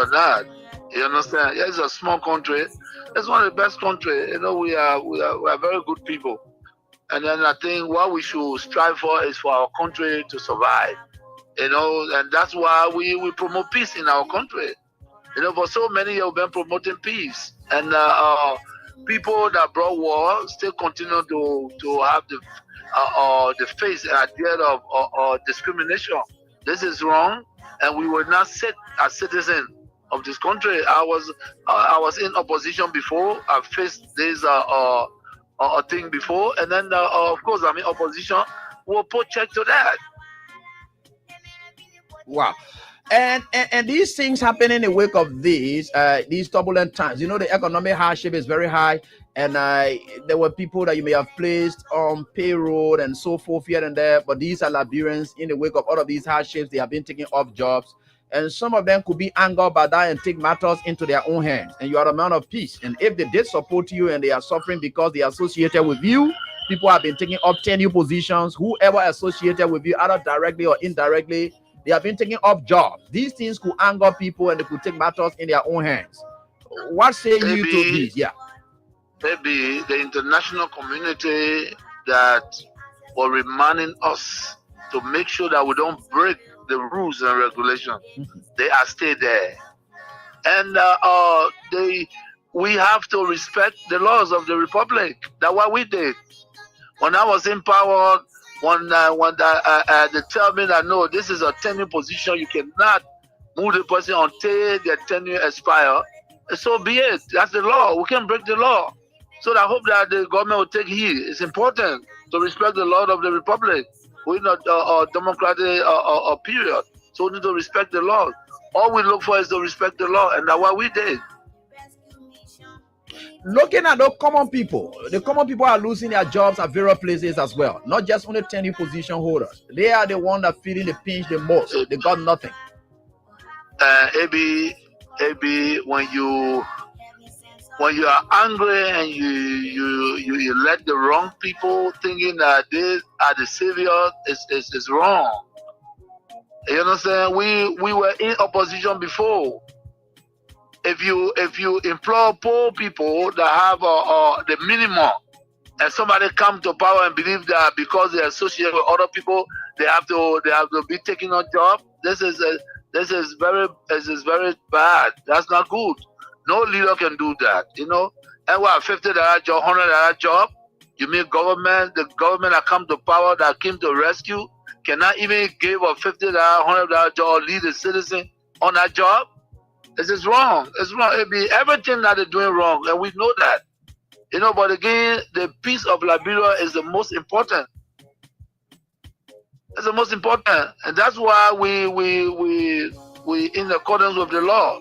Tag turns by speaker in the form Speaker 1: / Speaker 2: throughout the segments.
Speaker 1: on that. You understand? Yeah, it's a small country. It's one of the best countries. You know, we are very good people. And then I think what we should strive for is for our country to survive. You know, and that's why we promote peace in our country. You know, for so many years we've been promoting peace, and people that brought war still continue to have the face and idea of discrimination. This is wrong, and we will not sit as citizens of this country. I was in opposition before. I faced this thing before, and then of course I'm in opposition. We'll put check to that.
Speaker 2: Wow. And these things happen in the wake of these turbulent times. You know, the economic hardship is very high, and there were people that you may have placed on payroll and so forth here and there, but these are Liberians. In the wake of all of these hardships, they have been taking off jobs, and some of them could be angered by that and take matters into their own hands. And you are a man of peace, and if they did support you and they are suffering because they are associated with you, people have been taking up tenure positions. Whoever associated with you, either directly or indirectly, they have been taking up jobs. These things could anger people and they could take matters in their own hands. What say you to this? Yeah.
Speaker 1: Maybe the international community that were reminding us to make sure that we don't break the rules and regulations. They are still there. And we have to respect the laws of the Republic. That's what we did. When I was in power, when they tell me that no, this is a tenure position, you cannot move the person until their tenure expire. So be it. That's the law. We can't break the law. So I hope that the government will take heed. It's important to respect the law of the Republic. We're not a democratic period, so we need to respect the law. All we look for is to respect the law, and that's what we did.
Speaker 2: Looking at the common people are losing their jobs at various places as well. Not just only tenure position holders. They are the ones that feeling the pinch the most. They got nothing.
Speaker 1: Maybe when you are angry and you let the wrong people thinking that they are the savior, is wrong. You understand? We were in opposition before. If you employ poor people that have the minimum, and somebody come to power and believe that because they associate with other people, they have to be taking on job. This is very bad. That's not good. No leader can do that, you know. And what, $50 job, $100 job? You mean the government that come to power, that came to rescue, cannot even give a $50, $100 job or lead a citizen on that job? This is wrong. It's wrong. It be everything that they're doing wrong, and we know that. You know, but again, the peace of Liberia is the most important. It's the most important, and that's why we in accordance with the law.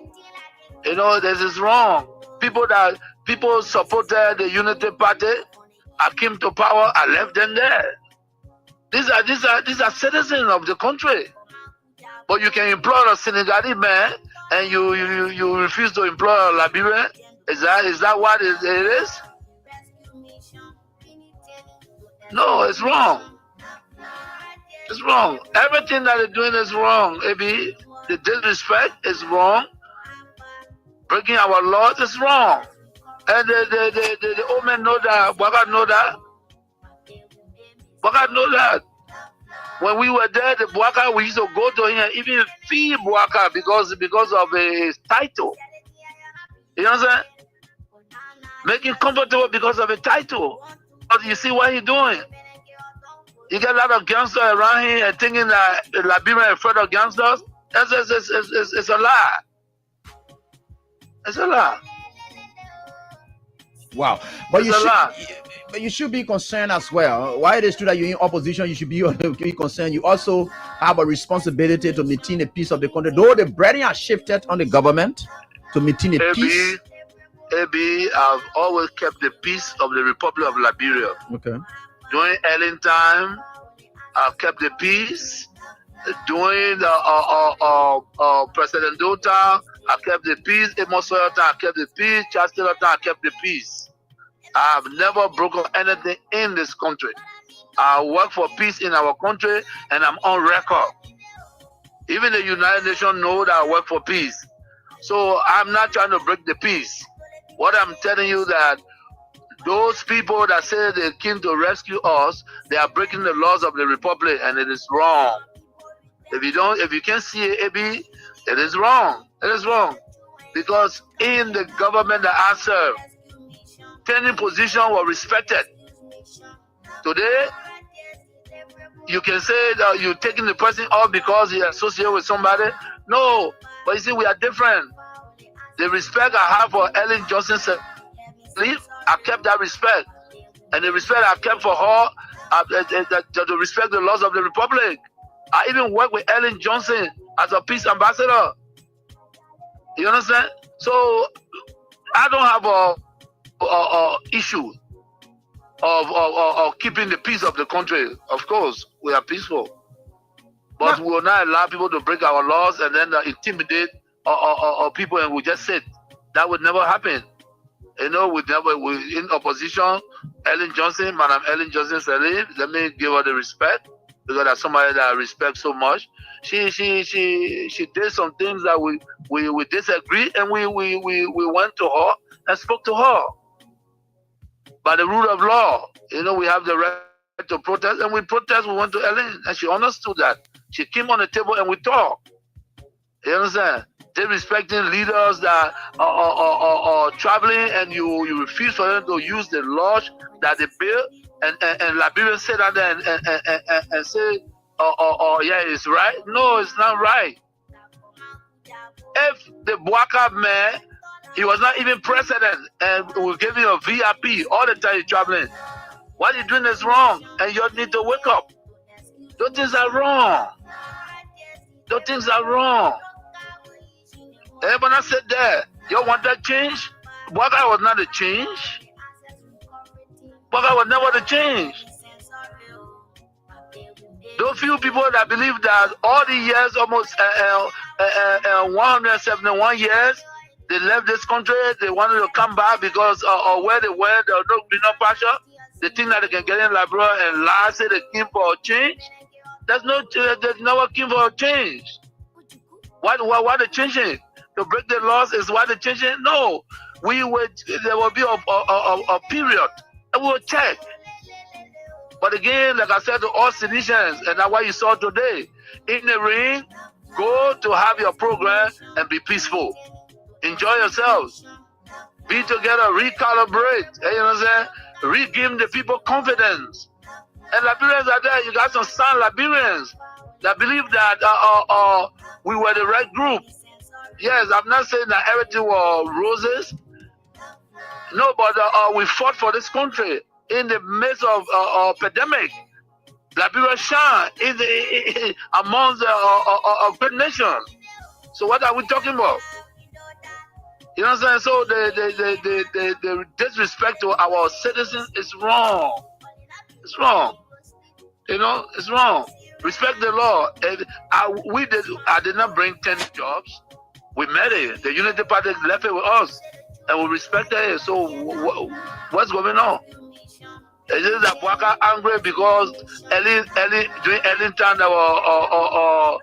Speaker 1: You know, this is wrong. People supported the Unity Party. I came to power. I left them there. These are citizens of the country. But you can employ a Senegalese man, and you refuse to employ a Liberian. Is that what it is? No, it's wrong. It's wrong. Everything that they're doing is wrong. Maybe the disrespect is wrong. Breaking our laws is wrong. And the old men know that. Baka know that. Baka know that. When we were there, the Bwaka, we used to go to him and even feed Bwaka because of his title. You know what I'm saying? Make him comfortable because of a title. But you see what he's doing? You get a lot of gangsters around here and thinking that Liberia is afraid of gangsters. It's a lie. It's a lie.
Speaker 2: Wow. But you should be concerned as well. Why it is true that you're in opposition, you should be concerned. You also have a responsibility to maintain the peace of the country. Though the burden has shifted on the government to maintain the peace.
Speaker 1: I've always kept the peace of the Republic of Liberia.
Speaker 2: Okay.
Speaker 1: During Ellen time, I've kept the peace. During the President Dota, I kept the peace. Amos Sawyer time, I kept the peace. Charles Taylor time, I kept the peace. I have never broken anything in this country. I work for peace in our country, and I'm on record. Even the United Nations know that I work for peace. So I'm not trying to break the peace. What I'm telling you that those people that say they came to rescue us, they are breaking the laws of the republic, and it is wrong. If you can't see it, AB, it is wrong. It is wrong because in the government that I serve, training position was respected. Today, you can say that you're taking the person off because he associated with somebody. No, but you see, we are different. The respect I have for Ellen Johnson Sirleaf, I kept that respect. And the respect I kept for her, to respect the laws of the Republic. I even worked with Ellen Johnson as a peace ambassador. You understand? So I don't have a issue of keeping the peace of the country. Of course, we are peaceful. But we will not allow people to break our laws and then intimidate or people and we just sit. That would never happen. You know, we in opposition, Ellen Johnson, Madam Ellen Johnson Sirleaf, let me give her the respect because that's somebody that I respect so much. She did some things that we disagreed and we went to her and spoke to her. By the rule of law, you know, we have the right to protest and we protest, we went to Ellen and she understood that. She came on the table and we talked. You understand? They respecting leaders that are traveling and you refuse for them to use the laws that they built and Liberians say that and say, yeah, it's right. No, it's not right. If the Boaka man, he was not even president and we gave him a VIP all the time he's traveling. What you're doing is wrong and you need to wake up. Those things are wrong. Those things are wrong. Everyone said that. You want that change? Boaka was not a change. Boaka was never the change. Those few people that believe that all the years, almost 171 years, they left this country, they wanted to come back because of where they were, there was no greener pasture. They think that they can get in Liberia and lie, say they came for a change. There's never came for a change. Why they changing? To break the laws is why they changing? No. There will be a period and we will check. But again, like I said to all citizens, and that's what you saw today, in the ring, go to have your program and be peaceful. Enjoy yourselves. Be together, recalibrate. You know what I'm saying? Re-give the people confidence. And Liberians are there. You got some sound Liberians that believe that we were the right group. Yes, I'm not saying that everything was roses. No, but we fought for this country in the midst of a pandemic. Liberia shine amongst a great nation. So what are we talking about? You know what I'm saying? So the disrespect to our citizens is wrong. It's wrong. You know, it's wrong. Respect the law. I did not bring 10 jobs. We met it. The Unity Party left it with us. And we respected it. So what's going on? Is it that Boaka angry because during Ellington there were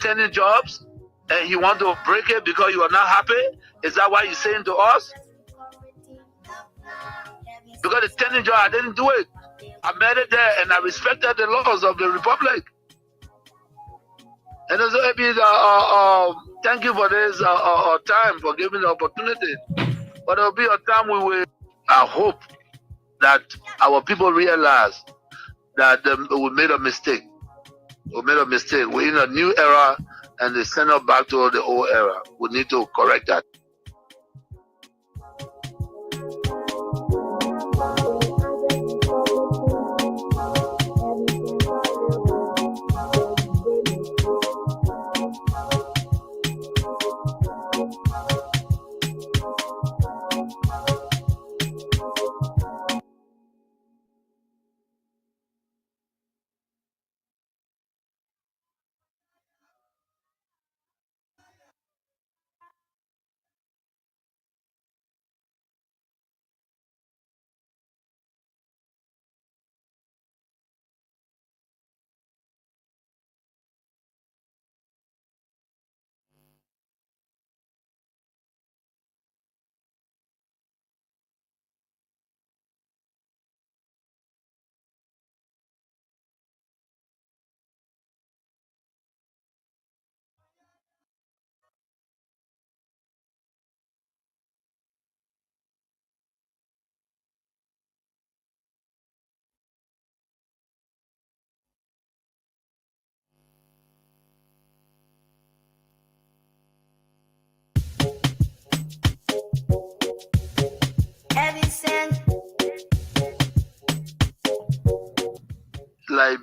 Speaker 1: 10 jobs and he want to break it because you are not happy? Is that why he's saying to us? Because the 10 job, I didn't do it. I made it there and I respected the laws of the Republic. And also, thank you for this time, for giving the opportunity. But there will be a time I hope that our people realize that we made a mistake. We made a mistake. We're in a new era and they send us back to the old era. We need to correct that.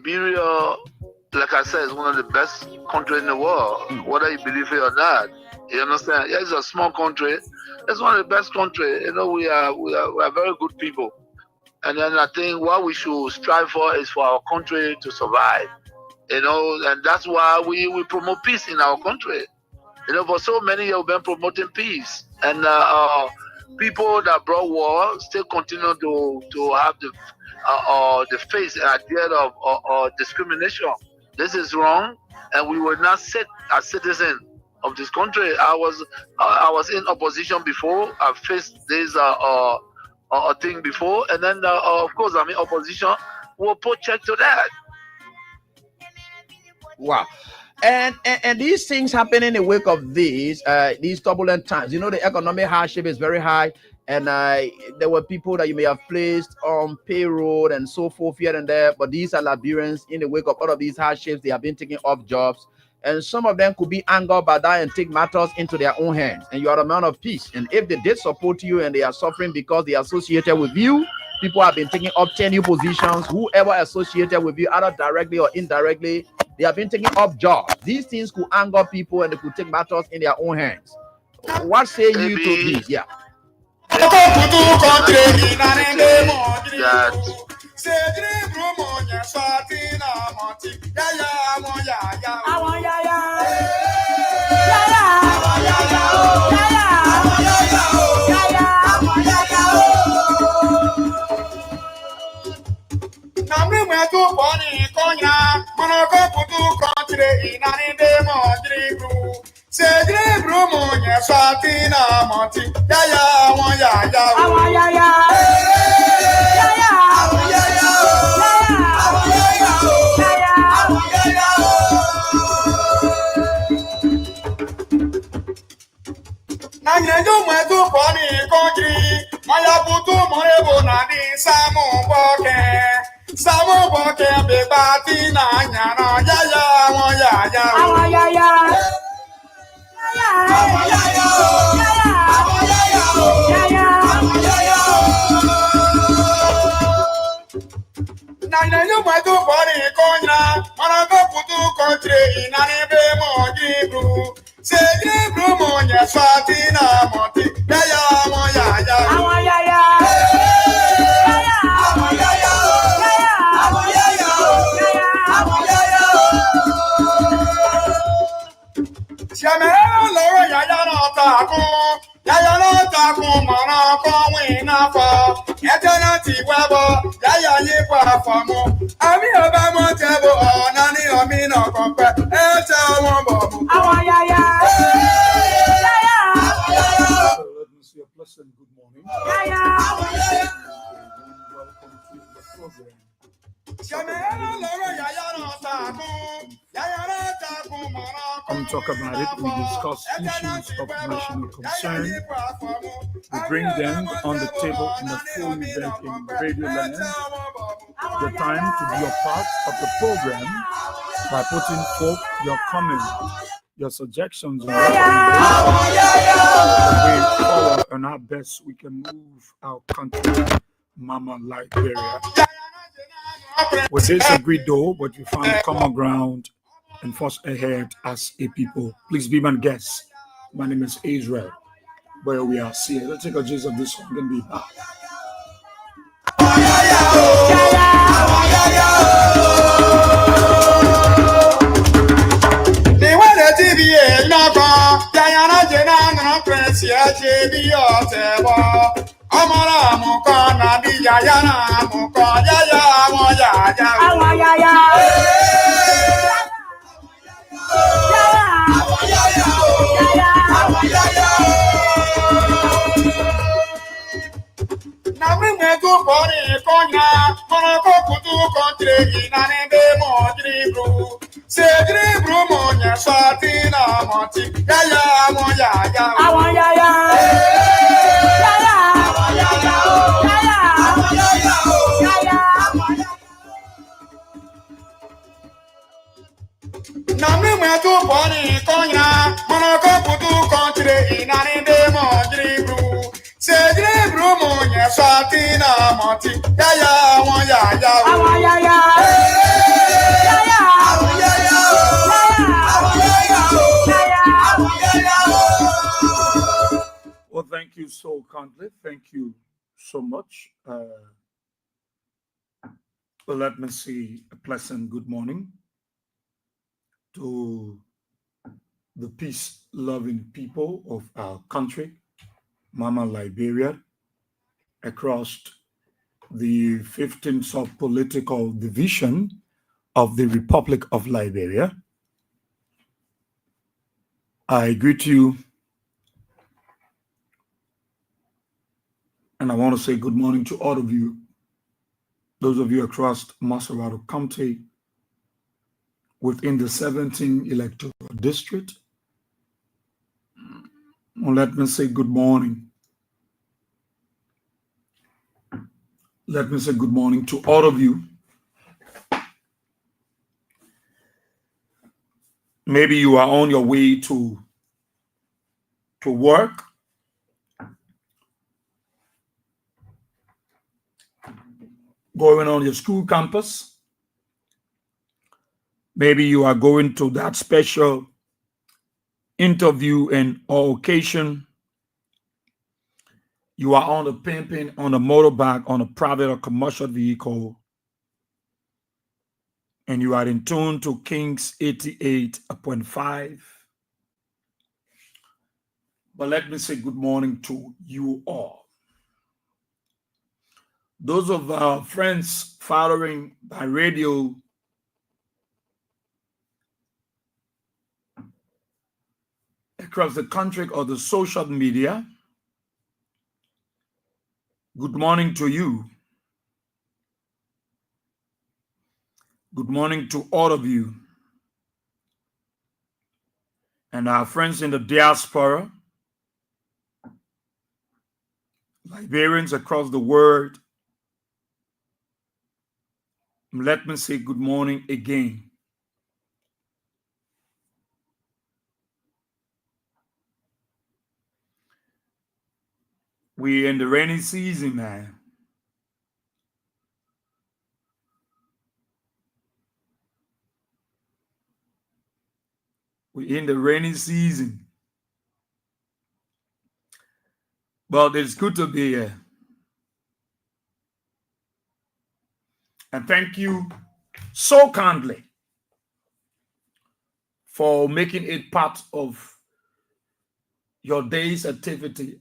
Speaker 1: Liberia, like I said, is one of the best countries in the world, whether you believe it or not. You understand? Yeah, it's a small country. It's one of the best countries. We are very good people. And then I think what we should strive for is for our country to survive. And that's why we promote peace in our country. For so many years we've been promoting peace, and people that brought war still continue to have the face and idea of discrimination. This is wrong, and we will not sit as citizens of this country. I was in opposition before. I faced this thing before, and then of course I'm in opposition. We'll put check to that.
Speaker 2: Wow. And these things happen in the wake of these turbulent times. The economic hardship is very high, and there were people that you may have placed on payroll and so forth here and there, but these are Liberians. In the wake of all of these hardships, they have been taking off jobs, and some of them could be angered by that and take matters into their own hands. And you are a man of peace, and if they did support you and they are suffering because they are associated with you, people have been taking up tenure positions. Whoever associated with you, either directly or indirectly, they have been taking up jobs. These things could anger people and they could take matters in their own hands. What say you to this? Yeah.
Speaker 3: Come talk about it. We discuss issues of national concern. We bring them on the table in a full event in Radio Land. The time to be a part of the program by putting forth your comments, your suggestions, and the way forward and how best we can move our country, Mama Liberia. We disagree though, but we found common ground and force ahead as a people. Please be my guest. My name is Israel. Where we are seeing. Let's take a gist of this song and be back. thank you so kindly. Thank you so much. Well, let me say a pleasant good morning to the peace-loving people of our country, Mama Liberia, across the 15th sub-political division of the Republic of Liberia. I greet you and I want to say good morning to all of you, those of you across Maserado County within the 17th electoral district. Well, let me say good morning. Let me say good morning to all of you. Maybe you are on your way to work. Going on your school campus. Maybe you are going to that special interview and or occasion. You are on the pimping, on a motorbike, on a private or commercial vehicle, and you are in tune to King's 88.5. But let me say good morning to you all. Those of our friends following by radio, across the country or the social media, good morning to you. Good morning to all of you. And our friends in the diaspora, Liberians across the world, let me say good morning again. We're in the rainy season, man. We're in the rainy season. But it's good to be here. And thank you so kindly for making it part of your day's activity.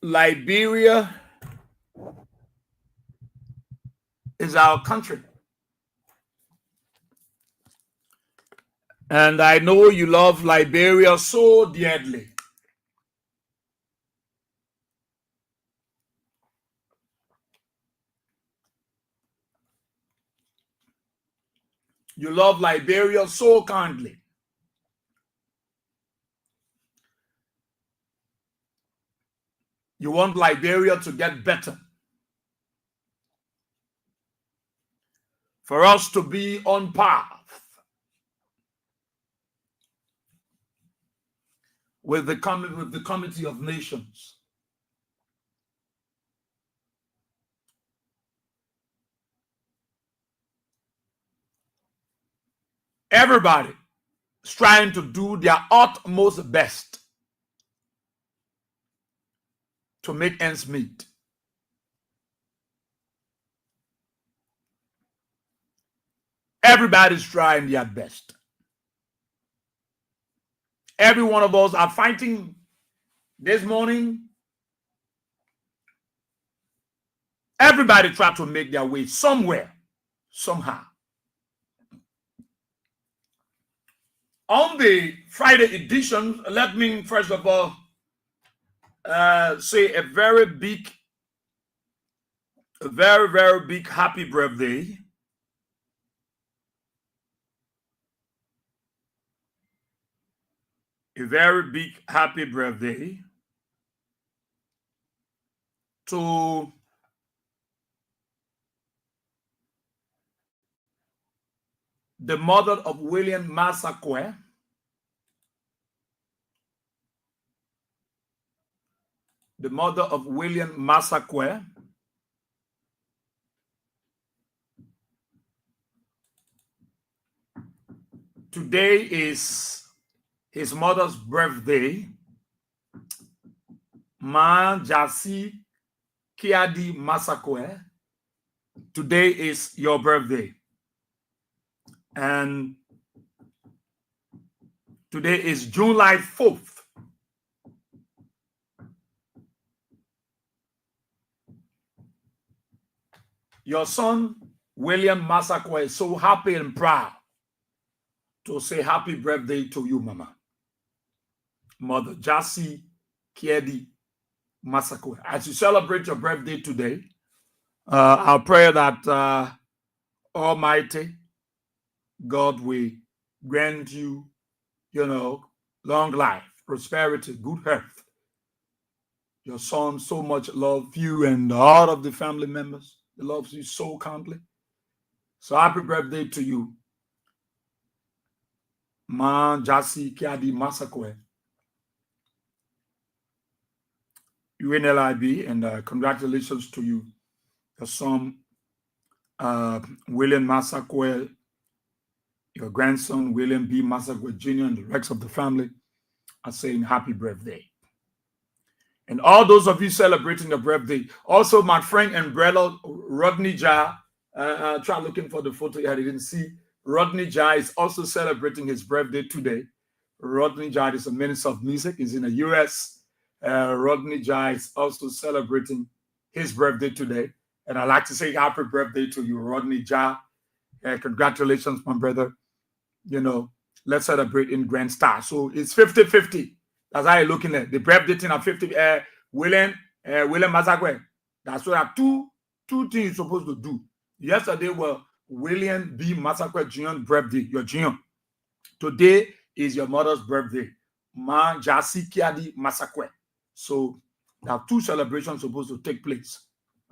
Speaker 3: Liberia is our country. And I know you love Liberia so dearly. You love Liberia so kindly. You want Liberia to get better. For us to be on path with the Committee of Nations. Everybody is trying to do their utmost best to make ends meet. Everybody's trying their best. Every one of us are fighting this morning. Everybody try to make their way somewhere, somehow. On the Friday edition, let me first of all say a very, very big happy birthday a very big happy birthday to the mother of William Massaquoi, the mother of William Massaquoi, today is his mother's birthday. Ma Jasi Kiadi Masakwe. Today is your birthday. And today is July 4th. Your son, William Masakwe, is so happy and proud to say happy birthday to you, Mama. Mother Jasi Kiedi Masakwe. As you celebrate your birthday today, I pray that Almighty God will grant you, long life, prosperity, good health. Your son so much loves you and all of the family members. He loves you so kindly. So happy birthday to you, Ma Jasi Kiadi Masakwe, UNLIB, and congratulations to you, your son, William Masakwe, your grandson, William B. Masakwe Jr., and the rest of the family are saying happy birthday. And all those of you celebrating your birthday, also my friend and brother, Rodney Jha, try looking for the photo I didn't see. Rodney Jha is also celebrating his birthday today. Rodney Jha is a minister of music. He's in the U.S. Rodney Jha is also celebrating his birthday today. And I'd like to say happy birthday to you, Rodney Jha. Congratulations, my brother. Let's celebrate in grand style. So it's 50-50. That's how you're looking at the birthday thing at 50. William Masakwe. That's what two things you're supposed to do. Yesterday was William B. Masakwe Jr.'s birthday, your Jr. Today is your mother's birthday, Ma Jasi Kiadi Masakwe. So there are two celebrations supposed to take place.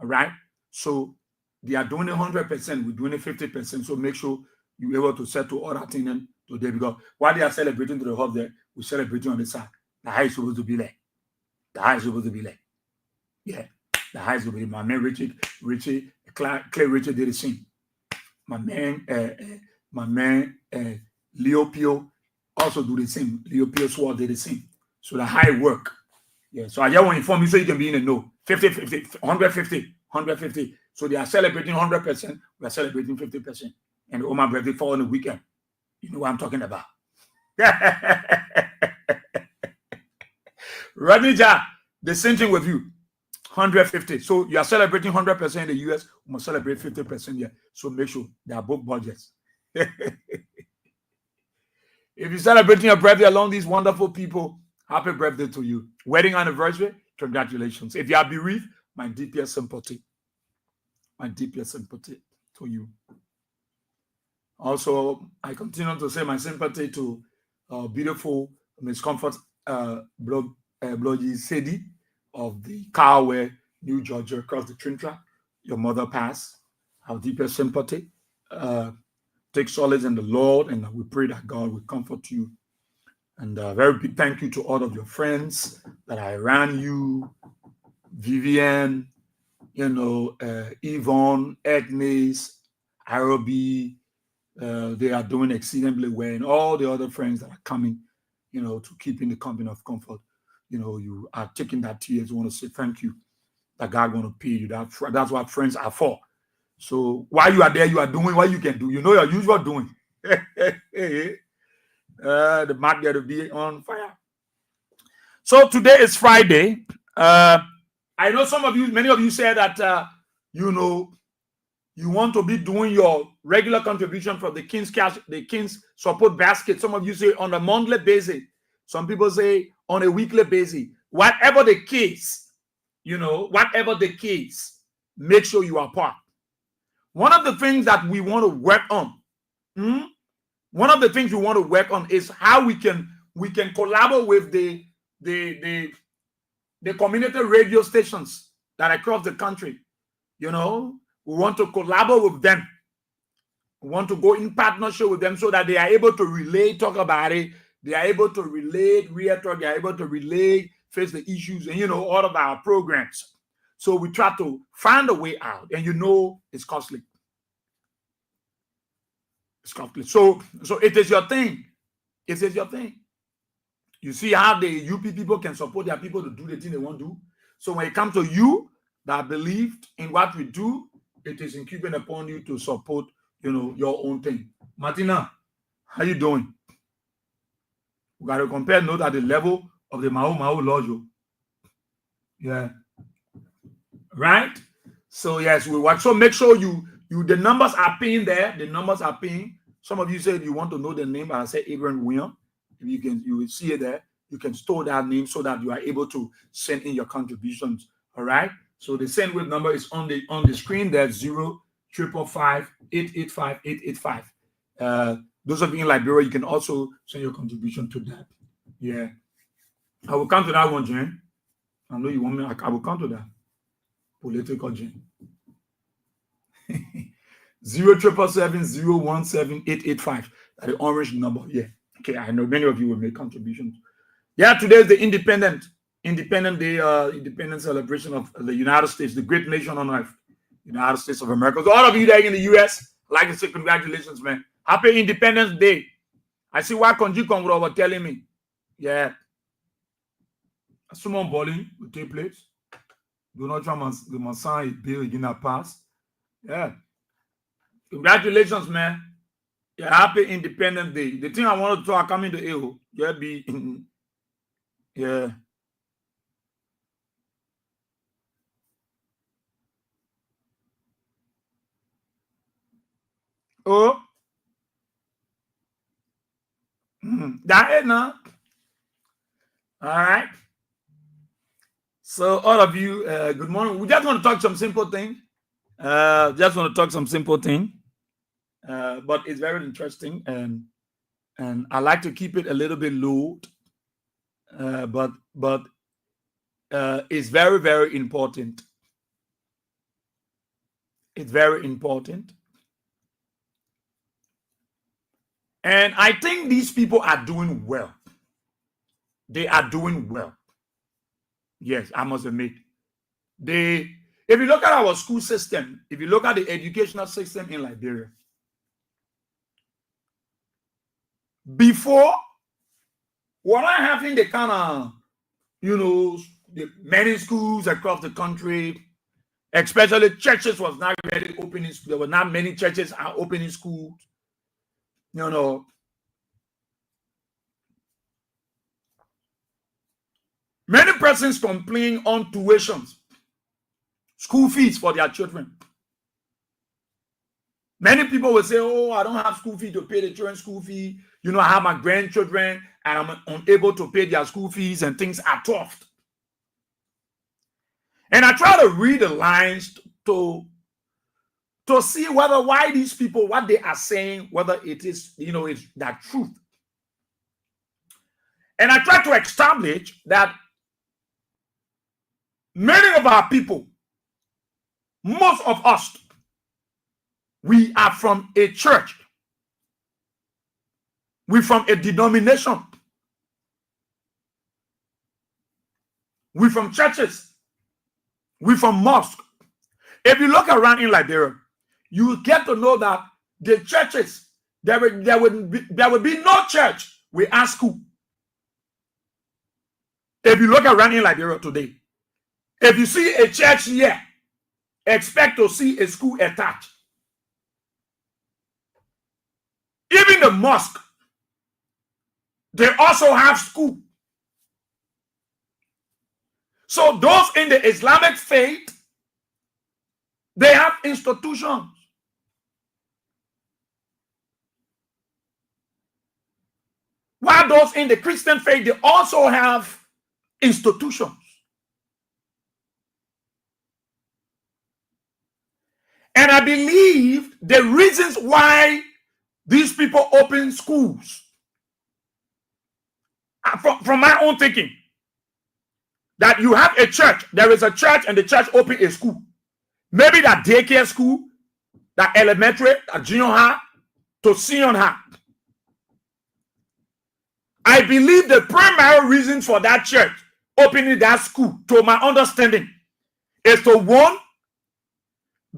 Speaker 3: All right. So they are doing it 100%. We're doing it 50%. So make sure you're able to settle all that thing today, because while they are celebrating to the hub there, we're celebrating on the side. The high is supposed to be like. The high is supposed to be like. Yeah. The high is supposed to be. My man Clay Richard did the same. My man Leo Pio also do the same. Leo Pio Sword did the same. So the high work. Yeah. So I just want to inform you so you can be in the know. 50-50, 150. So they are celebrating 100%. We are celebrating 50%. And my birthday fall on the weekend. You know what I'm talking about. Rodney Jha, the same thing with you. 150. So you are celebrating 100% in the US. We must celebrate 50% here. So make sure they are both budgets. If you're celebrating your birthday along these wonderful people, happy birthday to you. Wedding anniversary, congratulations. If you are bereaved, my deepest sympathy. My deepest sympathy to you. Also, I continue to say my sympathy to beautiful Miss Comfort Blogy Sedi of the Carway, New Georgia, across the train track. Your mother passed. Our deepest sympathy. Take solace in the Lord, and we pray that God will comfort you. And a very big thank you to all of your friends that are around you, Vivian, Yvonne, Agnes, Arabi. They are doing exceedingly well, and all the other friends that are coming, to keep in the company of comfort. You are taking that tears. I want to say thank you, that God want to pay you. That's what friends are for. So while you are there, you are doing what you can do. Your usual doing. The mat there to be on fire. So today is Friday. I know many of you said that, you want to be doing your regular contribution from the King's Cash, the King's Support Basket. Some of you say on a monthly basis. Some people say on a weekly basis. Whatever the case, make sure you are part. One of the things that we want to work on, is how we can collaborate with the community radio stations that are across the country. We want to collaborate with them. We want to go in partnership with them so that they are able to relate, talk about it. They are able to relate, react, they are able to relate, face the issues, and all of our programs. So we try to find a way out, and it's costly. Scotland. So it is your thing. It is your thing. You see how the UP people can support their people to do the thing they want to do. So when it comes to you that believed in what we do, it is incumbent upon you to support, your own thing. Martina, how you doing? We got to compare note at the level of the Mao Lojo. Yeah. Right? So yes, we watch. So make sure you the numbers are pinned there. The numbers are pinned. Some of you said you want to know the name, but I said Abraham William. If you will see it there. You can store that name so that you are able to send in your contributions. All right. So the send wave number is on the screen. There's 0-555-885-885. Those of you in Liberia, you can also send your contribution to that. Yeah. I will come to that one, Jen. I know you want me. I will come to that. Political Jen. 0-777-017-885. That's the orange number. Yeah. Okay. I know many of you will make contributions. Yeah. Today is the Independent Day, independence celebration of the United States, the great nation on earth, United States of America. So all of you there in the U.S., I'd like to say congratulations, man. Happy Independence Day. I see why Konji Kongro was telling me. Yeah. Someone bowling will take place. Donald Trump must sign a bill again that pass. Yeah. Congratulations, man. Yeah, happy Independence Day. The thing I want to talk coming to AO. Yeah, yeah. Oh. That is now. All right. So all of you, good morning. We just want to talk some simple thing. But it's very interesting, and I like to keep it a little bit low. But it's very, very important. It's very important. And I think these people are doing well. They are doing well. Yes, I must admit. If you look at our school system, if you look at the educational system in Liberia, before, what I have in the kind of, the many schools across the country, especially churches was not really opening. There were not many churches are opening schools. Many persons complain on tuitions, school fees for their children. Many people will say, oh, I don't have school fee to pay the children's school fee. I have my grandchildren and I'm unable to pay their school fees and things are tough. And I try to read the lines to see why these people, what they are saying, whether it is, it's that truth. And I try to establish that many of our people, most of us, we are from a church. We're from a denomination. We're from churches. We're from mosques. If you look around in Liberia, you get to know that the churches, there would be no church without school. If you look around in Liberia today, if you see a church here, expect to see a school attached. Even the mosque, they also have school. So those in the Islamic faith, they have institutions. While those in the Christian faith, they also have institutions. And I believe the reasons why these people open schools, from my own thinking, that you have a church, there is a church and the church open a school. Maybe that daycare school, that elementary, that junior high, to senior high. I believe the primary reason for that church opening that school, to my understanding, is to, one,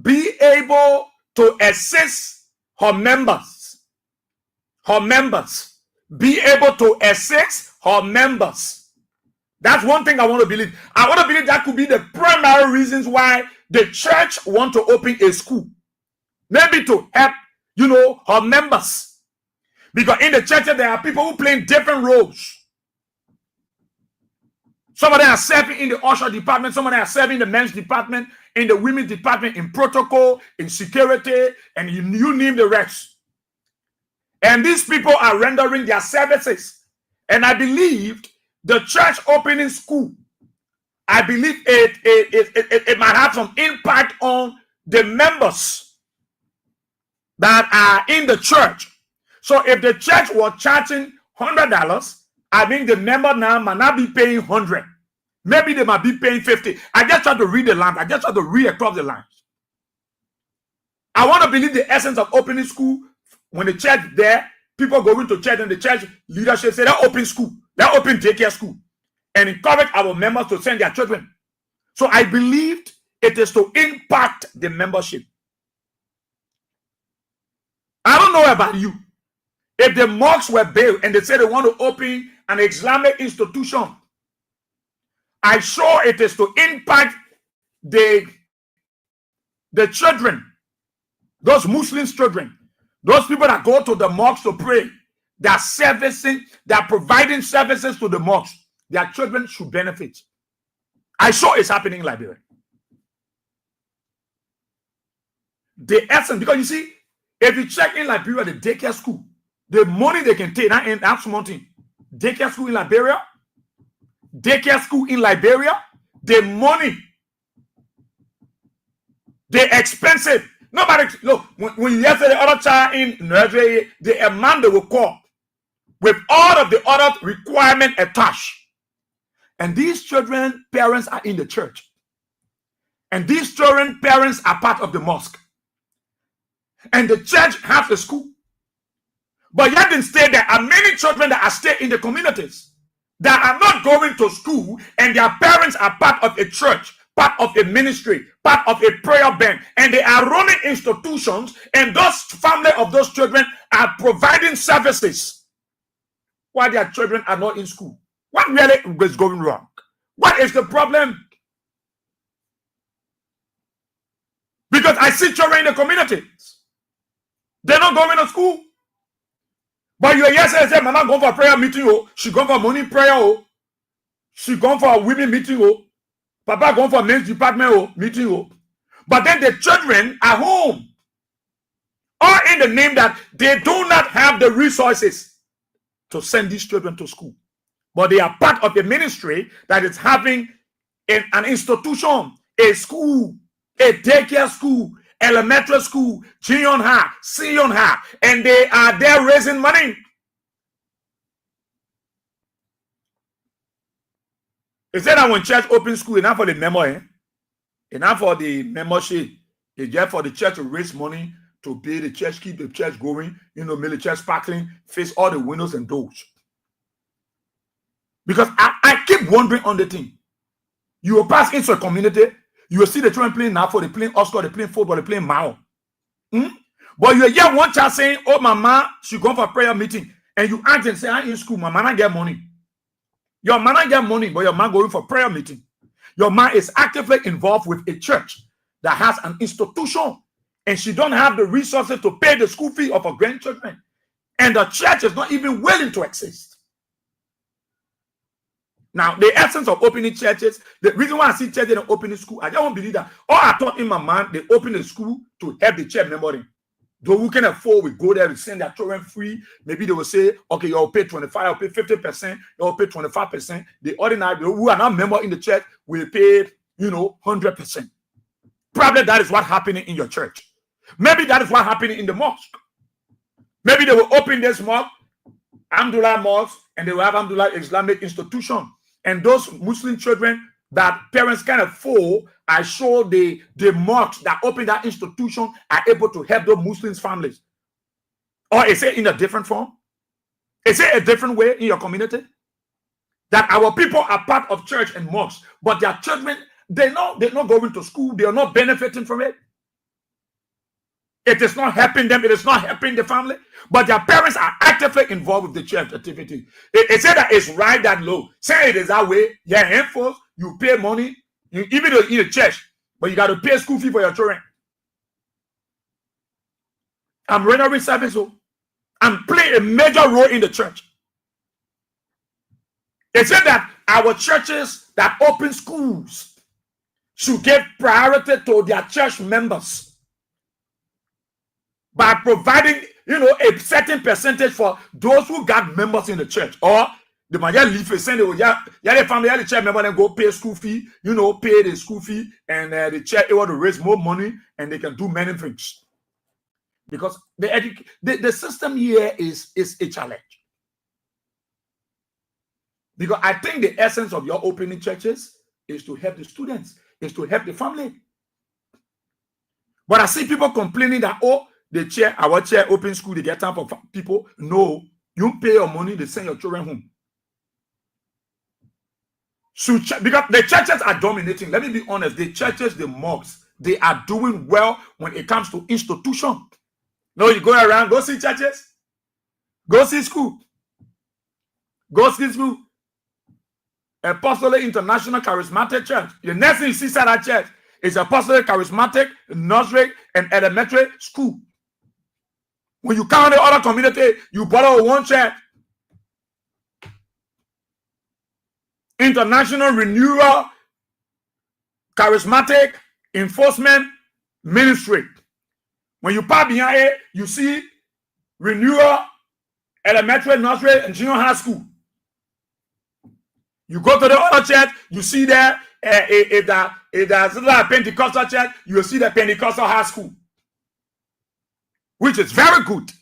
Speaker 3: be able to assist her members her members, be able to assist her members. That's one thing I want to believe. I want to believe that could be the primary reasons why the church want to open a school. Maybe to help, her members. Because in the church, there are people who play different roles. Some of them are serving in the usher department. Some of them are serving in the men's department, in the women's department, in protocol, in security, and you name the rest. And these people are rendering their services. And I believed the church opening school, I believe it might have some impact on the members that are in the church. So if the church was charging $100, I mean the member now might not be paying 100. Maybe they might be paying 50. I just try to read the line. I just try to read across the lines. I want to believe the essence of opening school. When the church there, people go into church and the church leadership say they're open school. They're open daycare school. And encourage our members to send their children. So I believed it is to impact the membership. I don't know about you. If the mosques were built and they said they want to open an Islamic institution, I saw it is to impact the children, those Muslim children, those people that go to the mosques to pray, they're servicing, they're providing services to the mosques. Their children should benefit. I saw it's happening in Liberia. The essence, because you see, if you check in Liberia, the daycare school, the money they can take, that's one thing. Daycare school in Liberia, the money, the expensive. Nobody, look, when you hear the other child in Nigeria, the amount they will call with all of the other requirement attached. And these children, parents are in the church. And these children, parents are part of the mosque. And the church has a school. But yet instead, there are many children that are staying in the communities that are not going to school, and their parents are part of a church, part of a ministry, part of a prayer bank, and they are running institutions, and those family of those children are providing services while their children are not in school. What really is going wrong? What is the problem? Because I see children in the communities. They're not going to school. But you hear say, Mama going for a prayer meeting, oh. She going for morning prayer, oh. She going for a women meeting, oh. Papa going for men's department, oh, meeting, oh. But then the children are home. Or in the name that they do not have the resources to send these children to school. But they are part of a ministry that is having an institution, a school, a daycare school, elementary school, junior high, senior high, and they are there raising money. They said that when church opens school, enough for the member, enough for the membership, it's just for the church to raise money to pay the church, keep the church going, make the church sparkling, face all the windows and doors. Because I keep wondering on the thing. You will pass into a community, you will see the children playing now for they playing Oscar, they playing football, they playing Mao. But you hear one child saying, oh, mama, she going for a prayer meeting. And you ask and say, I'm in school, my man, I get money. Your man, I get money, but your man going for prayer meeting. Your man is actively involved with a church that has an institution, and she don't have the resources to pay the school fee of her grandchildren. And the church is not even willing to exist. Now, the essence of opening churches, the reason why I see churches and opening school, I don't believe that. All I thought in my mind, they open a school to help the church member. Those who can afford will go there and send their children free. Maybe they will say, okay, you'll pay 25, you'll pay 50%, you'll pay 25%. The ordinary, who are not member in the church, will pay, 100%. Probably that is what's happening in your church. Maybe that is what's happening in the mosque. Maybe they will open this mosque, Alhamdulillah Mosque, and they will have Alhamdulillah Islamic institution. And those Muslim children that parents can afford, I saw the mosques that open that institution are able to help those Muslim families. Or is it in a different form? Is it a different way in your community? That our people are part of church and mosques, but their children, they're not going to school, they are not benefiting from it. It is not helping them. It is not helping the family. But their parents are actively involved with the church activity. It said that it's right that low. Say it is that way. Yeah, handfuls. You pay money. Even though in a church, but you got to pay school fee for your children. I'm rendering service. So I'm playing a major role in the church. It said that our churches that open schools should give priority to their church members by providing, a certain percentage for those who got members in the church, or the man leave a send the family, the church member then go pay school fee, pay the school fee, and the church able to raise more money, and they can do many things. Because the system here is a challenge. Because I think the essence of your opening churches is to help the students, is to help the family. But I see people complaining that, our chair open school, they get time for people. No, you pay your money, they send your children home. So, because the churches are dominating. Let me be honest, the churches, the mosques, they are doing well when it comes to institution. No, you go around, go see churches, go see school, go see school. Apostolic International Charismatic Church. The next thing you see at that church is Apostolic Charismatic Nursery and Elementary School. When you count the other community, you borrow one church. International Renewal Charismatic Enforcement Ministry. When you pass behind it, you see Renewal Elementary, Nursery, and Junior High School. You go to the other church, you see there, if there's a Pentecostal church, you will see the Pentecostal High School, which is very good.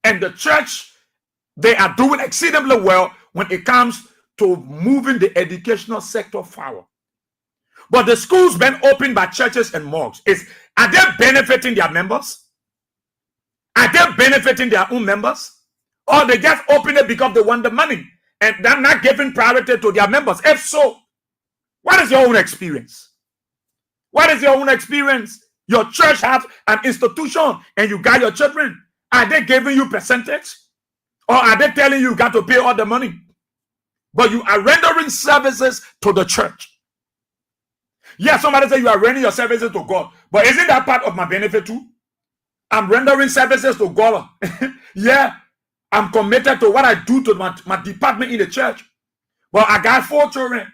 Speaker 3: And the church, they are doing exceedingly well when it comes to moving the educational sector forward. But the schools been opened by churches and mosques. Are they benefiting their members? Are they benefiting their own members? Or they just open it because they want the money and they're not giving priority to their members? If so, what is your own experience? What is your own experience? Your church has an institution and you got your children. Are they giving you percentage? Or are they telling you got to pay all the money? But you are rendering services to the church. Yeah, somebody say you are rendering your services to God. But isn't that part of my benefit too? I'm rendering services to God. Yeah, I'm committed to what I do to my department in the church. But I got 4 children.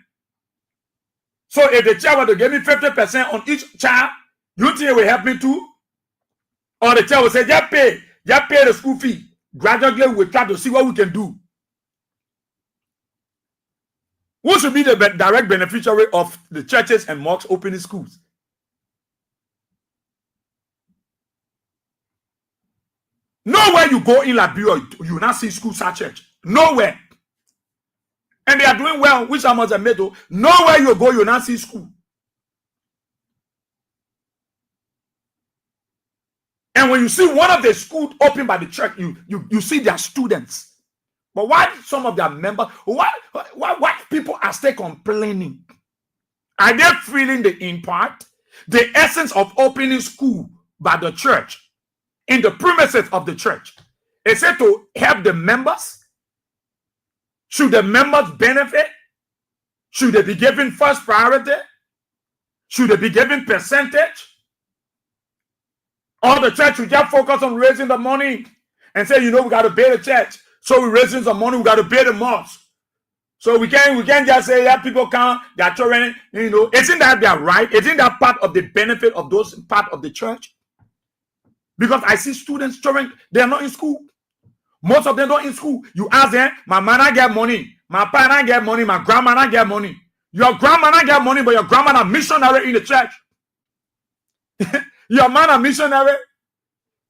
Speaker 3: So if the church were to give me 50% on each child, you think it will help me too? Or the church will say, just pay the school fee. Gradually, we'll try to see what we can do. Who should be the direct beneficiary of the churches and mosques opening schools? Nowhere you go in Liberia, you will not see schools at church. Nowhere. And they are doing well, which I must admit. Nowhere you go, you will not see school. And when you see one of the schools opened by the church, you see their students. But why some of their members, why people are still complaining? Are they feeling the impact, the essence of opening school by the church in the premises of the church? Is it to help the members? Should the members benefit? Should they be given first priority? Should they be given percentage? Or the church should just focus on raising the money and say, we got to pay the church. So we're raising some money, we got to pay the mosque. So we can't just say that people can't, their children, isn't that their right? Isn't that part of the benefit of those part of the church? Because I see students, children, they're not in school. Most of them not in school. You ask them, my mother get money, my parents get money, my grandmother get money. Your grandmother get money, but your grandmother missionary in the church. Your man a missionary.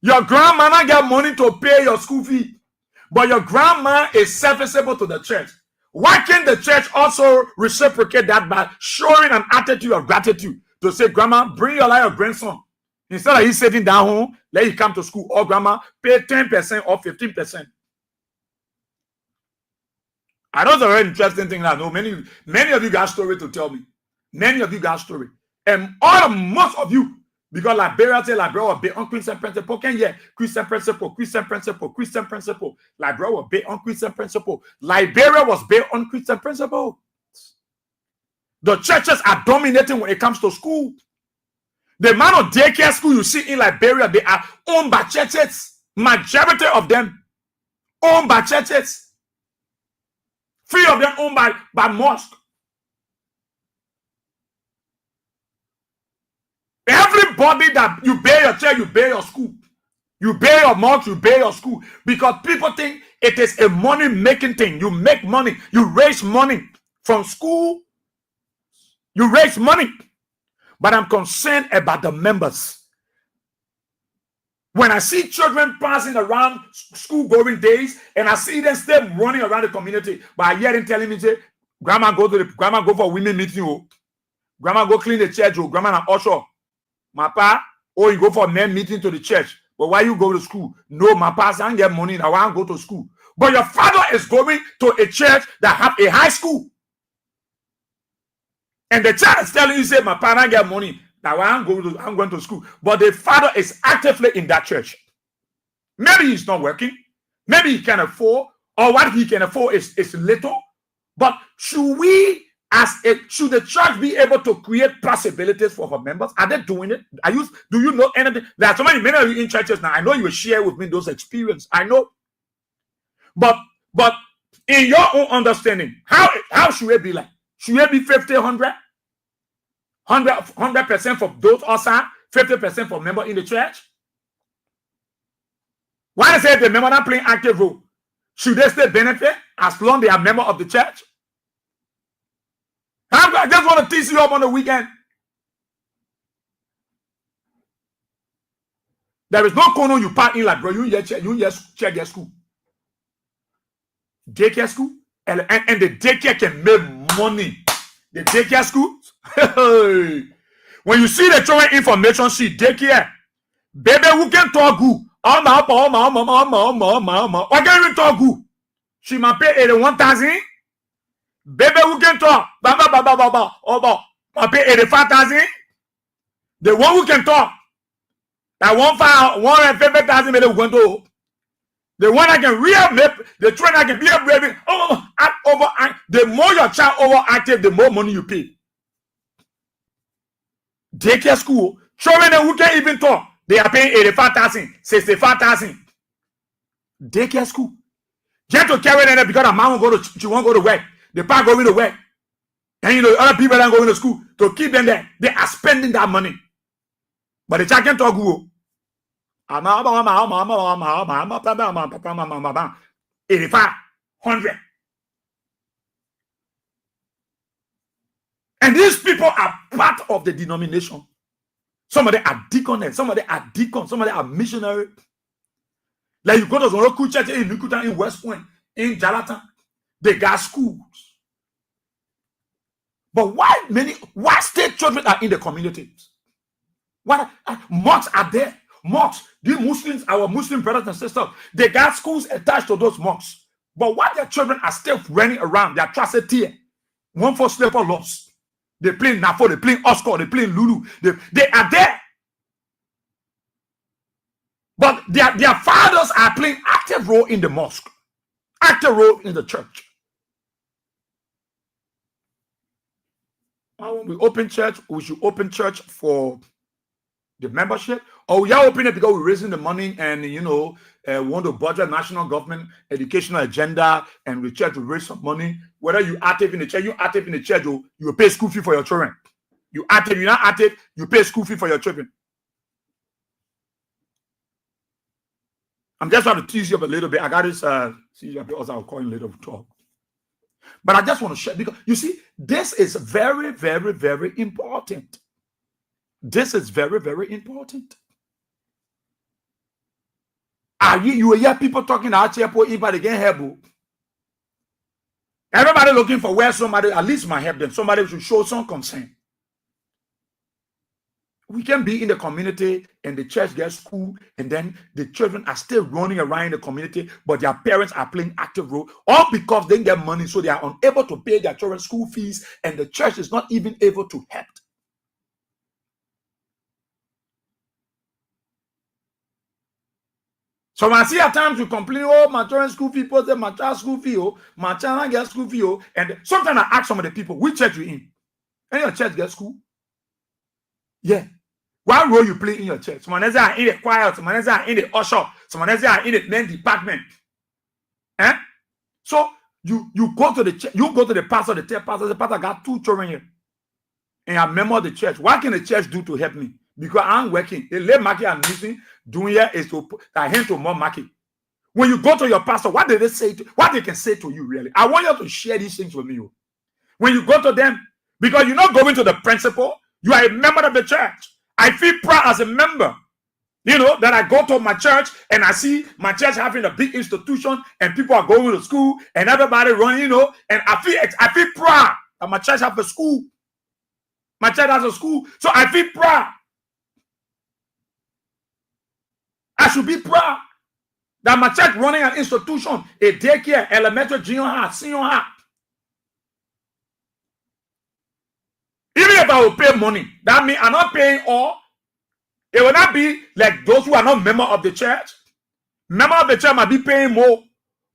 Speaker 3: Your grandmother get money to pay your school fee. But your grandma is serviceable to the church. Why can't the church also reciprocate that by showing an attitude of gratitude to say, Grandma, bring your little grandson. Instead of he sitting down home, let him come to school. Or Grandma, pay 10% or 15%. I know it's a very interesting thing. I know many of you got story to tell me. Many of you got story. And most of you, Because Liberia say Liberia will be on Christian principle. Can you Christian principle, Christian principle, Christian principle. Liberia will be on Christian principle. Liberia was based on Christian principle. The churches are dominating when it comes to school. The amount of daycare school you see in Liberia, they are owned by churches. Majority of them owned by churches. Few of them owned by mosque. Everybody that you pay your church, you pay your school. You pay your mosque, you pay your school. Because people think it is a money-making thing. You make money. You raise money from school. You raise money. But I'm concerned about the members. When I see children passing around school-going days, and I see them still running around the community, but I hear them telling me, say, grandma go for women meeting, oh. Grandma go clean the church, oh. Grandma and usher. My pa, oh, you go for men meeting to the church. But why you go to school? No, my pa, I don't get money. I want to go to school. But your father is going to a church that have a high school. And the child is telling you, say, my pa, I don't get money. Now I'm going to school. But the father is actively in that church. Maybe he's not working. Maybe he can afford, or what he can afford is little. But should the church be able to create possibilities for her members? Are they doing it? Do you know anything? There are so many of you in churches now. I know you will share with me those experiences. I know. But in your own understanding, how should it be like? Should it be 50, 100? 100% for those outside, 50% for members in the church? Why is it the member not playing active role? Should they still benefit as long as they are member of the church? I just want to tease you up on the weekend. There is no corner you park in like, bro. You just check your school. Daycare school. And the daycare can make money. The daycare school. When you see the children information sheet, daycare. Baby, who can talk good? What can you talk good? She might pay 81,000. Baby, who can talk? I pay 85,000. The one who can talk, that 150,000 maybe going to. The one that can the trainer that can be a brave. The more your child overactive, the more money you pay. Daycare school, children who can even talk, they are paying 85,000, 65,000. Daycare school, get to carry them because the mom she won't go to work. The parent going to work. And other people that are going to school to keep them there. They are spending that money. But the child can't talk good. 85, 100. And these people are part of the denomination. Some of them are deacons, some of them are deacons, some of them are missionaries. Like you go to Zoroku Church in Nukuta, in West Point, in Jalatan, they got schools. But why state children are in the communities? Why mosques are there? Mosques, the Muslims, our Muslim brothers and sisters, they got schools attached to those mosques. But why their children are still running around, they are trusted here. One for sleeper loss. They play Nafo, they play Oscar, they play Lulu. They are there. But their fathers are playing active role in the mosque, active role in the church. When we open church, we should open church for the membership, or we are opening it because we're raising the money and want to budget national government educational agenda and we try to raise some money. Whether you active in the church, you pay school fee for your children. You active, you're not active, you pay school fee for your children. I'm just trying to tease you up a little bit. I got this also I'll call you later to talk. But I just want to share because you see, this is very, very, very important. This is very, very important. You will hear people talking out here, but again, help. Everybody looking for where somebody at least might help them. Somebody should show some concern. We can be in the community and the church gets school, and then the children are still running around in the community, but their parents are playing active role, all because they get money, so they are unable to pay their children school fees, and the church is not even able to help. So when I see at times you complain, oh, my children's school fee, posted my child's school fee, oh, my child gets school fee, oh, and sometimes I ask some of the people, which church you in? And your church get school? Yeah. What role you play in your church? Someone else are in the choir, someone else are in the usher, someone else are in the main department. So you go to the church, you go to the pastor, the pastor got 2 children here. And I member of the church. What can the church do to help me? Because I'm working. The late market I'm using, doing here is to hint to more market. When you go to your pastor, what did they say? What they can say to you, really? I want you to share these things with me. When you go to them, because you're not going to the principal, you are a member of the church. I feel proud as a member, that I go to my church and I see my church having a big institution and people are going to school and everybody running, and I feel proud that my church has a school. My church has a school, so I feel proud. I should be proud that my church running an institution, a daycare, elementary, junior high, senior high. Even if I will pay money, that means I'm not paying all. It will not be like those who are not member of the church. Member of the church might be paying more.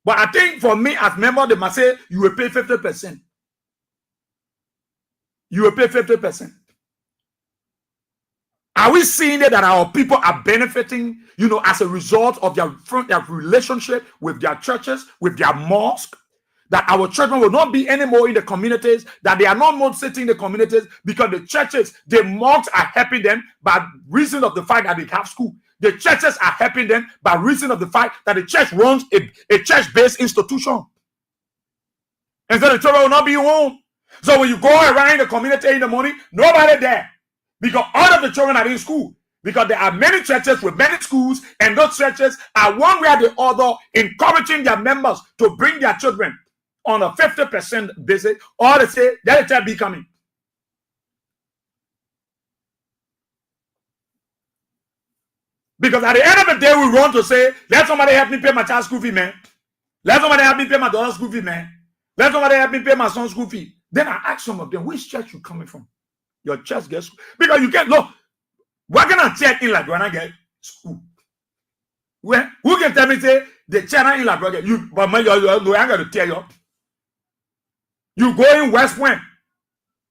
Speaker 3: But I think for me as member, they must say you will pay 50%. You will pay 50%. Are we seeing that our people are benefiting, as a result of their relationship with their churches, with their mosque? That our children will not be anymore in the communities, that they are not more sitting in the communities because the churches, the mosques are helping them by reason of the fact that they have school. The churches are helping them by reason of the fact that the church runs a church-based institution. And so the children will not be home. So when you go around the community in the morning, nobody there. Because all of the children are in school. Because there are many churches with many schools, and those churches are one way or the other encouraging their members to bring their children on a 50% basis, or they say, let the child be coming. Because at the end of the day, we want to say, let somebody help me pay my child's school fee, man. Let somebody help me pay my daughter's school fee, man. Let somebody help me pay my son's school fee. Then I ask some of them, which church you coming from? Your church gets school. Because you can't, look, what can I check in like when I get school? When, who can tell me, say, the channel in like, but I'm going to tell you. You go in West Point.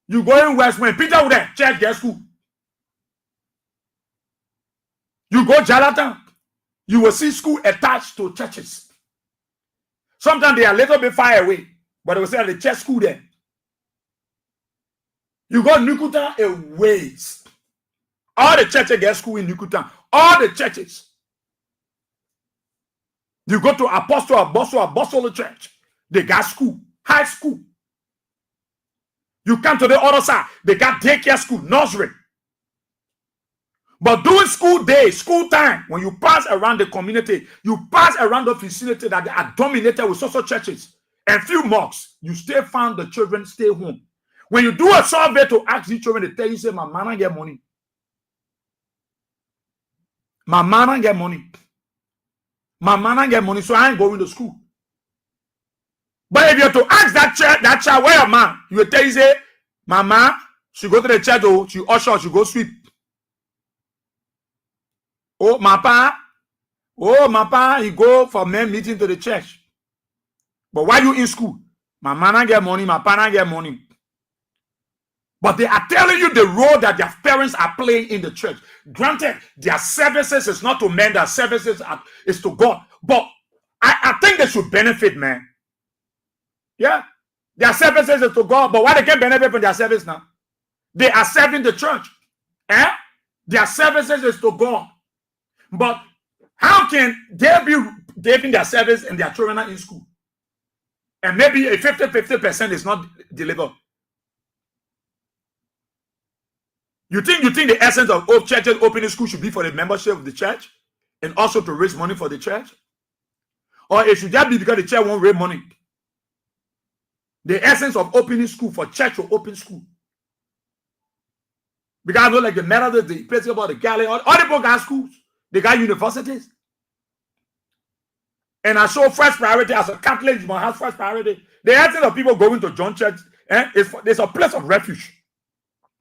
Speaker 3: You go in West Point. Peter with that church get school. You go Jalatan. You will see school attached to churches. Sometimes they are a little bit far away, but they will say the church school there. You go Nukuta a ways. All the churches get school in Nukuta. All the churches. You go to Apostle Church. They got school. High school. You come to the other side. They got daycare school, nursery. But during school day, school time, when you pass around the community, you pass around the vicinity that they are dominated with social churches and few mosques, you still find the children stay home. When you do a survey to ask these children, they tell you, say, my man get money. My man get money. My man get money, so I ain't going to school. But if you're to ask that child, where your man? You will tell you, say, Mama, she go to the church, oh, she usher, she go sweep. Oh, my pa, he go for men meeting to the church. But why you in school? My man get money, my pa get money. But they are telling you the role that their parents are playing in the church. Granted, their services is not to men, their services is to God. But I think they should benefit, man. Yeah. Their services is to God, but why they can't benefit from their service now? They are serving the church. Their services is to God. But how can they be giving their service and their children are in school? And maybe a 50% is not delivered. You think the essence of churches opening school should be for the membership of the church and also to raise money for the church? Or it should just be because the church won't raise money? The essence of opening school for church to open school. Because I know like the Methodist, the Episcopal, the Catholic, all the people got schools. They got universities. And I show first priority as a Catholic, you must have first priority. The essence of people going to John Church is a place of refuge.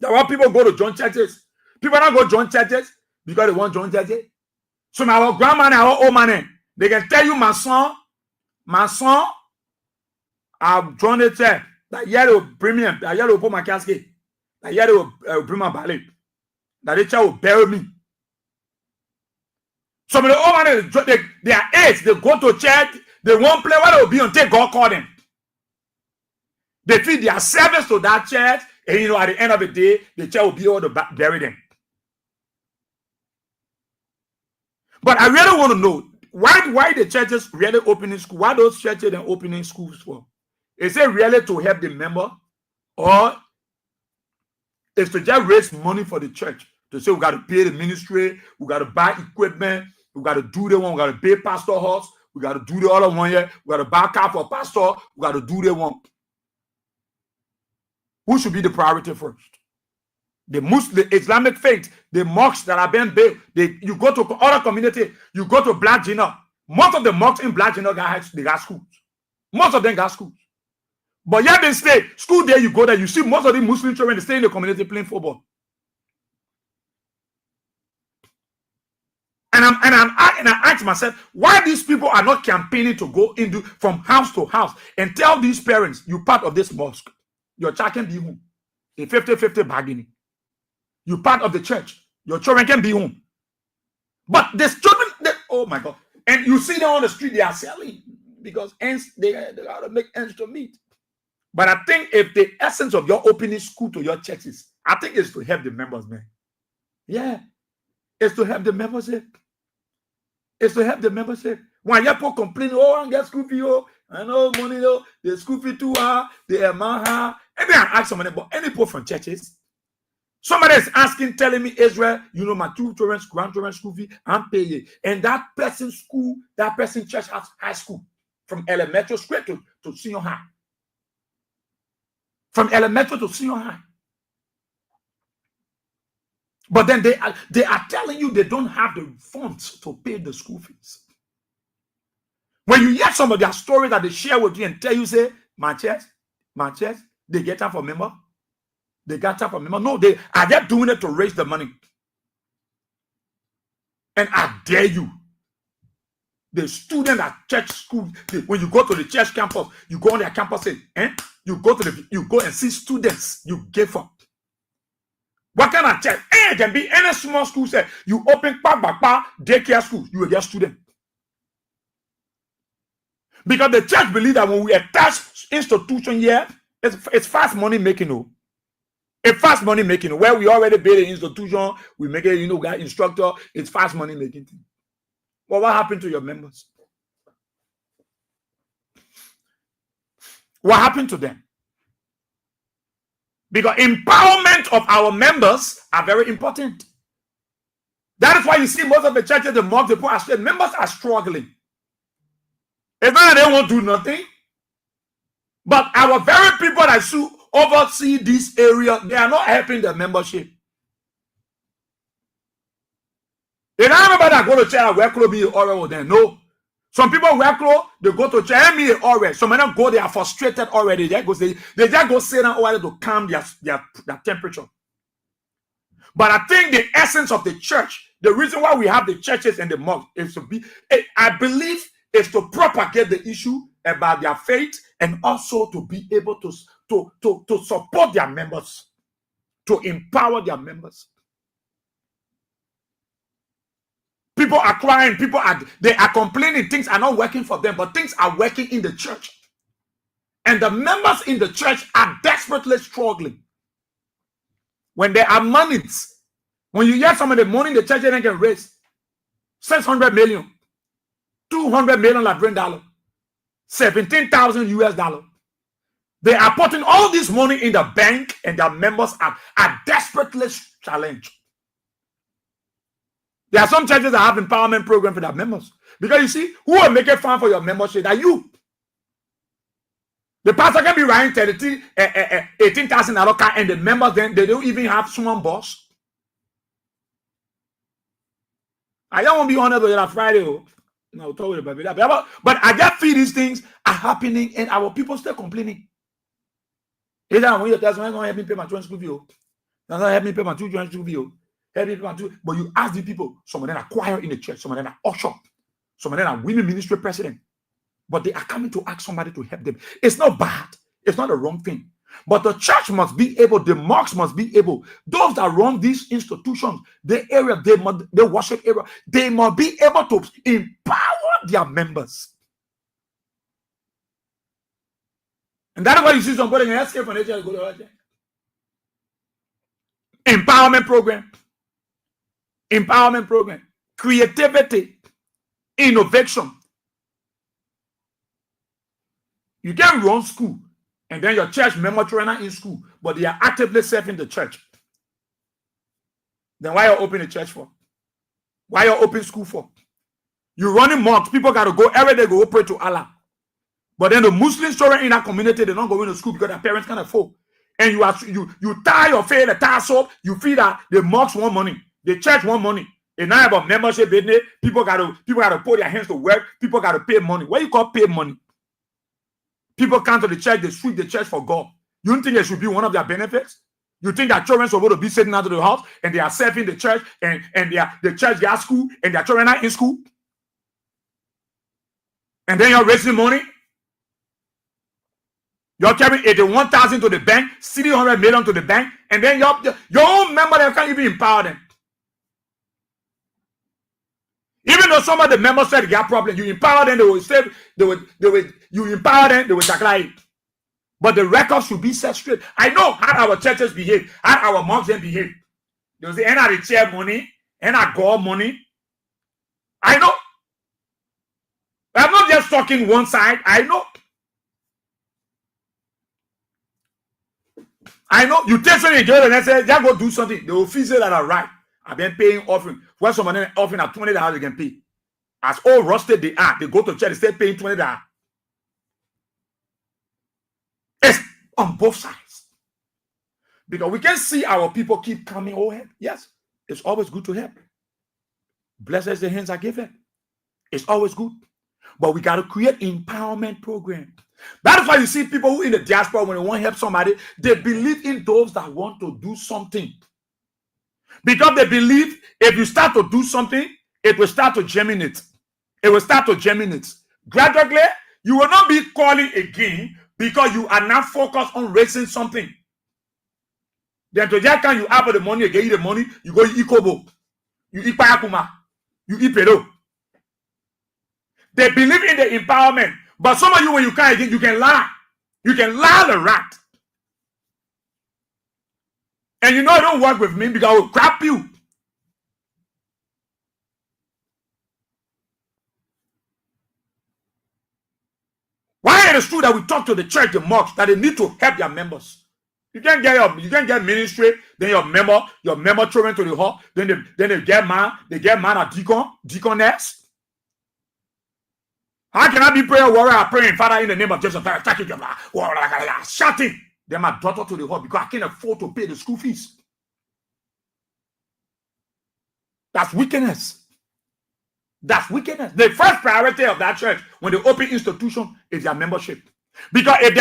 Speaker 3: That's why people go to John churches. People don't go to John churches because they want John churches. So my grandma and our old man, They can tell you, my son, I've drawn a chair. That yellow premium, that yellow put my casket. That yellow will bring my ballet. That the child will bury me. Some of the old ones, they are AIDS. They go to church. They won't play. What they will be until God call them. They feed their service to that church. And at the end of the day, the church will be able to bury them. But I really want to know why the churches really opening school. Why those churches are opening schools for? Is it really to help the member, or is to just raise money for the church? To say we got to pay the ministry, we got to buy equipment, we got to do the one, we got to pay pastor horse, we got to do the other one here, we got to buy a car for pastor, we got to do the one. Who should be the priority first? The Muslim, Islamic faith, the mosques that have been built. You go to other community, you go to Black Jina. Most of the mosques in Black Jina they got schools. Most of them got schools. But yet they stay school there. You go there, you see most of the Muslim children they stay in the community playing football. And I ask myself, why these people are not campaigning to go into from house to house and tell these parents, you part of this mosque, your child can be home. A 50-50 bargaining. You part of the church, your children can be home. But these children, oh my God. And you see them on the street, they are selling because they got to make ends to meet. But I think if the essence of your opening school to your churches, I think it's to help the members, man. Yeah. It's to help the membership. It's to help the membership. When you people complain, oh, I get school fee, oh, I know money, oh, the school fee too high, the amount high. And then I ask somebody, but any people from churches, somebody is asking, telling me, Israel, you know, my two children's grandchildren's school fee, I'm paying. And that person's school, that person's church has high school, from elementary straight to senior high. From elementary to senior high. But then they are telling you they don't have the funds to pay the school fees. When you hear some of their stories that they share with you and tell you, say, my church, they get time for member. They got time for member. No, they are just doing it to raise the money. And I dare you, the student at church school, when you go to the church campus, you go on their campus, you go and see students you give up. What kind of church? It can be any small school. Say you open daycare school, you will get student. Because the church believe that when we attach institution here, it's fast money making. Oh, it's fast money making. Where we already build an institution, we make it. Got instructor. It's fast money making thing. Well, what happened to your members? What happened to them? Because empowerment of our members are very important. That is why you see most of the churches, the mosques, the poor are straight. Members are struggling. It's not that they won't do nothing. But our very people that should oversee this area, they are not helping the membership. They don't remember that go to church and wear clothes be oral with them. No. Some people wear clothes, they go to church and already. Some of them go, they are frustrated already. They just go sit down already to calm their temperature. But I think the essence of the church, the reason why we have the churches and the mosques is to be, I believe, is to propagate the issue about their faith and also to be able to support their members, to empower their members. People are crying, they are complaining, things are not working for them, but things are working in the church. And the members in the church are desperately struggling. When there are monies, when you hear some of the money the church can raise, 600 million, 200 million Ladrine dollar, 17,000 US dollar. They are putting all this money in the bank and their members are desperately challenged. There are some churches that have empowerment program for their members. Because you see, who will make it fun for your membership? That you. The pastor can be riding $18,000 car and the members then they don't even have someone boss. I don't want to be honest with you on Friday. No, talk about that. But I just feel these things are happening and our people still complaining. Hey, that's when you're going to help me pay my children's school fee. That's not help me pay my children's school fee. But you ask the people, some of them are choir in the church, some of them are usher. Some of them are women ministry president. But they are coming to ask somebody to help them. It's not bad. It's not a wrong thing. But the church must be able, the mosques must be able, those that run these institutions, the area, the worship area, they must be able to empower their members. And that's why you see somebody in escape from nature go to empowerment program. Empowerment program. Creativity. Innovation. You can run school and then your church member trainer in school, but they are actively serving the church. Then why you open a church for? Why you open school for? You running mosques, people got to go every day go pray to Allah. But then the Muslim children in that community, they don't go into school because their parents can't afford. And you tie your faith, the tassel, you feel that the mosques want money, the church want money. And now about membership business, people gotta put their hands to work, people gotta pay money. What you call pay money? People come to the church, they sweep the church for God. You don't think it should be one of their benefits? You think that children are supposed to be sitting out of the house and they are serving the church and the church got school and their children are in school? And then you're raising money? You're carrying 81,000 to the bank, 300 million to the bank, and then your own member they can't even empower them. Even though some of the members said they got problem, you empower them, you empower them, they will tackle it. But the record should be set straight. I know how our churches behave, how our moms then behave. They'll say, and the chair money, and I God money. I know. I'm not just talking one side. I know. You take something in jail and I say, just go do something. They will feel that are right. I've been paying offering. When someone offering at $20, they can pay. As all rusted they are, they go to church, they stay paying $20. It's on both sides. Because we can see our people keep coming. Oh, help. Yes, it's always good to help. Blessed is the hands are given. It's always good. But we got to create empowerment program. That is why you see people who in the diaspora, when they want to help somebody, they believe in those that want to do something. Because they believe if you start to do something, it will start to germinate. It will start to germinate. Gradually, you will not be calling again because you are now focused on raising something. Then to that time you have the money, again, the money, you go eat kobo, you eat payakuma, you eat pedo. They believe in the empowerment. But some of you, when you can't again, you can lie. You can lie the rat. And you know it don't work with me because I will crap you. Why it is true that we talk to the church, the mosques, that they need to help their members. You can't get ministry, then your member children to the hall, then they get man a deaconess. How can I be prayer warrior praying, Father, in the name of Jesus? Shouting. Then my daughter to the hall because I can't afford to pay the school fees. That's wickedness. That's wickedness. The first priority of that church when they open institution is their membership. Because if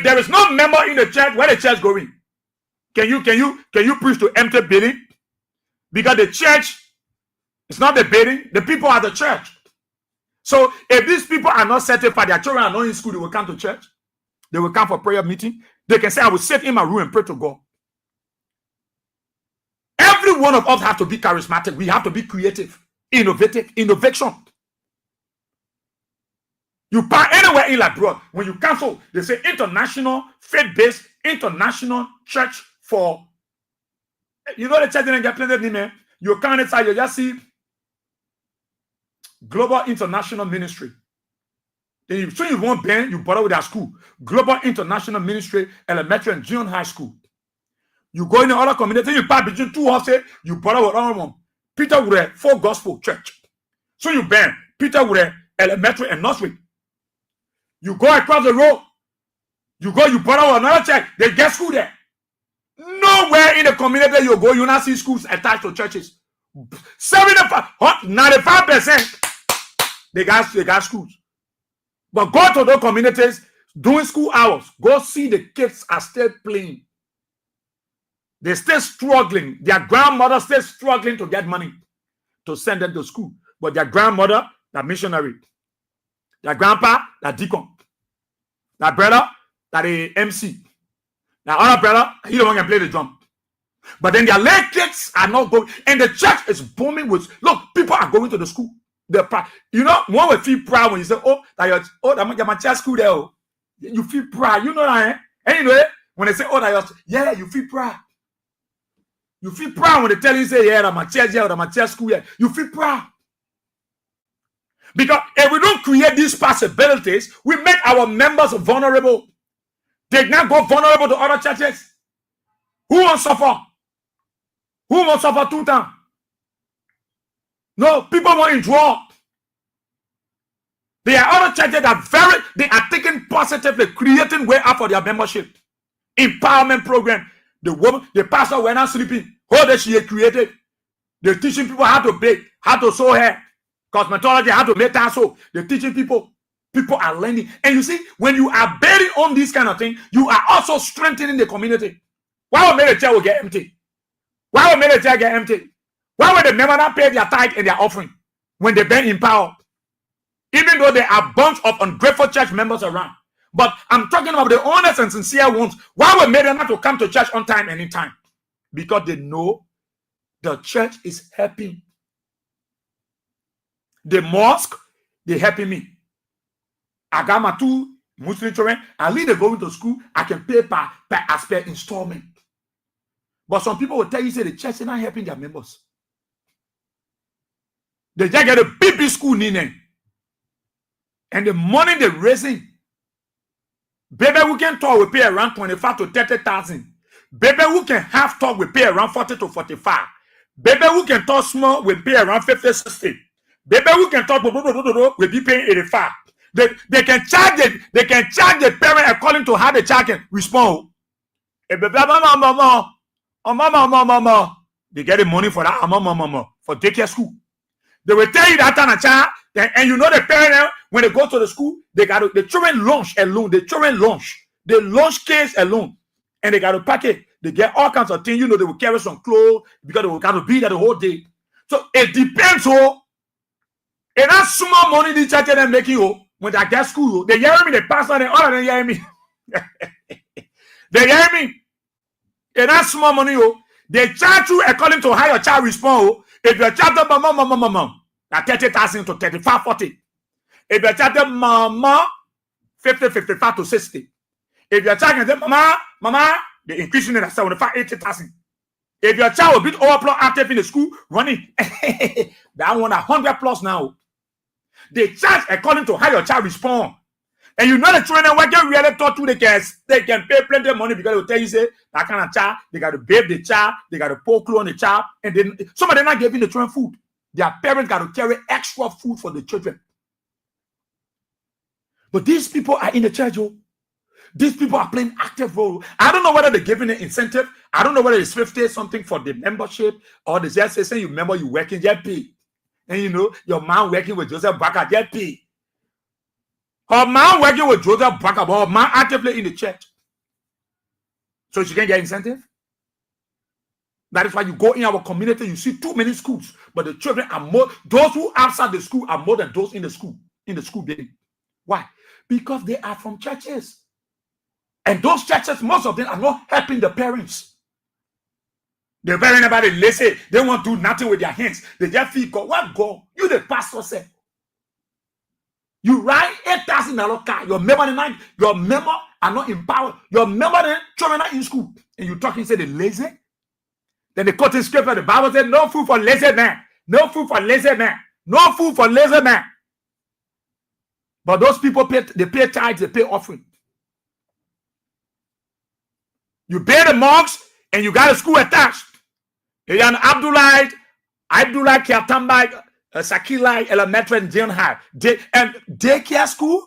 Speaker 3: there is no member in the church, where the church going? Can you preach to empty building? Because the church is not the building, the people are the church. So if these people are not certified, their children are not in school, they will come to church. They will come for prayer meeting. They can say, I will sit in my room and pray to God. Every one of us have to be charismatic. We have to be creative, innovative, innovation. You buy anywhere in abroad. When you cancel, they say international, faith-based, international church for, you know the church didn't get plenty of name. You can't inside, you just see Global International Ministry. Then you want band, you bother with that school. Global International Ministry, elementary and junior high school. You go in the other community, you pass between two houses, you bother with other one. Peter with a full gospel church. So you band, Peter with a elementary and nursery. You go across the road, you bother with another church, they get school there. Nowhere in the community you go, you not see schools attached to churches. 95%. They got schools. But go to those communities during school hours. Go see the kids are still playing. They still struggling. Their grandmother still struggling to get money to send them to school. But their grandmother that missionary. That grandpa, that deacon. That brother, that a MC. That other brother, he don't want to play the drum. But then their lay kids are not going, and the church is booming with, look, people are going to the school. You know, one will feel proud when you say, oh, that my church school there. Oh. You feel proud. You know that, eh? Anyway, when they say, oh, yeah, you feel proud. You feel proud when they tell you, say, yeah, that my church here, or that my church school here. You feel proud. Because if we don't create these possibilities, we make our members vulnerable. They now go vulnerable to other churches. Who won't suffer? Who won't suffer 2 times? No, people won't endure. There are other churches that they are taking positively, creating way out for their membership. Empowerment program. The pastor were not sleeping. All that she had created. They're teaching people how to bake, how to sew hair, cosmetology, how to make tassel. They're teaching people. People are learning. And you see, when you are betting on this kind of thing, you are also strengthening the community. Why would the church get empty? Why would the church get empty? Why would the member not pay their tithe and their offering when they've been in power? Even though there are a bunch of ungrateful church members around. But I'm talking about the honest and sincere ones. Why would they not to come to church on time anytime? Because they know the church is helping. The mosque, they're helping me. I got my 2 Muslim children. I leave them going to school. I can pay per aspect installment. But some people will tell you, say the church is not helping their members. They just get a big school needing. And the money they're raising, baby, we can talk, we pay around 25 to 30,000. Baby, we can half talk, we pay around 40 to 45. Baby, we can talk small, we pay around 50, 60. Baby, we can talk, we be paying 85. They can charge the parent according to how the child can respond. They get the money for that for daycare school. They will tell you that on a child, and you know the parent when they go to the school, they got the children lunch alone. The children lunch, they lunch case alone, and they got to pack it. They get all kinds of things. You know, they will carry some clothes because they will got to be there the whole day. So it depends. Oh, and that's small money the church are making. Oh, when they get school, they hear me. The pastor, they all of them hear me. They hear me. And that's small money. Oh, they charge you according to how your child responds. Oh. If your child does mama, at 30,000 to 35, 40. If your child does mama, 50, 55 to 60. If your child can say mama, they increasing it at 75, 80,000. If your child will be overflow active in the school, running, that one 100 plus now. They charge according to how your child responds. And you know the children what they really taught to they can pay plenty of money because they will tell you say that kind of child, they got to bathe the child, they got to pour clothes on the child, and then some of them not giving the children food. Their parents got to carry extra food for the children. But these people are in the church, oh. These people are playing active role. I don't know whether they're giving an incentive. I don't know whether it's 50 something for the membership or they just say you remember you working, just pay. And you know your man working with Joseph Baker, just pay. Her man working with Joseph Baker, but her man actively in the church. So she can get incentive. That is why you go in our community, you see too many schools, but the children are more, those who outside the school are more than those in the school building. Why? Because they are from churches. And those churches, most of them are not helping the parents. They're very nobody lazy. They won't do nothing with their hands. They just feel God. What God? You the pastor said. You ride $8,000 car. Your member are not empowered. Your member children are in school. And you talking say they lazy. Then they quote in scripture. The Bible said, no food for lazy man. No food for lazy man. No food for lazy man. But those people pay tithes, they pay offering. You pay the monks and you got a school attached. You have Abdullah Kiatamba, Sakila Elementary and Junior High. And daycare school?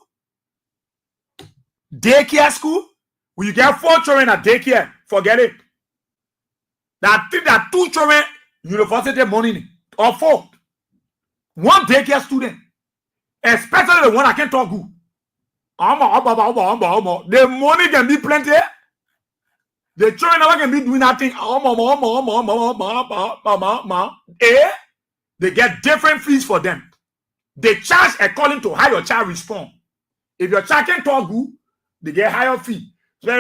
Speaker 3: Daycare school? When you get 4 children at daycare, forget it. That 2 children, university money, or 4. 1 daycare student, especially the one I can talk to. The money can be plenty. The children never can be doing nothing. They get different fees for them. They charge according to how your child respond. If your child can talk good, they get higher fee. So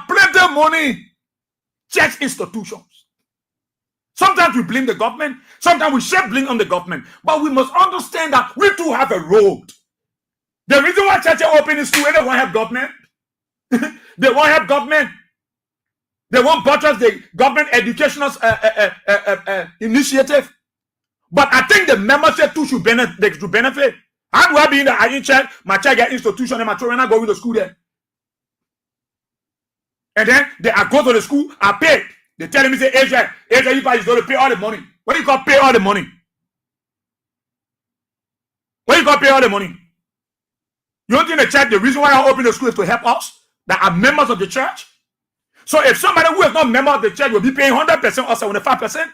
Speaker 3: plenty of money. Church institutions. Sometimes we blame the government. Sometimes we share blame on the government. But we must understand that we too have a road. The reason why churches open is school, they won't have government. They won't have government. They won't buttress the government educational initiative. But I think the membership too should benefit. How do I be in the church? My child get institution and my children are going to school there. And then I go to the school, I pay. They tell me, say, Asia, you guys is going to pay all the money. What do you call pay all the money? What do you call pay all the money? You don't think the church, the reason why I open the school is to help us that are members of the church? So if somebody who is not a member of the church will be paying 100% or 75%,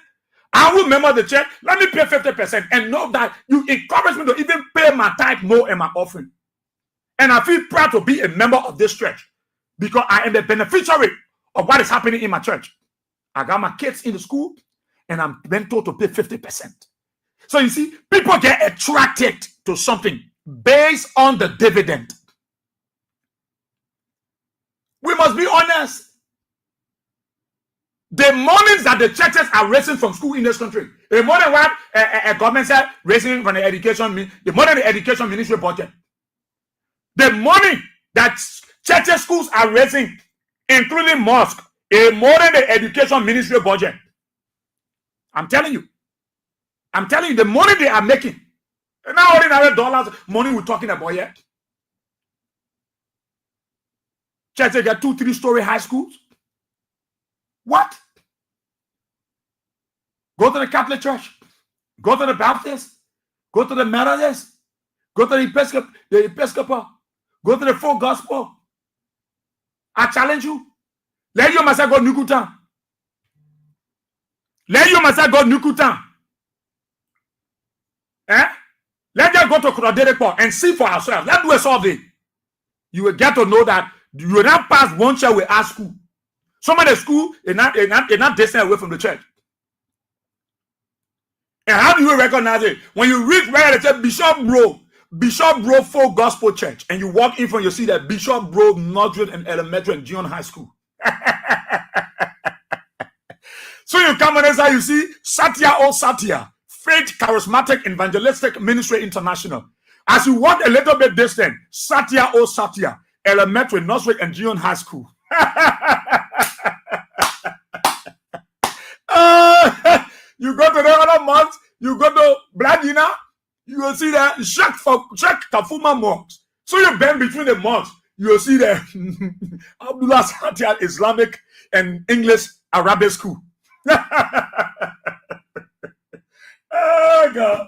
Speaker 3: I will member of the church, let me pay 50% and know that you encourage me to even pay my tithe more and my offering. And I feel proud to be a member of this church because I am the beneficiary of what is happening in my church. I got my kids in the school and I'm then told to pay 50%. So you see, people get attracted to something based on the dividend. We must be honest. The monies that the churches are raising from school in this country, the more than what a government said raising from the education, the more than the education ministry budget. The money that churches, schools are raising, including mosque, is more than the education ministry budget. I'm telling you, the money they are making. Not ordinary dollars, money we're talking about yet. Churches get 2-3-story high schools. What? Go to the Catholic Church. Go to the Baptist. Go to the Methodist. Go to the Episcopal. Go to the Full Gospel. I challenge you. Let you myself go Nukutan. Let you myself go Nukutan. Let them go to Kroderepo and see for ourselves. Let's do a survey. You will get to know that you will not pass one child with our school. Some of the school is not distant away from the church. And how do you recognize it? When you read where it says Bishop Bro Full Gospel Church, and you walk in from, you see that Bishop Bro Northwood and Elementary and Junior High School. So you come on inside, you see Satya O Satya, Faith Charismatic Evangelistic Ministry International. As you walk a little bit distant, Satya O Satya, Elementary, Northwood and Junior High School. You go to the other months, you go to Bladina, you will see that Sheikh Kafuma mosques. So you bend between the mosques, you will see the Abdullah Satya Islamic and English Arabic school. Oh God.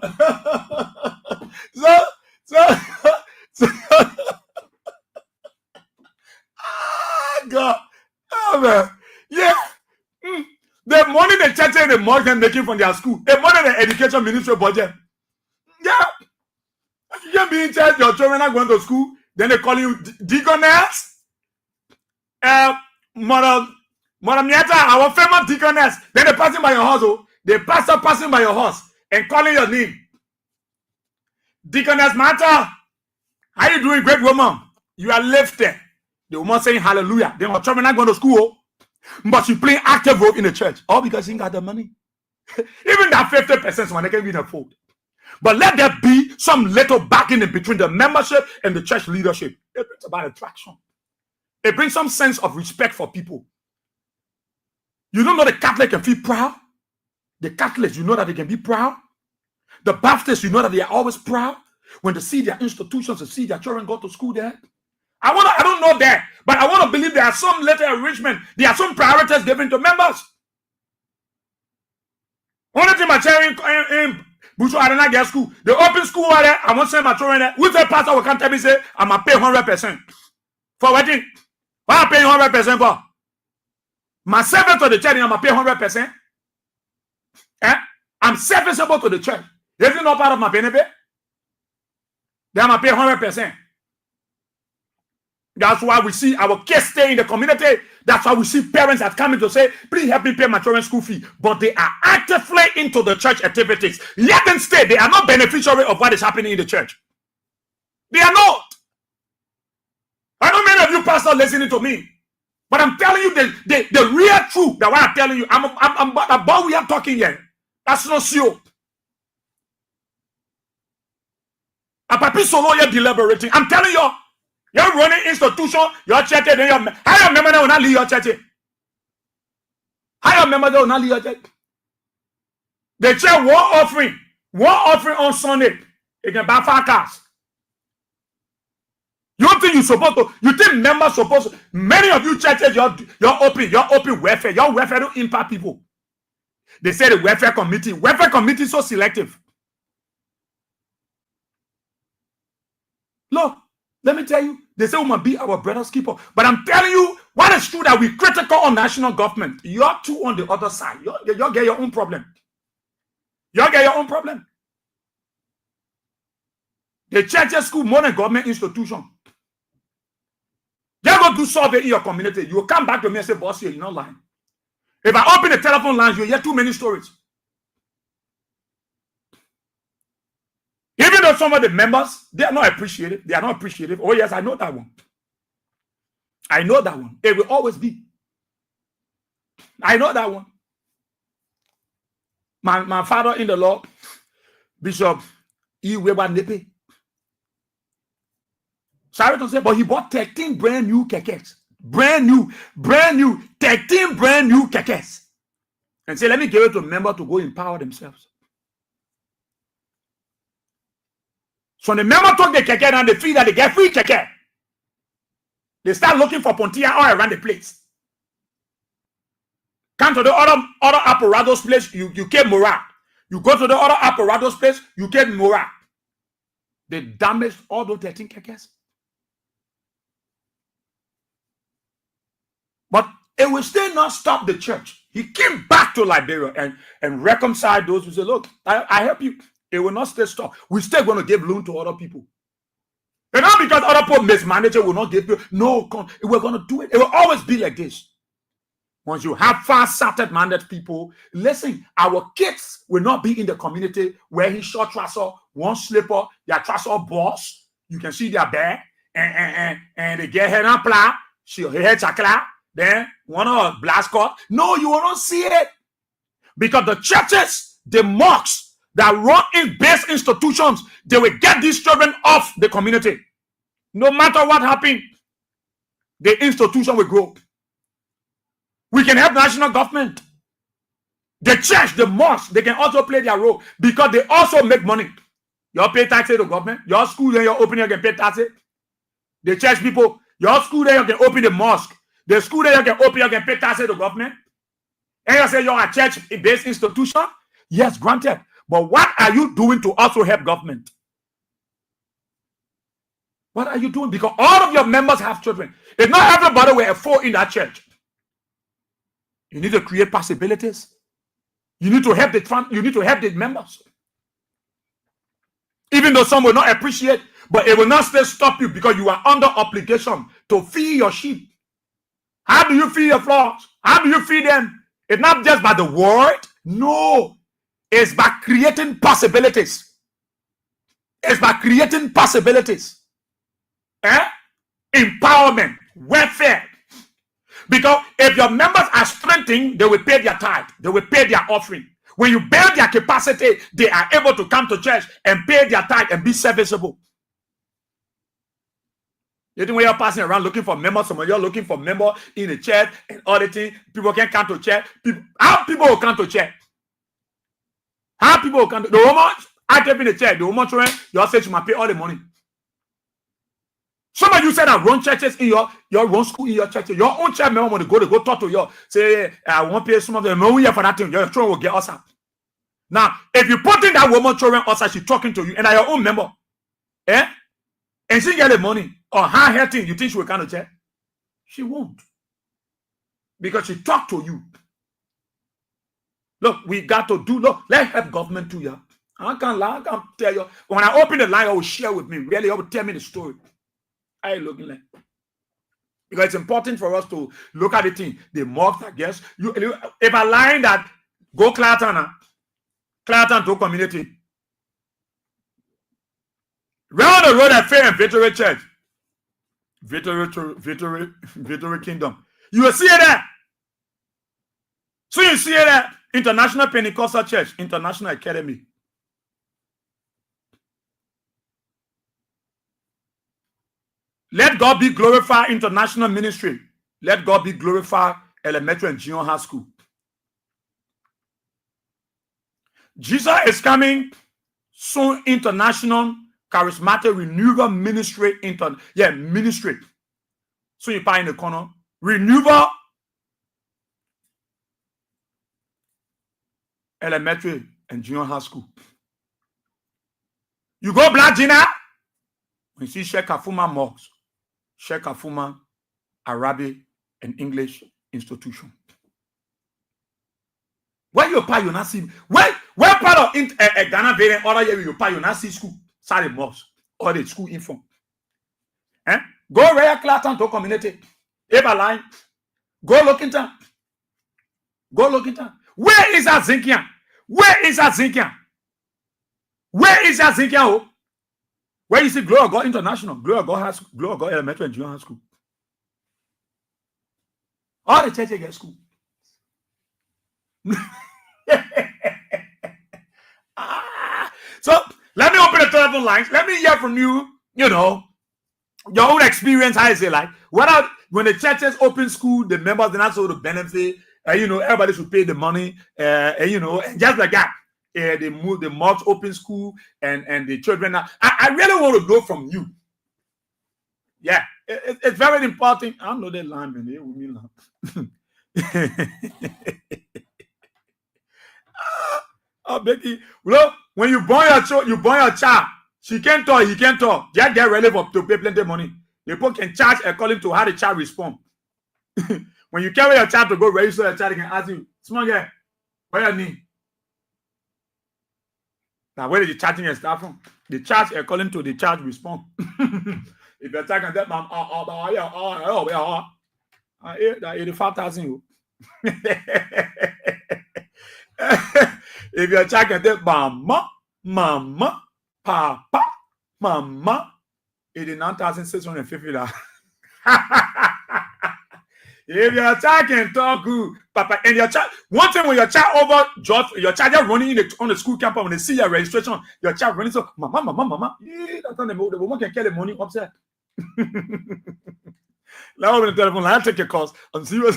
Speaker 3: So oh God. Oh man. Yeah. The money the church and the mosque are making from their school, the money the education ministry budget. Yeah. You can be in charge, your children are going to school, then they call you deaconess. Madam Mieta, our famous deaconess. Then they passing by your house, the pastor passing by your house and calling your name. Deaconess Mata, how you doing, great woman? You are lifted. The woman saying hallelujah. Then our children are going to school. But she playing active role in the church. All because she got the money. Even that 50% when they can be in the fold. But let there be some little backing in between the membership and the church leadership. It brings about attraction. It brings some sense of respect for people. You don't know the Catholic can feel proud. The Catholics, you know that they can be proud. The Baptists, you know that they are always proud when they see their institutions and see their children go to school there. I don't know that, but I want to believe there are some little enrichment. There are some priorities given to members. Only thing my children in Bushu Arena get school. The open school there, I want to send my children there. With the pastor, we can't tell me say I'm gonna pay 100%. For wedding. Why am I paying 100% for? My servant to the church, I'm gonna pay 100%. I'm serviceable to the church. Is it not part of my benefit? Then I'm gonna pay 100%. That's why we see our kids stay in the community. That's why we see parents that come in to say, please help me pay my children's school fee. But they are actively into the church activities. Let them stay. They are not beneficiary of what is happening in the church. They are not. I know many of you pastors listening to me, but I'm telling you the real truth. That what I'm telling you, I'm about we are talking here. That's not so. A papi solo you're deliberating. I'm telling you, you're running institution, your church, and how your member will not leave your church. How your member will not leave your church. The church one offering on Sunday. You can buy 5 cars. You think you're supposed to? You think members supposed to? Many of you churches, you're open welfare. Your welfare don't impact people. They say the welfare committee is so selective. Look, let me tell you, they say we must be our brother's keeper. But I'm telling you, what is true that we critical on national government. You're two on the other side. You'll get your own problem. You'll get your own problem. The churches school more than government institution. They're going to do survey in your community. You will come back to me and say, boss, you're not lying. If I open the telephone lines, you'll hear too many stories. Even though some of the members, they are not appreciative. They are not appreciative. Oh, yes, I know that one. I know that one. It will always be. I know that one. My father in the Lord, Bishop E. Weber Nepe. Sorry to say, but he bought 13 brand new kekes. Brand new, 13 brand new kekes. And say, let me give it to a member to go empower themselves. So the member took the keke and they feel that they get free keke. They start looking for pontia all around the place. Come to the other apparatus place, you get morale. You go to the other apparatus place, you get morale. They damaged all those 13 kekes. But it will still not stop the church. He came back to Liberia and reconciled those who say, look, I help you. It will not stay stop. We're still going to give loan to other people. And not because other people mismanage it, will not give you. No, we're going to do it. It will always be like this. Once you have far-sighted minded people, listen, our kids will not be in the community where he short trouser, one slipper, their trouser boss. You can see their bag, and they get her and plow, she head chakla, then one of blast cut. No, you will not see it. Because the churches, the mosques, that run in base institutions, they will get these children off the community. No matter what happens, the institution will grow. We can help national government. The church, the mosque, they can also play their role because they also make money. You pay taxes to government. Your school, then you're opening, you can pay taxes. The church people, your school, then you can open the mosque. The school, then you can open, you can pay taxes to government. And you say you're a church-based institution? Yes, granted. But what are you doing to also help government? What are you doing? Because all of your members have children. If not everybody will afford in that church. You need to create possibilities. You need to help the members. Even though some will not appreciate, but it will not still stop you because you are under obligation to feed your sheep. How do you feed your flocks? How do you feed them? It's not just by the word. No. It's by creating possibilities. It's by creating possibilities. Empowerment, welfare. Because if your members are strengthened, they will pay their tithe. They will pay their offering. When you build their capacity, they are able to come to church and pay their tithe and be serviceable. You think when you're passing around looking for members, some of you are looking for members in the church and other things, people can't come to church. How people will come to church? How people will come to the woman active in the church, the woman children, you all say you must pay all the money. Some of you said that run churches in your run school in your church. Your own church member want to go talk to you. Say, I won't pay some of them. No, we here for that thing. Your children will get us up. Now, if you put in that woman children outside, she's talking to you, and are your own member, and she get the money or her hurting, you think she will come to church? She won't. Because she talked to you. Look, we got to do, let's help government too, yeah. I can't lie, I can't tell you. When I open the line, I will share with me. Really, I will tell me the story. How you looking like? Because it's important for us to look at the thing. The mosque, I guess. If I line that, go Claton to community. Round the road at Fair and Victory Church. Victory Kingdom. You will see it there. So you see it there. International Pentecostal Church, International Academy. Let God be glorified, international ministry. Let God be glorified, elementary and junior high school. Jesus is coming soon, international charismatic renewal ministry. Ministry. So you buy in the corner. Renewal elementary and junior high school. You go Black Gina, when you see Sheikh Afuma mosques. Sheikh Afuma Arabic and English institution. Where you pay you not see where part of Ghana variant other year you pay you not see school sorry mosque or the school info. Go Raya Claton to community. Eva line. Go look in town. Go look in town. Where is that Zinkian? Where is that Zinkian? Where is that Zinkian? Where you see Glory of God International, Glory of God High School, Glory of God Elementary and Junior High School. All the churches get school. So let me open the telephone lines. Let me hear from you, your own experience. How is it like? When the churches open school, the members they're not so to benefit, everybody should pay the money, and just like that. They move the mosque open school and the children. I really want to know from you. Yeah, it's very important. I know that line, man. Becky, look, when you born your child, she can't talk, he can't talk. Just get ready to pay plenty of money. The people can charge according to how the child respond. When you carry your child to go register the child, they can ask you, small guy, what you need? Now, where is the charging and stuff from? The charge according to the charge response. If you're talking that man, 85,000. If you're talking that mama, papa, mama, 89,650. If you're talking talk good, papa, and your child, one thing when your child your child just running on the school campus when they see your registration, your child running so mama, that's not the woman can get the money upset. Now on the telephone, I'll take your calls. I'm serious.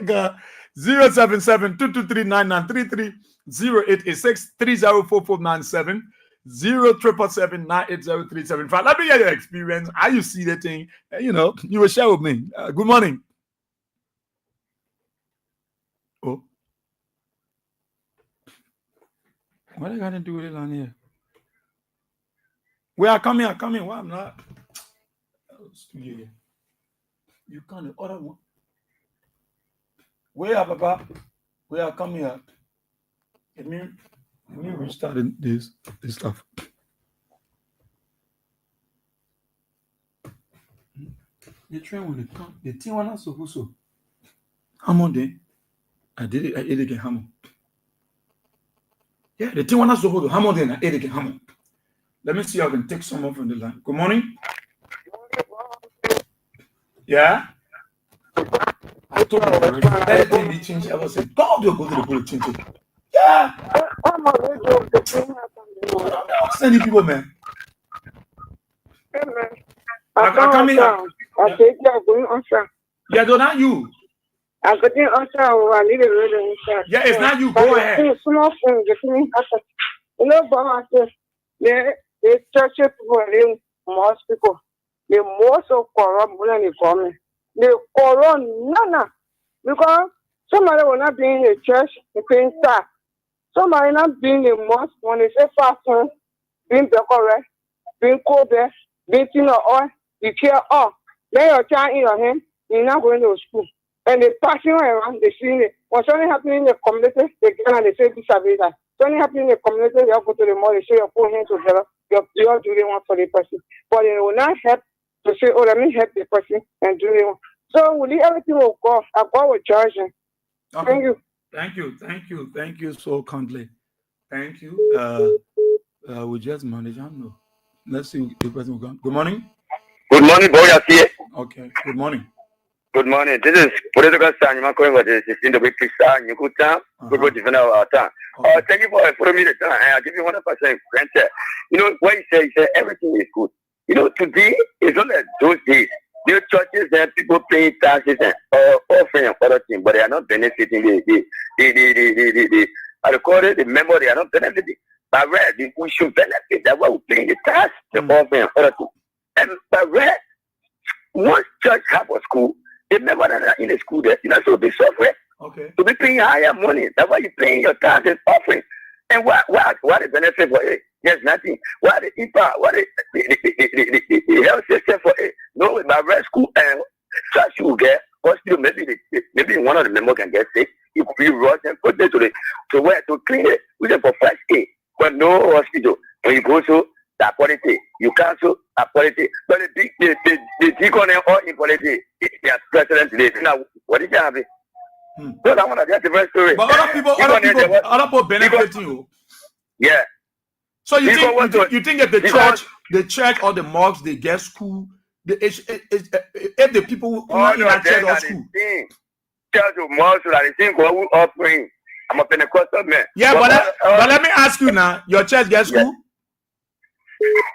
Speaker 3: God. 077-223-9933 0886-304497 077-980-375. Let me hear your experience. How you see the thing? You will share with me. Good morning. Oh, what are you gonna do with it on here? We are coming. Why I'm not? You can't. The other one. Where are Papa? We are coming up. Let me restart this stuff. The train when it come, the thing one not supposed to. Hammer then. I did it again, hammer. Yeah, the thing one not supposed to hammer then. I ate it again, hammer. Let me see if I can take some off on the line. Good morning. Yeah. I told you already. Anything be changed, I was saying, God will go to the police change it. Yeah. I'm sending people, man. I come here. Yeah, don't not you.
Speaker 4: I couldn't answer. I need a really answer.
Speaker 3: Yeah, it's not you. Go ahead.
Speaker 4: Small thing, the church people, most people, the most of corrupt when they come. They corrupt none. Because somebody will not be in the church, the paying staff. Somebody not being in the mosque when they say fasting, being decorate, being cold there, being thin or oil, you care all. Then your child in your hand, you're not going to school. And they passing around, they see it. What's only happening in the community, they say disability. It's only happening in the community, they all go to the mall, they say your poor hands together. you're doing one for the person. But it will not help to say, oh, let me help the person and do it. So we leave everything will go. God will judge him.
Speaker 3: Okay.
Speaker 4: Thank you.
Speaker 3: Thank you so kindly. Thank you. We just manage. I don't know. Let's see if the person will come. Good morning.
Speaker 5: Good morning, boy. I see it.
Speaker 3: Okay. Good morning.
Speaker 5: Good morning. This is political sign. I'm going with this. It's in the big picture. You could time. We go defend our time. Thank you for me the time. I'll give you 100% granted. You know what he said everything is good. You know, today is not like those days. There are churches and people paying taxes and offering and other things, but they are not benefiting I call it the member, they are not benefiting. But right, we should benefit. That's why we're paying the tax, the offering and other things. And but right, once church have a school, the member that are in the school there, you know, so they suffer.
Speaker 3: Okay.
Speaker 5: To be paying higher money. That's why you're paying your taxes offering. And what the benefit for it? There's nothing. What the IPA, what the health system for it? No, my red school and church will get hospital. Maybe one of the members can get sick. If we rush and put it to where to clean it, we just for first aid. But no hospital. When you go to that quality, you cancel that quality. But the deacon and all in quality, they are president today. Now, what is happening? So that one is just a different story.
Speaker 3: But other people benefiting you.
Speaker 5: Yeah.
Speaker 3: So you think that the church or the mosques they get school, if the people who are in that church or school.
Speaker 5: Church or mosque like the thing who offering. I'm a Pentecostal man.
Speaker 3: Yeah, but let me ask you now, your church gets school?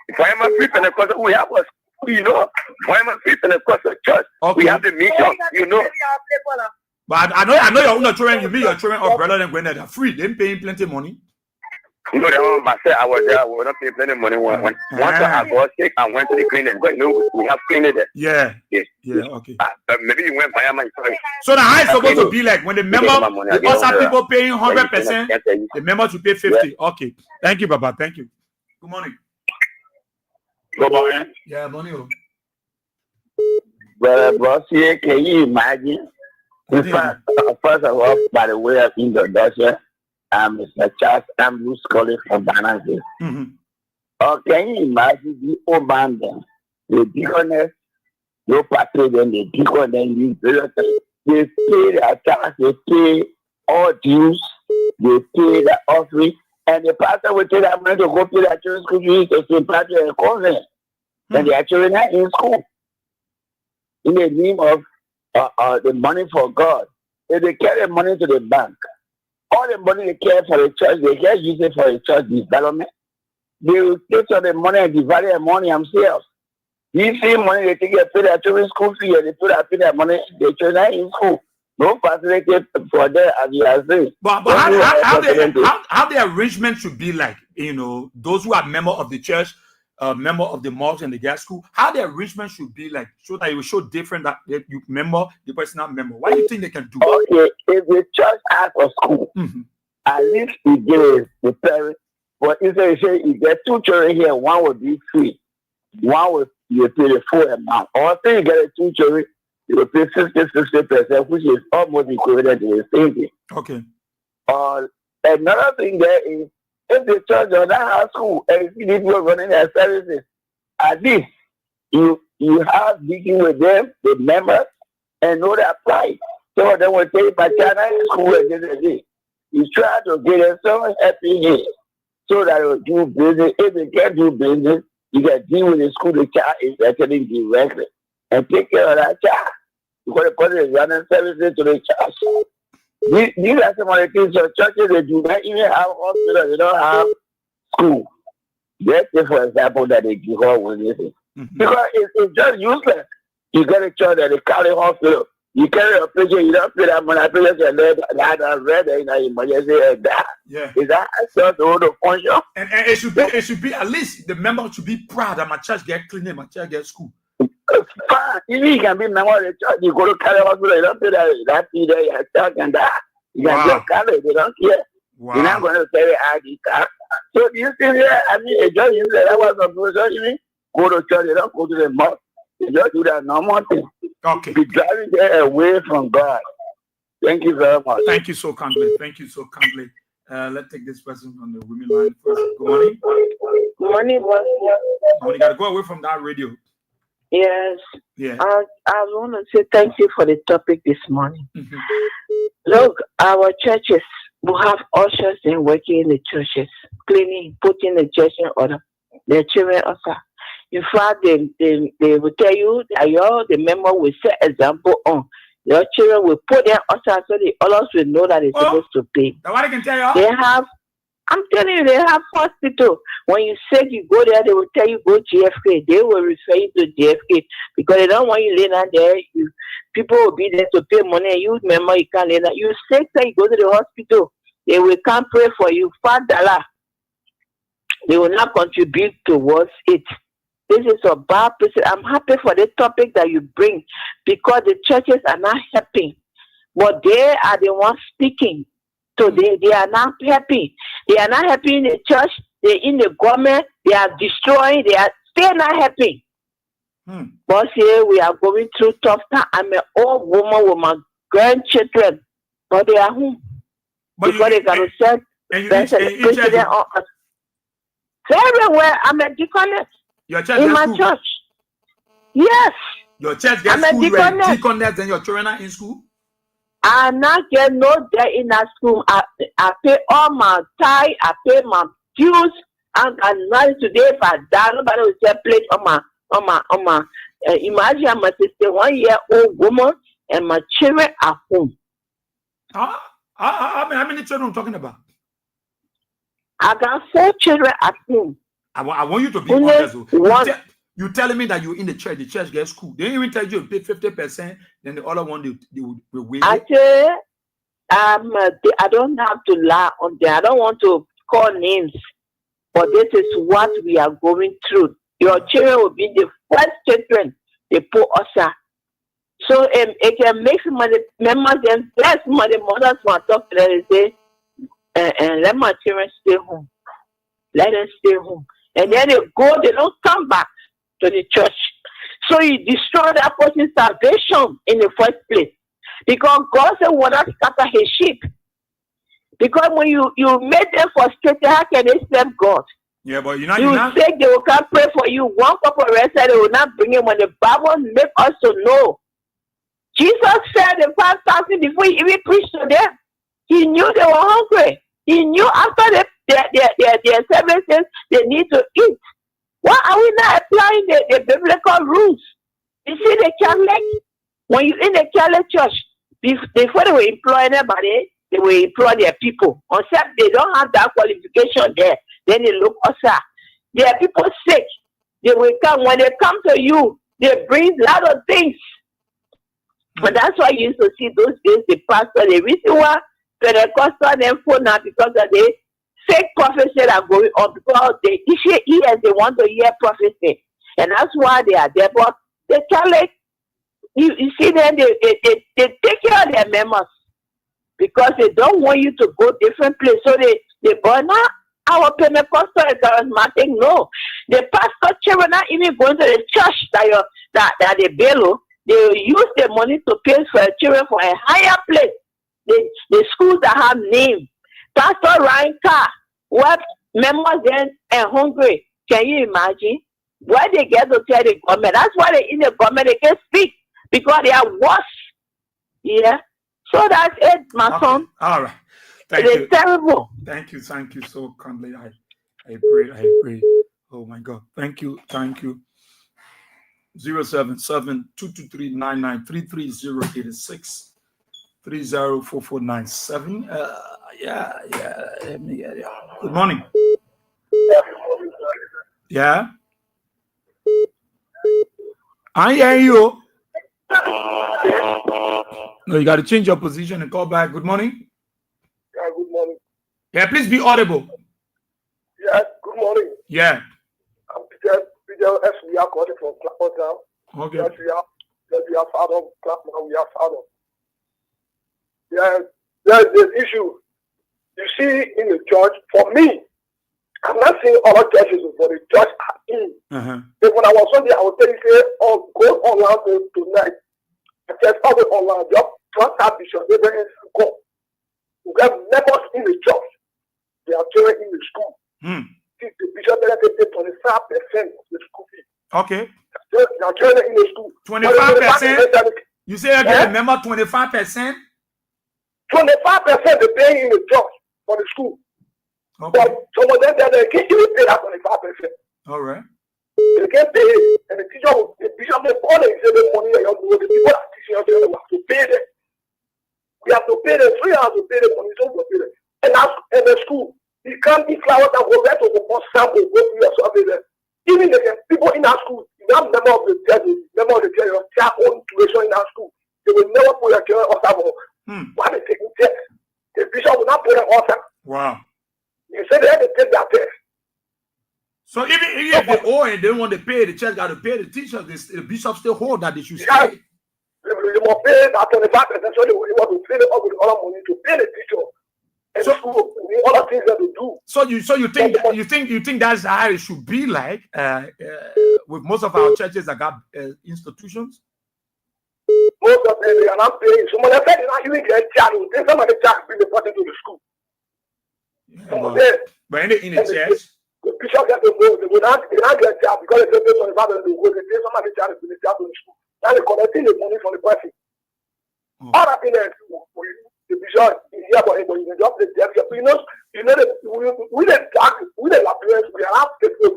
Speaker 5: If I am a free Pentecostal, we have a school, you know. If I am a free Pentecostal church, we have the mission, you know.
Speaker 3: But I know your own children, you mean your children or brother and granddad are free. They paying plenty of money.
Speaker 5: You know, that myself, I was there, I was not paying plenty of money. Once I got sick, I went to the clinic. But you know, we have clinic there.
Speaker 3: Yeah.
Speaker 5: Yes.
Speaker 3: Yeah, okay.
Speaker 5: Maybe you went by my story.
Speaker 3: So now how it's supposed to be like when the member, because some people paying 100%, the member should pay 50. Yeah. Okay. Thank you, Baba. Thank you. Good morning.
Speaker 5: Good morning.
Speaker 3: Yeah, morning.
Speaker 5: Well, boss, here, can you imagine? In fact, first of all, by the way of introduction, I'm Mr. Charles Ambrose calling from Banana. Or can you imagine the old man then, the deaconess, your patron, then the deacon, then they pay their tax, they pay all dues, they pay the offering, and the pastor will take that money to go pay their children's school fees to St. Patrick and Convent. And their children are in school. In the name of the money for God. If they carry money to the bank, all the money they care for the church, they just use it for the church development. They will take all the money and divide their money themselves. These same money they take and pay their children's school fee, and they pay their money, their children in school. No facility for them, as you are saying.
Speaker 3: But how the arrangement should be like, you know, those who are members of the church, member of the mosque and the gas school, how the arrangement should be like, so that it will show different that you member, the person not member. What do you think they can do?
Speaker 5: Okay, if the church has a school, at least you give the parents, but if they say if there are two children here, one will be free, one will you pay the full amount. Or if you get two children, you will pay 50%, which is almost equivalent to the same thing.
Speaker 3: Okay.
Speaker 5: Another thing there is, if the church does not have school and you see people running their services, at least you have meeting with them, the members, and know their plight. So they will take my child in school and this. You try to get them some happy here so that they will do business. If they can't do business, you can deal with the school the child is attending directly and take care of that child. Because the person is running services to the church. These are some of the things of churches, they do not even have hospitals, they don't have school. Let's say, for example, that they give up with this. Because it's just useless. You get a church that they carry hospital, you carry a patient, you don't pay that money, I pay that red in the emergency and that.
Speaker 3: Yeah.
Speaker 5: Is that just the whole function?
Speaker 3: And it should be at least the member should be proud that my church get clean, my church get school.
Speaker 5: Fine. Even you can be member of the church, you go to carry hospital, you don't pay that fee there, you church and that. You can just carry it, they don't care.
Speaker 3: Wow.
Speaker 5: You're not going to carry ID card. So you see here, I mean, it just usually that was a person, you mean, go to church, they don't go to the mosque. They just do that normal thing.
Speaker 3: Okay.
Speaker 5: Be driving there away from God. Thank you very much.
Speaker 3: Thank you so kindly. Thank you so kindly. Let's take this person on the women line first. Good morning.
Speaker 4: Good morning, boss.
Speaker 3: You got to go away from that radio.
Speaker 4: Yes.
Speaker 3: Yeah.
Speaker 4: I want to say thank you for the topic this morning.
Speaker 3: Mm-hmm.
Speaker 4: Look, our churches will have ushers and working in the churches, cleaning, putting the church in order. Their children also. In fact, they will tell you that the member will set example on. Your children will put their usher so the others will know that they're supposed to pay.
Speaker 3: That's what I can tell you.
Speaker 4: They have, I'm telling you, they have hospital. When you say you go there, they will tell you go GFK. They will refer you to GFK because they don't want you laying down there. People will be there to pay money. And you remember you can't lay down. You say you go to the hospital. They will come pray for you. $5. They will not contribute towards it. This is a bad person. I'm happy for the topic that you bring because the churches are not helping. But they are the ones speaking. So they are not happy. They are not happy in the church. They're in the government. They are destroying. They are still not happy. But here we are going through tough time. I'm an old woman with my grandchildren. But they are home. Because they got to send president on us. Everywhere. I'm a deaconess.
Speaker 3: Your church
Speaker 4: in my
Speaker 3: school?
Speaker 4: Church. Yes.
Speaker 3: Your church gets school. You are deaconess and your children are in school?
Speaker 4: I not get no day in that school. I pay all my tithe. I pay my dues. And now today, if I die, nobody will say plate on my. Imagine I'm a 61-year-old woman and my children are home.
Speaker 3: How many children I'm talking about?
Speaker 4: I got 4 children at home.
Speaker 3: I want you to be honest. You telling me that you're in the church gets school. They didn't even tell you to pay 50%, then the other one they will wait.
Speaker 4: I say, I don't have to lie on them. I don't want to call names, but this is what we are going through. Your children will be the first children they put us. So it can make money, members and bless money. Mothers want to talk to them and say, and let my children stay home. Let them stay home. And then they go, they don't come back to the church. So you destroy that person's salvation in the first place. Because God said, will not scatter his sheep. Because when you make them frustrated, how can they serve God?
Speaker 3: Yeah, but you
Speaker 4: say they will come pray for you. One couple of rest, they will not bring him when the Bible make us to know. Jesus said the 5,000 before he even preached to them. He knew they were hungry. He knew after their services, they need to eat. Why are we not applying the biblical rules? You see the Catholic, when you're in the Catholic church, before they will employ anybody, they will employ their people. Except they don't have that qualification there. Then they look outside. There are people sick. They will come. When they come to you, they bring a lot of things. But that's why you used to see those days, the pastor, the reason why Pentecostal and phone now because of the fake prophecy that are going on because they issue ears, they want to hear prophecy. And that's why they are there. But the Catholic, you see them, they take care of their members because they don't want you to go different place. So they burn out our Pentecostal and charismatic. No. The pastor children not even going to the church that they bail. They use the money to pay for children for a higher place. The schools that have name. Pastor Ryan Carr, what members then are hungry. Can you imagine? Why they get to tell the government? That's why they in the government they can speak because they are worse. Yeah. So that's it, my son.
Speaker 3: All right. Thank you.
Speaker 4: It's terrible.
Speaker 3: Thank you so kindly. I pray. Oh my God. Thank you. 077-223-9933-086 304497. Yeah. Let me get it. Good morning. Yeah. I hear you. No, you got to change your position and call back. Good morning.
Speaker 6: Yeah, good morning.
Speaker 3: Yeah, please be audible.
Speaker 6: Yeah, good morning.
Speaker 3: Yeah.
Speaker 6: I'm Peter S. We are calling from Clapham now.
Speaker 3: Okay.
Speaker 6: Yes, we are father. Clapham, we are father. Yeah, there's the issue. You see, in the church, for me, I'm not saying other churches, but the church I'm in. If when I was on there, I would tell you, say, oh, go online tonight. I said, oh, go online. Just contact Bishop. Go. We have members in the church. The bishop better take 25% of the school fee.
Speaker 3: Okay.
Speaker 6: Now join in the school.
Speaker 3: 25%. You say again, remember 25%?
Speaker 6: 25% they pay in the church for the school.
Speaker 3: Okay.
Speaker 6: But some of them they can't even pay that 25%.
Speaker 3: All right.
Speaker 6: They can't pay it. And the bishop may call and say the money that you have to the people that teaching us we have to pay them. We have to pay them 3 hours to pay the money, so we pay them. And that's in the school. You can't eat flowers and go back to the first sample, go to your survey there. Even the people in our school, you have member of the church, their own tuition in our school. They will never put your children on sample. Why they taking test? The bishop will not put them on sample.
Speaker 3: Wow.
Speaker 6: You say they have to take that test.
Speaker 3: So even if they owe and they don't want to pay, the church got to pay the teachers. The bishop still hold that they should stay.
Speaker 6: They must pay that 25%, so they want to fill it up with all money to pay the teacher. And so, school, the other things that they do.
Speaker 3: So you think that's how it should be like with most of our churches that got institutions?
Speaker 6: Most of them they are not paying. Some of them they're not even getting charged. Some of the charge bring the person to the school.
Speaker 3: Yeah, but in the church,
Speaker 6: the bishop has to go. They will not get charged because they pay 25%. They go. They pay some of the charge to the school. Now they're collecting the money from the person. All that thing is the bishop is here for him, but you just the debt. We the Liberians, we are not faithful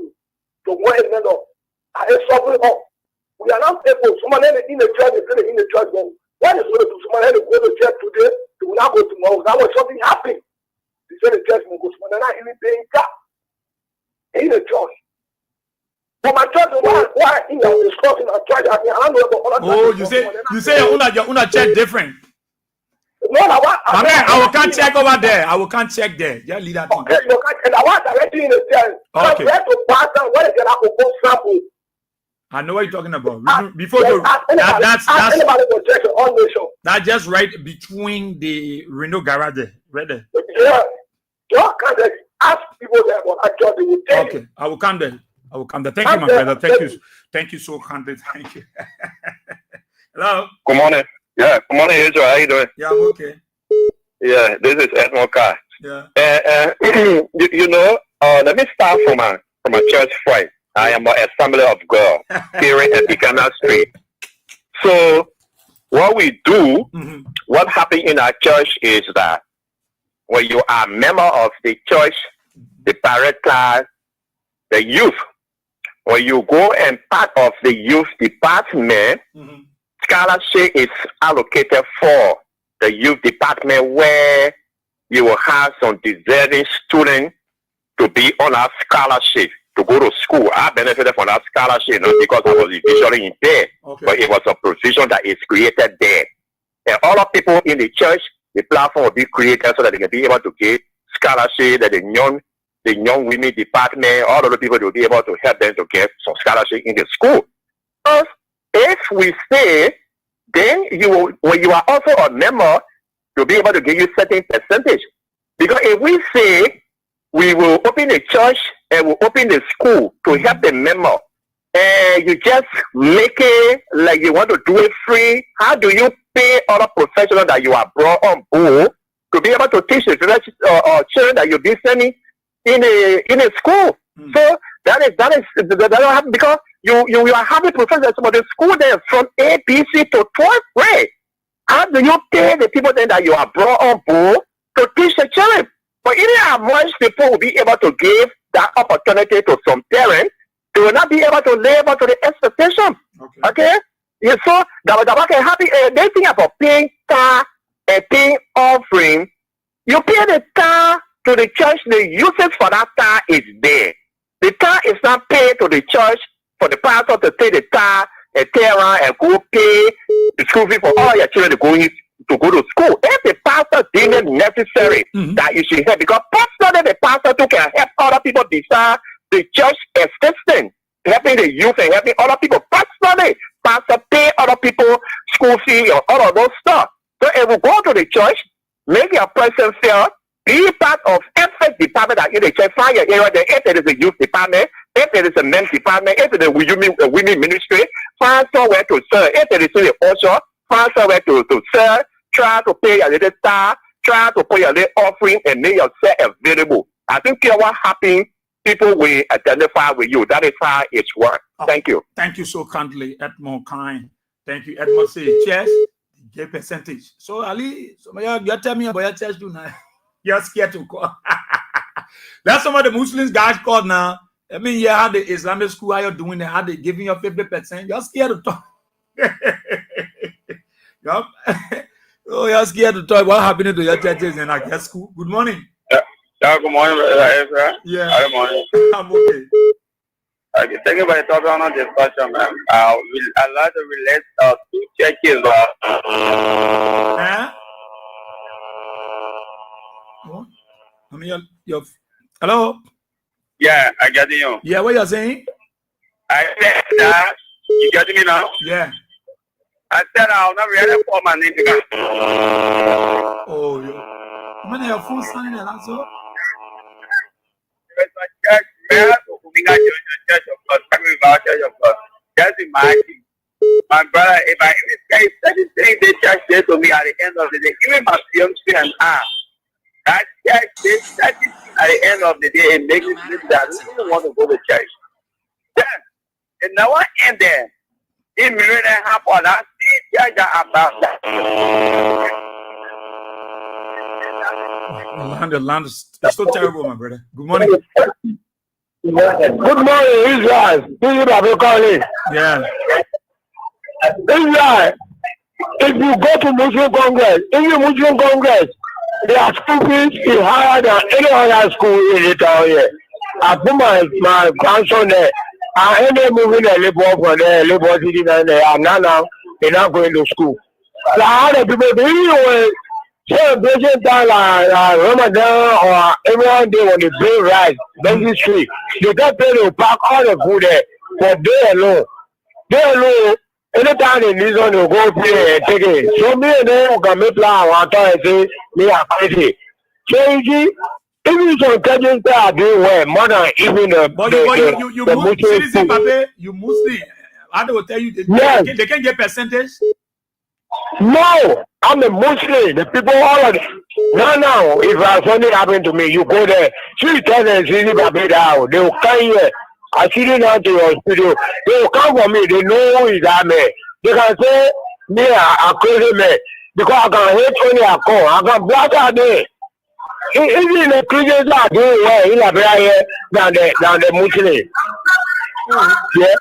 Speaker 6: to one another. I am suffering up. We are not faithful. Someone in the church, they say in the church, but when is going to someone to go to church today, they will not go tomorrow. That was something happening. They say the church will go tomorrow. They're not even paying that in the church. But my church, why in the discussing our church? I don't know about
Speaker 3: oh, you say your own church different.
Speaker 6: No,
Speaker 3: I can't check over there. I can't check there. Just leave that.
Speaker 6: Okay, you can't. And I want directly in the church.
Speaker 3: Okay.
Speaker 6: Where to pass down? Where is that to go sample?
Speaker 3: I know what you're talking about. Before that's just right between the Reno garage there, right there.
Speaker 6: Yeah, you can't ask people there about actually they will tell you.
Speaker 3: I will come there. Thank you, my brother. Thank you so kindly. Thank you. Hello.
Speaker 7: Good morning. Yeah, good morning, Israel. How you doing?
Speaker 3: Yeah, I'm okay.
Speaker 7: Yeah, this is Edmond Carr.
Speaker 3: Yeah.
Speaker 7: Let me start from a church friend. I am an Assembly of God here in Buchanan Street. So what we do, what happens in our church is that when you are a member of the church, the parent class, the youth, when you go and part of the youth department, scholarship is allocated for the youth department where you will have some deserving students to be on our scholarship to go to school. I benefited from that scholarship not because I was visually impaired, but it was a provision that is created there. And all the people in the church, the platform will be created so that they can be able to get scholarship, that the young women department, all of the people will be able to help them to get some scholarship in the school. Because if we say, then when you are also a member, you'll be able to give you certain percentage. Because if we say we will open a church and we'll open the school to help the member, and you just make it like you want to do it free, how do you pay other professionals that you are brought on board to be able to teach the children that you'll be sending in a school? So that don't happen because you are having professors for the school there from A, B, C to 12th grade. How do you pay the people then that you are brought on board to teach the children? But even how much people will be able to give that opportunity to some parents, they will not be able to live up to the expectation. Okay? Yeah, so that can happen. They think about paying car and paying offering. You pay the car to the church, the usage for that car is there. The car is not paid to the church for the pastor to take the car and tear around and go pay the school fee for all your children to go to school. If the pastor deemed it necessary that you should help, because personally the pastor too can help other people besides the church assistant, helping the youth and helping other people. Personally, pastor pay other people school fee or all of those stuff. So if we go to the church, make your presence felt, be part of every department that in the church, find your area there. If it is a youth department, if it is a men's department, if it is a women ministry, find somewhere to serve. If it is in the usher, find somewhere to serve. Try to pay your little star, try to put your little offering and make yourself available. I think what happened people will identify with you. That is how it's work.
Speaker 3: Oh,
Speaker 7: thank you.
Speaker 3: Thank you so kindly, Edmond Kind. Thank you, Edmond. Say church, get percentage. So Ali, so you tell me about your church too now. You're scared to call. That's some of the Muslims guys called now. I mean, you had the Islamic school, how you're doing it, how they giving you 50%. You're scared to talk. Yup. Oh, you're scared to talk. What happened to your churches in your school? Good morning.
Speaker 8: Yeah, good morning, brother.
Speaker 3: Yeah.
Speaker 8: Good morning.
Speaker 3: I'm okay.
Speaker 8: Okay, thank you for the topic on the discussion, man. I'd like to relate two churches.
Speaker 3: Huh? What? I mean, your hello?
Speaker 8: Yeah, I get you.
Speaker 3: Yeah, what you're saying?
Speaker 8: I said that. You get me now?
Speaker 3: Yeah.
Speaker 8: I said I'll not ready for my name.
Speaker 3: Oh, yeah. Man, your phone sounding like that, so?
Speaker 8: There's a church, where church of God, talking about church of God. Just imagine, my brother, if I say certain things the church said to me at the end of the day, even my fiancé and I, that church said certain things at the end of the day, it makes me think that I don't want to go to church. Then, it never end there. It really happened. I see church about that.
Speaker 3: The land is so terrible, my brother. Good morning.
Speaker 6: Good morning, Israel. This is Babu calling.
Speaker 3: Yeah.
Speaker 6: Israel, if you go to Muslim Congress, their school fees is higher than any other school in the town here. I put my grandson there. I ended up moving a labor for there, labor city down there. And now they're not going to school. So how the people do celebration time like Ramadan or every day when they bring rice, Benji Street, they can pay to pack all the food there for day alone. Day alone, anytime they need on, they go play and take it. So me and them can make plan one time and say, me are crazy. So you see, even some Cajun are doing well, more than even the
Speaker 3: Muslim. Papa, you Muslim. I will tell you, they can get percentage.
Speaker 6: No, I'm a Muslim. The people all of them. Now, if something happened to me, you go there. See, tell them, see, they will come here. I see them out to your studio. They will come for me. They know who is that man. They can say, me, I'm crazy man. Because I can hate only I come. I can block out there. Even the Christians are doing well in Liberia than the Muslims. Yeah.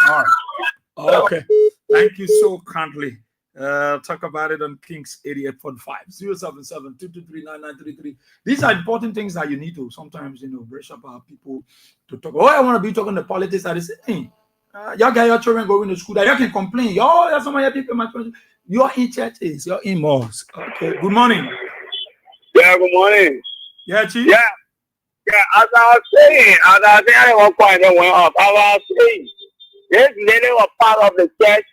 Speaker 3: All right. Okay. Thank you so kindly. Talk about it on Kings 88.5 077-223-9933. These are important things that you need to sometimes, brush up our people to talk. Oh, I want to be talking to politics. That is saying, y'all got your children going to school. That y'all can complain. Y'all, there's some of your people. You're in churches. You're in mosques. Okay. Good morning.
Speaker 8: Yeah. Good morning.
Speaker 3: Yeah, Chief.
Speaker 8: Yeah. As I was saying, at one point I went up. I was saying, this lady was part of the church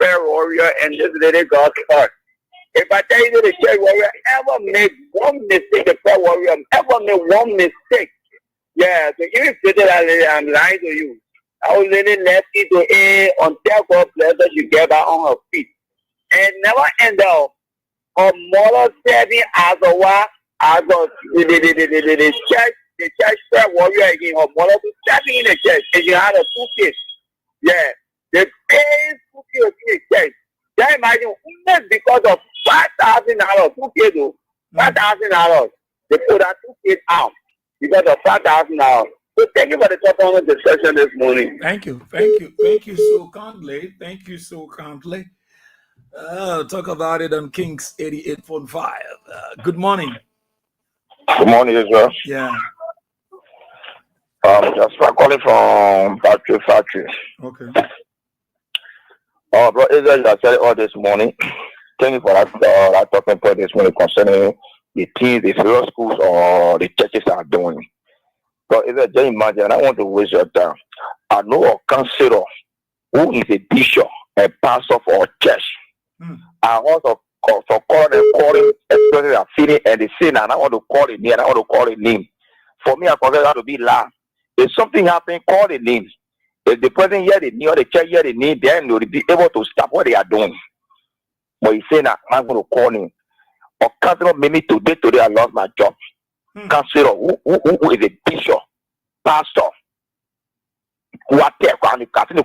Speaker 8: prayer warrior, and this lady got hurt. If I tell you the church warrior ever made one mistake, the prayer warrior ever made one mistake, yeah, so even if that lady, I'm lying to you. I was lady left into A until God bless her, she get back on her feet. And never end up a mother serving as a while, as the church prayer warrior again, her mother was serving in the church, and she had 2 kids. Yeah, they paid 2 kids in the church. Just imagine, because of $5,000, 2 kids, $5,000, they put that 2 kids out because of $5,000. So thank you for the top on the discussion this morning.
Speaker 3: Thank you so kindly. Talk about it on Kings 88.5. Good morning.
Speaker 7: Good morning, Israel.
Speaker 3: Yeah.
Speaker 7: Just calling from Battery Factory.
Speaker 3: Okay.
Speaker 7: Bro, Israel, I said all this morning. Thank you for that talking point this morning concerning the things the various schools or the churches are doing. But Israel, just imagine, I want to waste your time. I know a counselor who is a bishop, a pastor for a church. I also calling, expressing their feeling and the sin, and I want to call it name, and I want to call it name. For me, I consider that to be law. If something happens, call the names. If the person hear the name or the church hear the name, then they'll be able to stop what they are doing. But he's saying that I'm going to call him. Or customer made me today I lost my job.
Speaker 5: counselor, who is a bishop, pastor, whatever, and the counselor,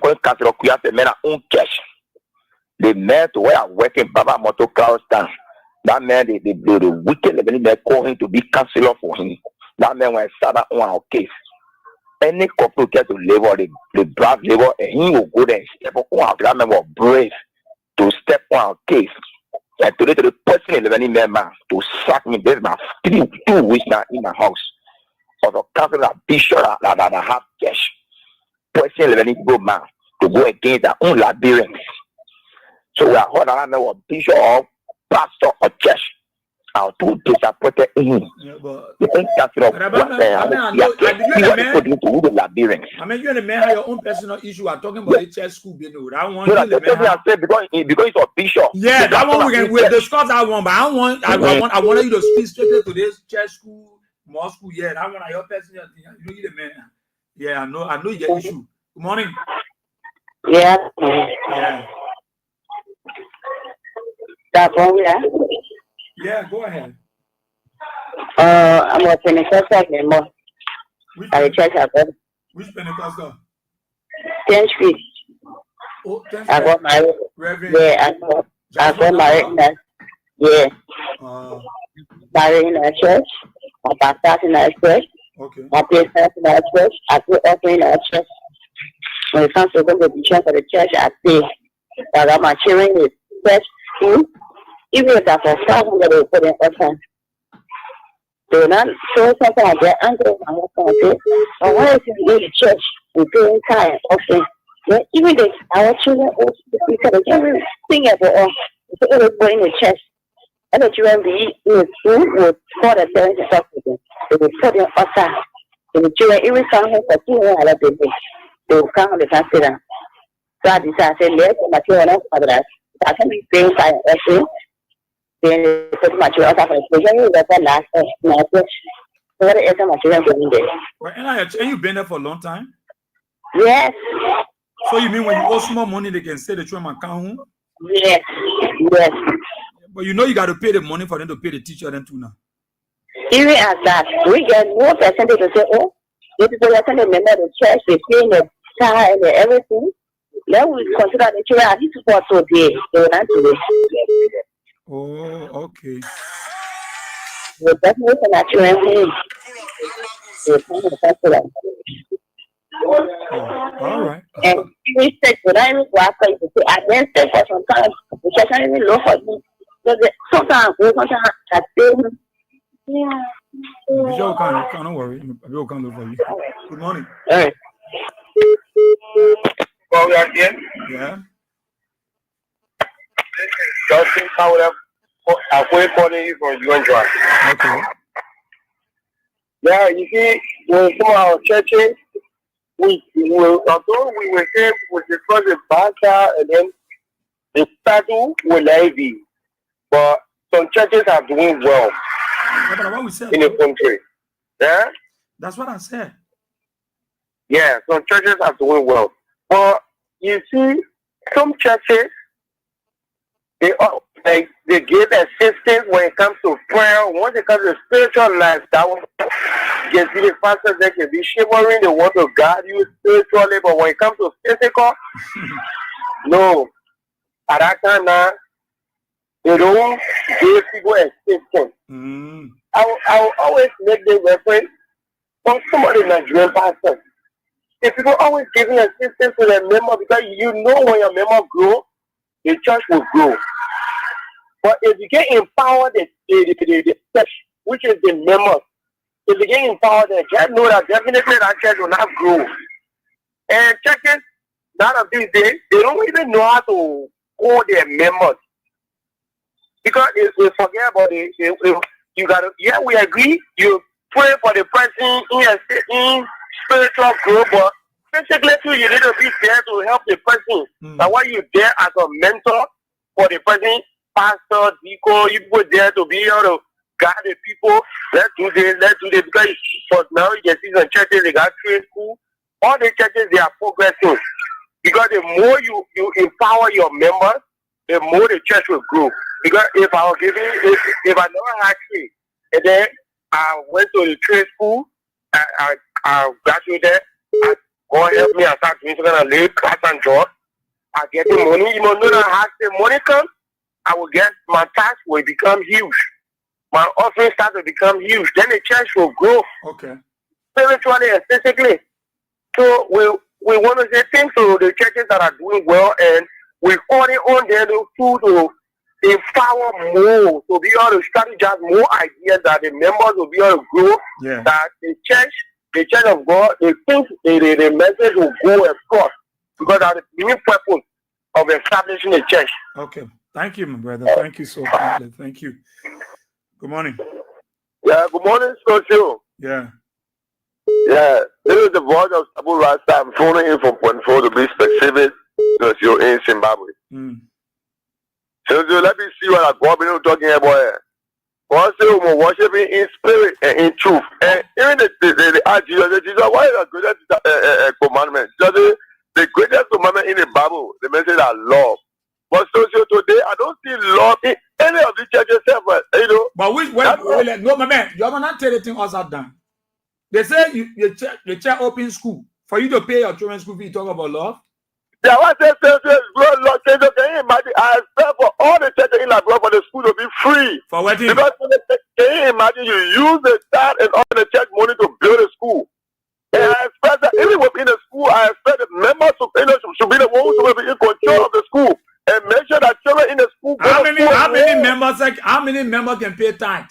Speaker 5: who has a man own cash. The man to where I'm working, Baba Moto Cloud stand. That man, the wicked level, they call him to be counselor for him. That man went start on our case. Any couple get to labor, the black labor, and he will go there and step on our that man was brave to step on our case. And today, to the person in the man to sack me, there's my 2 weeks now in my house. For the counselor, bishop that have cash. Person in the man to go against their own labyrinth. So we are all around our bishop or pastor or church. Are too disappointed in him.
Speaker 3: Yeah, but
Speaker 5: the thing that
Speaker 3: I mean, you and the man have your own personal issue. I'm talking about the church school. You know, that one.
Speaker 5: Because it's a bishop.
Speaker 3: Yeah, that one we discuss that one, but I want you to speak strictly to this church school, mosque school. Yeah, that one are your personal thing. You know, you the man. Yeah, I know your issue. Good morning.
Speaker 9: Yeah.
Speaker 3: Yeah, go ahead.
Speaker 9: I'm a Pentecostal member. At the church I go.
Speaker 3: Which Pentecostal?
Speaker 9: 10th Street.
Speaker 3: Oh, 10th Street.
Speaker 9: I got married.
Speaker 3: Reverend.
Speaker 9: Yeah, I got married. Yeah. Married in a church. I baptized in a church.
Speaker 3: Okay.
Speaker 9: I pay first in a church. I grew up in a church. When it comes to contribution for the church, I pay. I got my children in church school. Even if that's for 500, they put in person. So now, so sometimes I get angry with my husband and say, oh, why is it in the church? We pay time, okay. Then even if our children also speak, they can't sing about us. So they go in the church. And the children be in the school with 4 the parents to talk to them. They will put them outside. And the children even come here for 2 hours a day. They will come on the consider. So I decided, I said, let's my children out for that. I can be paying time, okay. Then put my children out for the children. That's the last message. So what is my children doing there?
Speaker 3: Well, and you've been there for a long time?
Speaker 9: Yes.
Speaker 3: So you mean when you owe small money, they can say the children come home?
Speaker 9: Yes. Yes.
Speaker 3: But you know you got to pay the money for them to pay the teacher then too now.
Speaker 9: Even as that, we get more percentage to say, oh, this is the person member of the church, they pay the car and everything. Then we consider the children at least for today. They will not do it.
Speaker 3: Oh, okay.
Speaker 9: We definitely send our children home.
Speaker 3: All right.
Speaker 9: And we said, when I go after you, I then stay for some time. We can't even look for me. Sometimes I stay. Yeah.
Speaker 3: Bishop can't worry. Bishop can't look for you. Good morning.
Speaker 9: Hey.
Speaker 8: Well, we are here.
Speaker 3: Yeah.
Speaker 8: Justin, I would have calling you from Joshua.
Speaker 3: Okay.
Speaker 8: Yeah, you see, when some of our churches, although we were here, we discussed the pastor and then the title will heavy, but some churches are doing well
Speaker 3: What we said,
Speaker 8: in the country. Yeah?
Speaker 3: That's what I said.
Speaker 8: Yeah, some churches are doing well. But you see, some churches, they give assistance when it comes to prayer. When it comes to spiritual life, that one, you see the pastors that can be shivering, they want to guide you spiritually, but when it comes to physical, no. At that time now, they don't give people assistance. I will always make the reference from some of the Nigerian pastors. If people always giving assistance to their member, because you know when your member grow, the church will grow. But if you get empowered the church, which is the members, if you get empowered, just know that definitely that church will not grow. And churches, none of these days, they don't even know how to call their members. Because if we forget about it, you gotta, yeah, we agree, you pray for the person in spiritual growth, but basically too, you need to be there to help the person. That's why you're there as a mentor for the person, pastor, deacon, you go there to be able to guide the people. Let's do this. Because for now, you can see some churches, they got trade school. All the churches, they are progressing. Because the more you empower your members, the more the church will grow. Because if I was giving, if I never had trade, and then I went to the trade school. I graduated. God help me. I started doing some kind of little class and job. I get the money. Even though I have the money come, I will get my tax will become huge. My offering starts to become huge. Then the church will grow.
Speaker 3: Okay.
Speaker 8: Spiritually and physically. So we want to say thanks to the churches that are doing well, and we calling on them to empower more, to be able to strategize more ideas that the members will be able to grow.
Speaker 3: Yeah.
Speaker 8: That the church of God, they think the message will go across, because that's the main purpose of establishing a church.
Speaker 3: Okay. Thank you, my brother. Thank you so much. Thank you. Good morning.
Speaker 8: Yeah, good morning, Scotia.
Speaker 3: Yeah.
Speaker 8: Yeah, this is the voice of Sabu Rasta. I'm phoning in from Point 4 to be specific, because you're in Zimbabwe. So let me see what God been talking about here. God said we're worshiping in spirit and in truth. And even the ask Jesus, what is the greatest commandment? Jesus, the greatest commandment in the Bible, the message are love. But so today, I don't see love in any of the churches, you know.
Speaker 3: But no, my man, you're not telling us that done. They say the church open school for you to pay your children's school fee. You talk about love.
Speaker 8: Yeah, what they say, Lord, can you imagine? I expect for all the churches in Liberia for the school to be free.
Speaker 3: For what?
Speaker 8: Because can you imagine you use the staff and all the church money to build a school? And I expect that even within the school, I expect the members should be the ones who will be in control of the school and make sure that children in the school.
Speaker 3: How many members can pay tithe?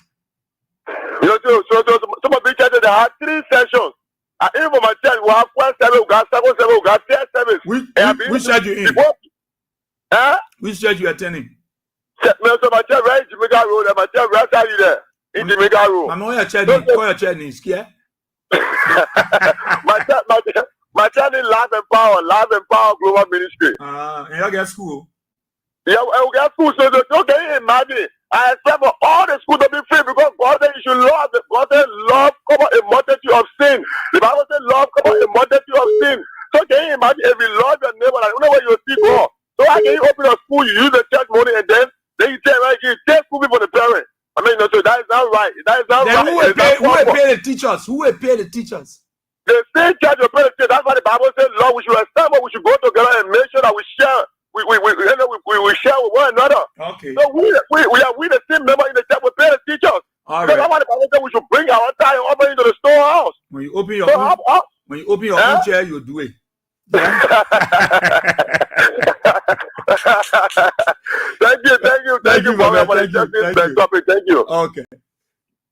Speaker 8: You know, so some of the churches they have 3 sessions. Even for my church, we have 1 service, we got 7 service, we got 10 service.
Speaker 3: Which church you in? Which church you attending?
Speaker 8: So my church right in Jamaica Road, and my church right outside you there in Jamaica Road.
Speaker 3: Mama, where your church is? Where your church is? Yeah.
Speaker 8: my church in Life and Power Global Ministry.
Speaker 3: And you get school.
Speaker 8: Yeah, we get school. So can you imagine? I expect for all the schools to be free, because God said you should love. God said love cover a multitude of sin. The Bible said love cover a multitude of sin. So can you imagine if you love your neighbor, like, you know where you see God? So how can you open a school, you use the church money, and then you say, right, you take school people for the parents? I mean, so that is not right. That is not
Speaker 3: then
Speaker 8: right.
Speaker 3: Who will pay the teachers? Who will pay the teachers?
Speaker 8: The same church will pay the teachers. That's why the Bible says, Lord, we should establish, we should go together and make sure that we share. We share with one another.
Speaker 3: Okay.
Speaker 8: So we the same member in the church. We pay the teachers.
Speaker 3: All
Speaker 8: right. That's why the Bible says we should bring our tithe and offer into the storehouse.
Speaker 3: When you open your own chair, you do it. Yeah.
Speaker 8: Thank you, brother, for the topic. Thank you.
Speaker 3: Okay.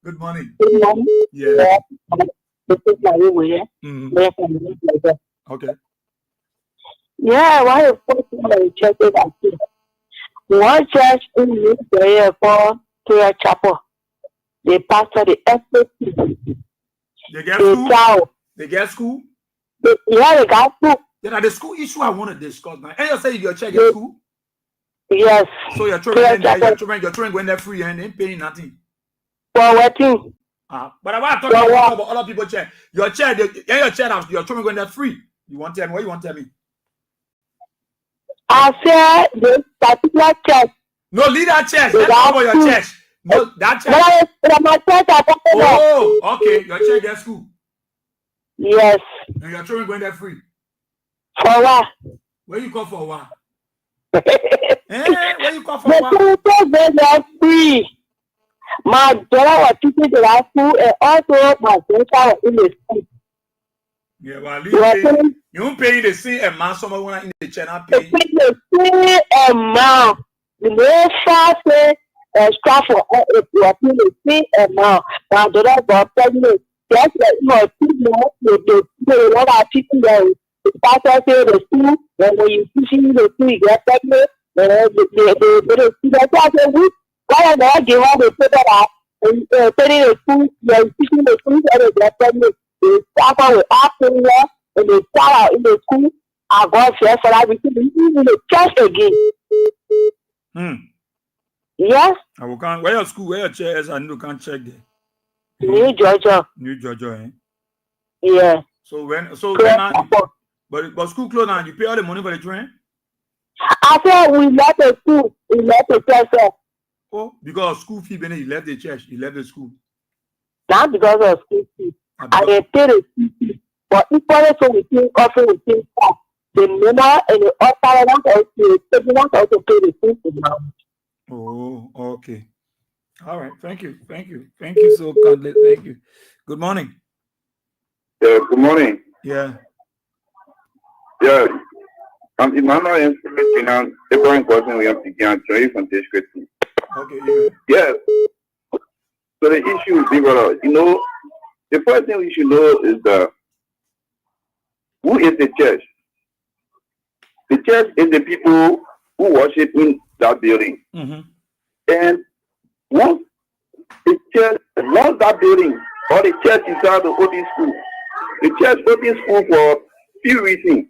Speaker 3: Good morning.
Speaker 9: Good morning.
Speaker 3: Yeah.
Speaker 9: This is Marie.
Speaker 3: Okay.
Speaker 9: Yeah, why you put the churches at this? One church in New York for prayer chapel. The pastor, the SPC.
Speaker 3: They get school. They get school.
Speaker 9: Yeah, they got school.
Speaker 3: Yeah, the school issue I want to discuss now. And you say your church at school.
Speaker 9: Yes.
Speaker 3: So your children going there free and ain't paying nothing.
Speaker 9: For what thing?
Speaker 3: But I want to talk about other people's church. Your church, your children going there free. You want to tell me? What you want to tell me?
Speaker 9: I said this particular church.
Speaker 3: No, leave that church. Let's talk about your church. No, that church.
Speaker 9: My church,
Speaker 3: oh, okay. Your church gets school.
Speaker 9: Yes.
Speaker 3: And your children going there free.
Speaker 9: For what?
Speaker 3: Where you call for what? Where you call for what?
Speaker 9: The children are free. My daughter was teaching to that school, and also my daughter was in the school.
Speaker 3: Yeah, well, you don't pay the same amount. Someone in the channel pay.
Speaker 9: The same amount. The most fast extra for if you are paying the same amount. My daughter was telling me, just like you are teaching the one are teaching the pastor say the school, and when you teaching the school, you get pregnant. The students say, why am I giving the paper that telling the school, you are teaching the school, and they get pregnant? The staff will ask them and they start out in the school. I got here for that. We see in the church again. Yes.
Speaker 3: I will come. Where your school? Where your chair is? I know can't check there.
Speaker 9: New Georgia.
Speaker 3: New Georgia, eh?
Speaker 9: Yeah.
Speaker 3: So but school closed now. You pay all the money for the train?
Speaker 9: I said we left the school. We left the church.
Speaker 3: Oh, because school fee, you left the church. You left the school.
Speaker 9: not because of school fees. I dey pay the school fees, but equally so we think also we think the member and the author want also pay the fees amount.
Speaker 3: Oh, okay. All right. Thank you. Thank you so kindly. Thank you. Good morning.
Speaker 10: Good morning.
Speaker 3: Yeah.
Speaker 10: Yeah. I'm Emmanuel information on different questions we have to get from this question.
Speaker 3: Okay.
Speaker 10: Yeah. So the issue is, the first thing we should know is who is the church? The church is the people who worship in that building.
Speaker 3: Mm-hmm.
Speaker 10: And once that building or the church is out to open school, the church opens school for a few reasons.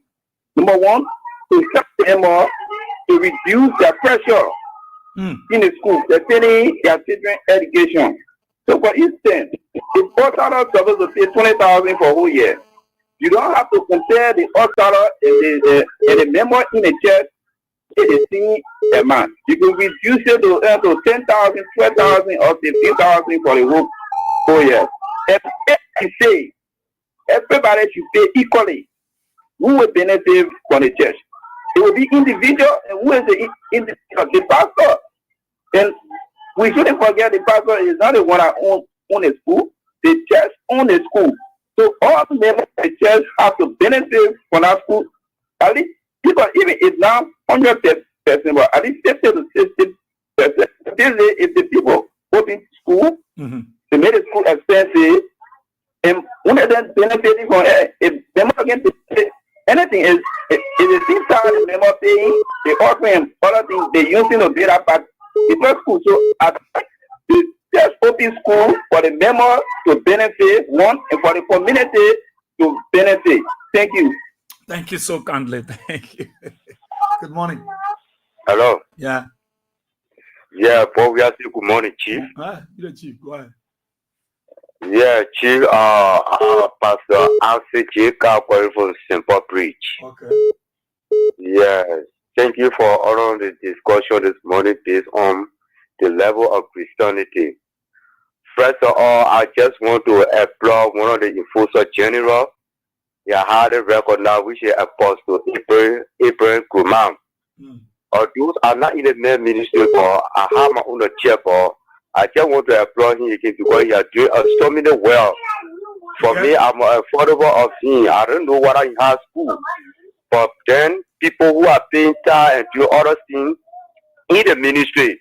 Speaker 10: Number one, to help them to reduce their pressure in the school, they're their children education. So for instance, if author is supposed to pay 20,000 for a whole year, you don't have to compare the author and the member in the church in the same amount. You can reduce it to 10,000, 12,000, or 15,000 for the whole year. If you say everybody should pay equally, who will benefit from the church? It will be individual, and who is the pastor? And we shouldn't forget the pastor is not the one that owns the school. The church owns the school. So all the members of the church have to benefit from that school. At least, because even if now 100%, but at least 50 to 60%. If the people open school, they made the school expensive, and one of them benefiting from it, if them again anything is the same time the member paying, they offering other things they using to pay that part. It's school. So at the just open school for the member to benefit one and for the community to benefit. Thank you.
Speaker 3: Thank you so kindly. Thank you. Good morning.
Speaker 7: Hello.
Speaker 3: Yeah.
Speaker 7: Yeah, Paul, we are saying good morning, Chief.
Speaker 3: Chief, go ahead.
Speaker 7: Yeah, Chief, Pastor Alfie J. calling from St. Paul Bridge.
Speaker 3: Okay.
Speaker 7: Yes. Thank you for honoring the discussion this morning based on the level of Christianity. First of all, I just want to applaud one of the enforcer general. He had a record now, which is Apostle Abraham Kumam. Or those are not in the main ministry, but I have my own chair, but I just want to applaud him again because he is doing so many well. For me, I'm affordable of him. I don't know what I have school. But then people who are paying tax and do other things in the ministry,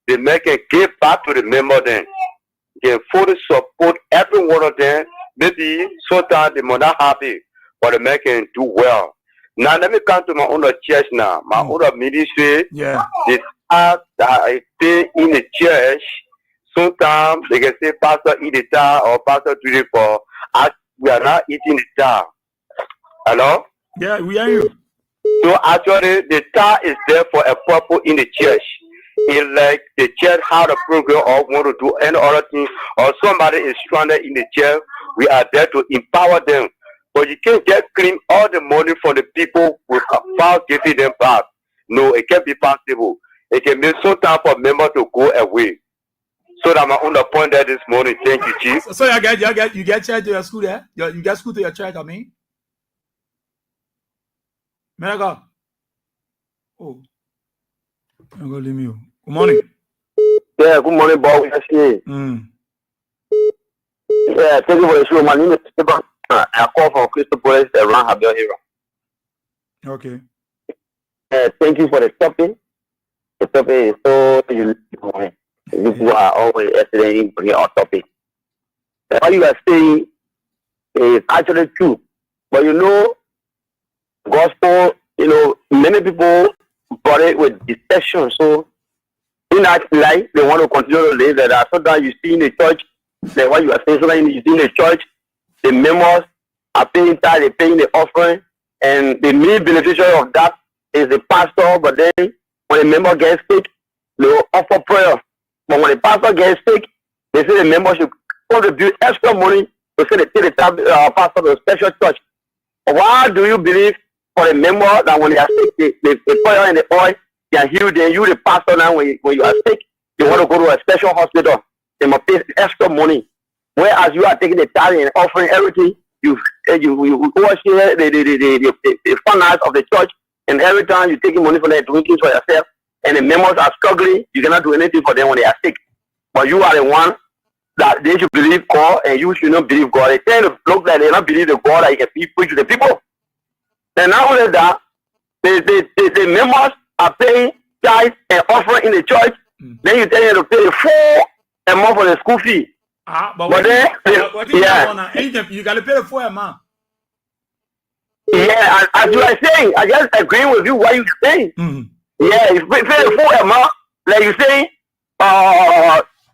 Speaker 7: they make it give back to the member then. They fully support every one of them. Maybe sometimes they might not happy, but they make it do well. Now let me come to my own church now. My own ministry, the tax that I pay in the church, sometimes they can say pastor eat the tax or pastor do it for us. We are not eating the tax. Hello?
Speaker 3: Yeah, we are you.
Speaker 7: So actually, the tax is there for a purpose in the church. It's like the church had a program or want to do any other thing, or somebody is stranded in the church. We are there to empower them. But you can't just claim all the money from the people without giving them back. No, it can't be possible. It can be some time for members to go away. So that I'm on the point there this morning. Thank you, Chief.
Speaker 3: So you get church to your school there? You get school to your church, I mean? Mega. Oh. I'm going to leave you. Good morning.
Speaker 11: Yeah, good morning, boy. Yeah, thank you for the show. My name is Stephen. I call from Crystal Police around Habel era.
Speaker 3: Okay.
Speaker 11: Thank you for the topic. The topic is so unique. People are always excellent in our topic. What you are saying is actually true. But gospel, many people brought it with deception. So in that life, they want to continue to live that. So that you see in the church, that what you are saying, so that you see in the church, the members are paying tithe, they're paying the offering, and the main beneficiary of that is the pastor. But then when the member gets sick, they will offer prayer. But when the pastor gets sick, they say the member should contribute extra money to say they take the pastor to a special church. Why do you believe for the member that when they are sick, the prayer and the oil, they are healed, then you, the pastor, now when you are sick, you want to go to a special hospital, they must pay extra money. Whereas you are taking the tithe and offering everything, you wash the finance of the church, and every time you're taking money from them, doing things for yourself, and the members are struggling, you cannot do anything for them when they are sick. But you are the one that they should believe God, and you should not believe God. They tend to look like they don't believe the God that you can preach to the people. And not only that, the members are paying tithe and offering in the church. Then you tell them to pay the full amount for the school fee.
Speaker 3: But then, you got to pay the full amount.
Speaker 11: Yeah, as you are saying, I just agree with you what you're saying. Yeah, you pay the full amount, like you say.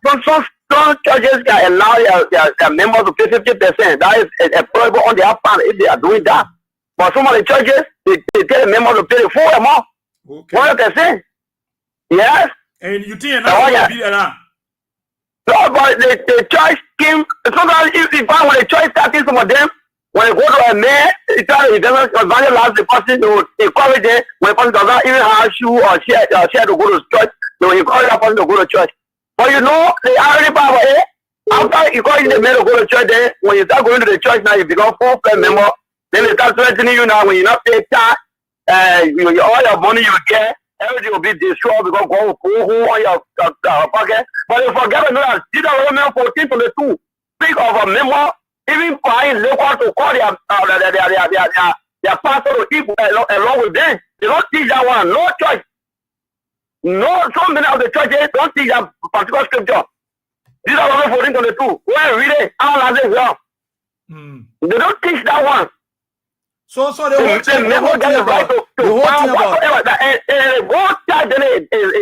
Speaker 11: Some churches can allow their members to pay 50%. That is a problem on their part if they are doing that. But some of the churches, they tell the members to pay the full amount. 100%. Yes.
Speaker 3: And you think not be around?
Speaker 11: No, but the church came. Sometimes if when the church starting some of them, when they go to a man, they try to evangelize the person to encourage them. When the person does not even have shoe or share to go to church, they will encourage that person to go to church. But you know, they already power. After encouraging the man to go to church, then when you start going to the church now, you become full-time member. Then they start threatening you now when you not pay tax. All your money you get, everything will be destroyed because God will pull on your pocket. But you forget to know that Deuteronomy 14:22 speak of a member even buying local to call their pastor to eat along with them. They don't teach that one. No church. No, so many of the churches don't teach that particular scripture. Deuteronomy 14:22. Go and read it. How does it go? They don't teach that one.
Speaker 3: So the whole thing about
Speaker 11: it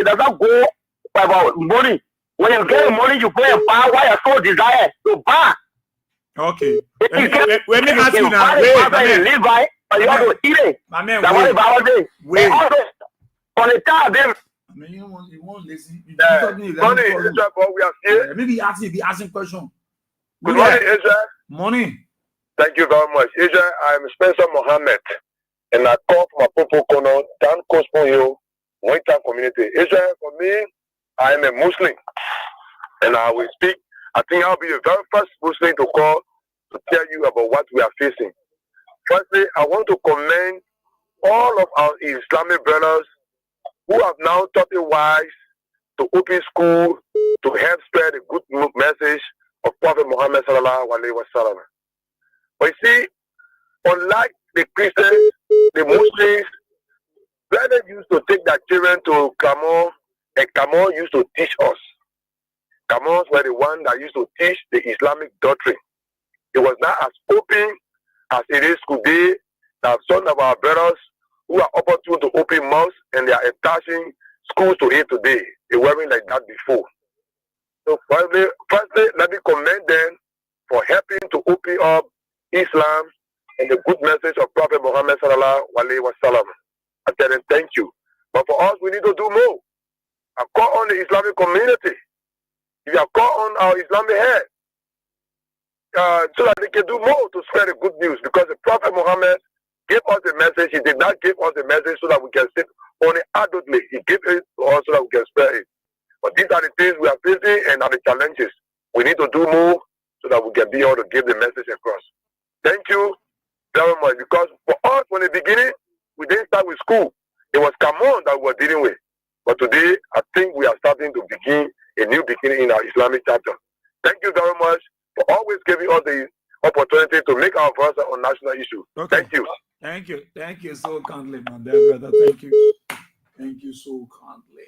Speaker 11: does not go about money. When you get money, you go and buy what your soul desire to buy.
Speaker 3: Okay. Let me ask you now.
Speaker 11: Live by, but you have to eat it.
Speaker 3: My man,
Speaker 11: wait. On the top, then.
Speaker 3: I mean, you want lazy.
Speaker 6: Money is what we are here.
Speaker 3: Maybe asking question.
Speaker 6: Good morning, Israel.
Speaker 3: Morning.
Speaker 6: Thank you very much. Israel, I'm Spencer Mohammed, and I call from a Popo Kono, Dan Kospon Hill, Moita community. Israel, for me, I am a Muslim, and I will speak. I think I'll be the very first Muslim to call to tell you about what we are facing. Firstly, I want to commend all of our Islamic brothers who have now taught it wise to open school to help spread the good message of Prophet Muhammad sallallahu alaihi wasallam. But you see, unlike the Christians, the Muslims, brothers used to take their children to Kamon, and Kamon used to teach us. Kamons were the one that used to teach the Islamic doctrine. It was not as open as it is today. That some of our brothers who are opportune to open mosques and they are attaching schools to it today. It wasn't like that before. So firstly, let me commend them for helping to open up Islam and the good message of Prophet Muhammad sallallahu alaihi wasallam. I tell them thank you. But for us, we need to do more. I call on the Islamic community. If you call on our Islamic head, so that they can do more to spread the good news. Because the Prophet Muhammad gave us the message. He did not give us the message so that we can sit on it adultly. He gave it to us so that we can spread it. But these are the things we are facing and are the challenges. We need to do more so that we can be able to give the message across. Thank you very much. Because for us, from the beginning, we didn't start with school. It was Kamon that we were dealing with. But today, I think we are starting to begin a new beginning in our Islamic chapter. Thank you very much for always giving us the opportunity to make our voice on national issues. Okay. Thank you.
Speaker 3: Thank you. Thank you so kindly, my dear brother. Thank you. Thank you so kindly.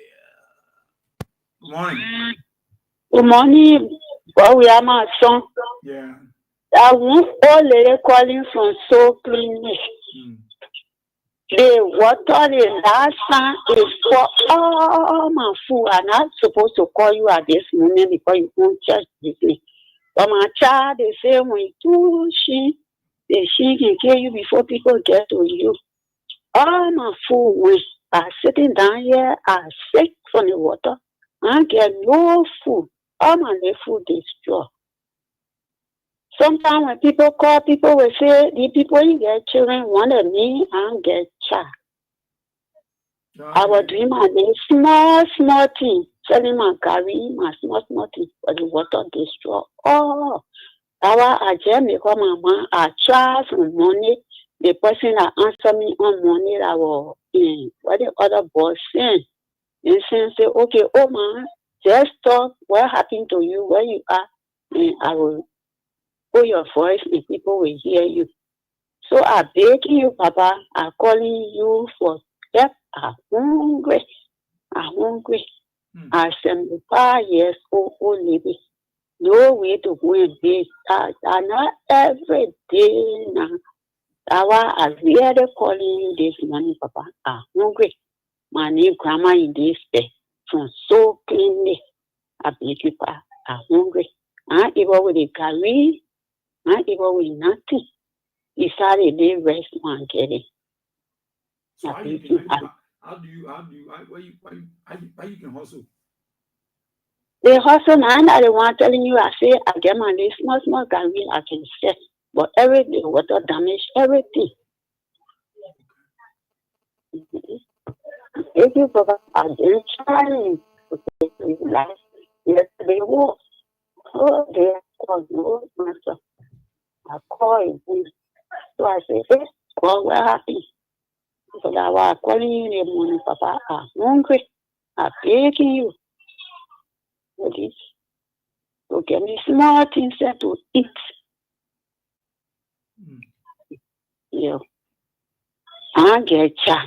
Speaker 3: Good morning.
Speaker 9: Good morning. Well, we are my son.
Speaker 3: Yeah.
Speaker 9: I want all the calling from Soul Clinic. The water in that sun is for all my food. I'm not supposed to call you at this moment because you won't church with me. But my child, they say when you she can kill you before people get to you. All my food when are sitting down here are sick from the water. I get no food. All my food destroyed. Sometimes when people call, people will say, the people in get children wanted me and get child. I was doing my small thing, selling my curry, my small thing, but the water destroyed. Oh, I just me come mama, I try some money. The person that answer me on money that was what the other boss saying. And say, okay, oh man, just talk what happened to you, where you are, and I will put your voice and people will hear you. So I begging you, Papa, I'm calling you for help. I'm hungry. I'm hungry. I'm 75 years old lady. No way to go and beg. I not every day now. I really calling you this morning, Papa. I'm hungry. My name grandma in this bed. From so cleanly. I beg you, Papa. I'm hungry. I'm even with a curry. I'm even with nothing. Decided they rest one getting.
Speaker 3: So how you can hustle?
Speaker 9: They hustle now, and I want telling you, I say I get my small garden I can sell, but everything water damage everything. If you provide, I didn't try to take life. Yesterday was there was no master. I called him, so I say, hey, well, we're happy. So that was calling you in the morning, Papa. I'm hungry. I'm begging you. Please, to get me small things to eat. Yeah. I get cha.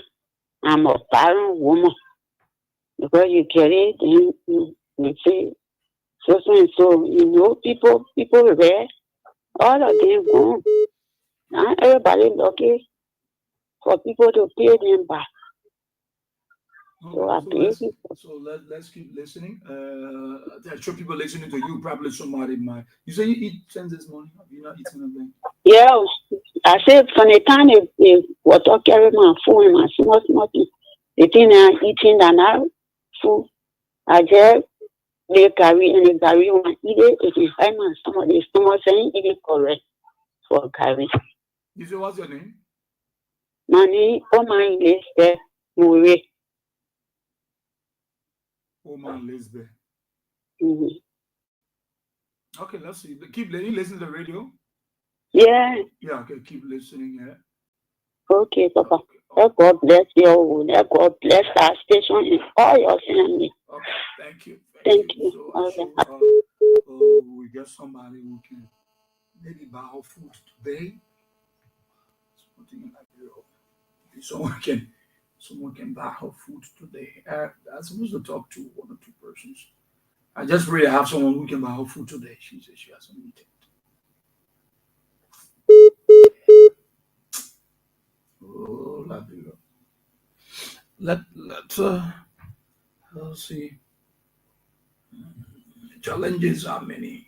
Speaker 9: I'm a barren woman. Because you get it, then you say, so and so, you know, people there, all of them gone. Now everybody looking for people to pay them back.
Speaker 3: Okay, so let's keep listening. There are sure people listening to you. Probably somebody might. You say you eat since this morning. Have you not eaten anything?
Speaker 9: Yeah, I said from the time they water carry my food and my small thing, the thing I'm eating and now food, I just they carry and they carry one eat it. If you find my stomach, the stomach saying eat it correct for carry.
Speaker 3: You say what's your name?
Speaker 9: My name, my is there, Murray.
Speaker 3: Oman Lisbeth.
Speaker 9: Mm-hmm.
Speaker 3: Okay, let's see. Keep listening to the radio.
Speaker 9: Yeah.
Speaker 3: Yeah. Okay, keep listening. Yeah.
Speaker 9: Okay, Papa. Let God bless you. Let God bless our station and all your family.
Speaker 3: Okay, thank you.
Speaker 9: Thank you.
Speaker 3: So, we get somebody who can maybe buy our food today. Something like that. Someone can buy her food today. I'm supposed to talk to one or two persons. I just really have someone who can buy her food today. She says she has a meeting. Oh, let's see. Challenges are many.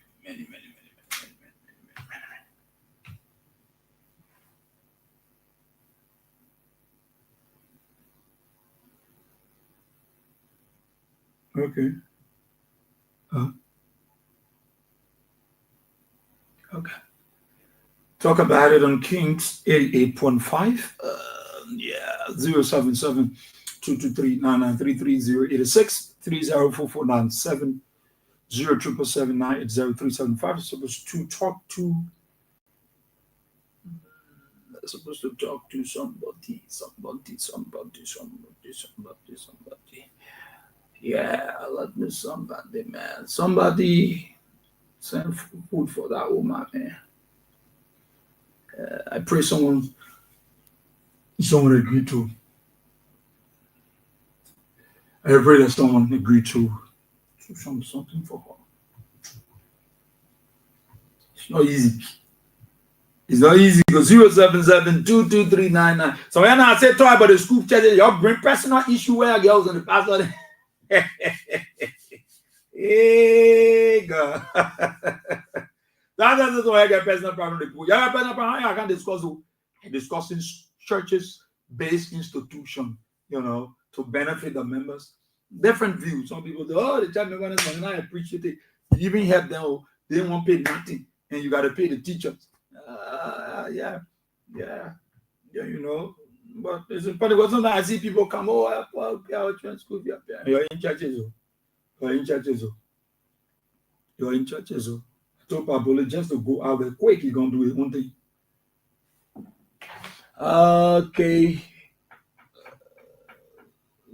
Speaker 3: Okay. Okay. Talk about it on Kings 88.5. 077 223 99330 86 304497 0779 0375. Supposed to talk to somebody. Yeah, let me somebody, man. Somebody send food for that woman, man. I pray someone agreed to. I pray that someone agreed to something for her. It's not easy. It's not easy because 077 22399. So when I say talk about the school church, your bring personal issue where girls in the pastor. Hey God. That's why I get personal problem. You have personal problem. I can discussing churches based institution, to benefit the members. Different views. Some people say, oh, the church member is I appreciate it. You even help them, they won't pay nothing, and you gotta pay the teachers. Yeah, but it's important because sometimes I see people come, I'll pay our church school fee. You're in churches. You're in churches. So probably just to go out there quick, he's gonna do his own thing. Okay.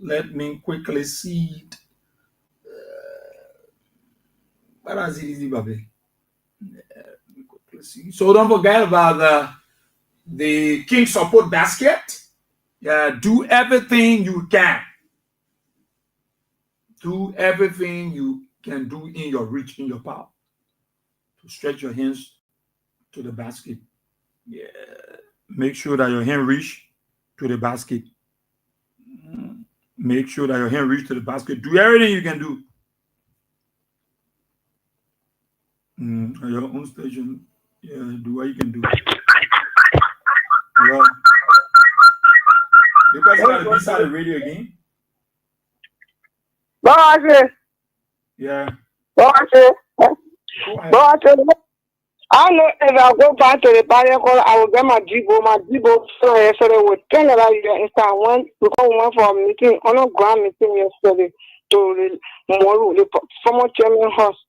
Speaker 3: Let me quickly see it. What is it, baby? So don't forget about the King Support basket. Do everything you can. Do everything you can do in your reach, in your power, to stretch your hands to the basket. Yeah. Make sure that your hand reach to the basket. Make sure that your hand reach to the basket. Do everything you can do. At your own station. Yeah, do what you can do. Hello. You guys got to be beside the radio again?
Speaker 4: Yeah.
Speaker 3: Oh,
Speaker 4: I know if I go back to the barrier, I will get my Jibo so yesterday with 10 about you instant one because we went for a meeting on a grand meeting yesterday to Moru, the former chairman house.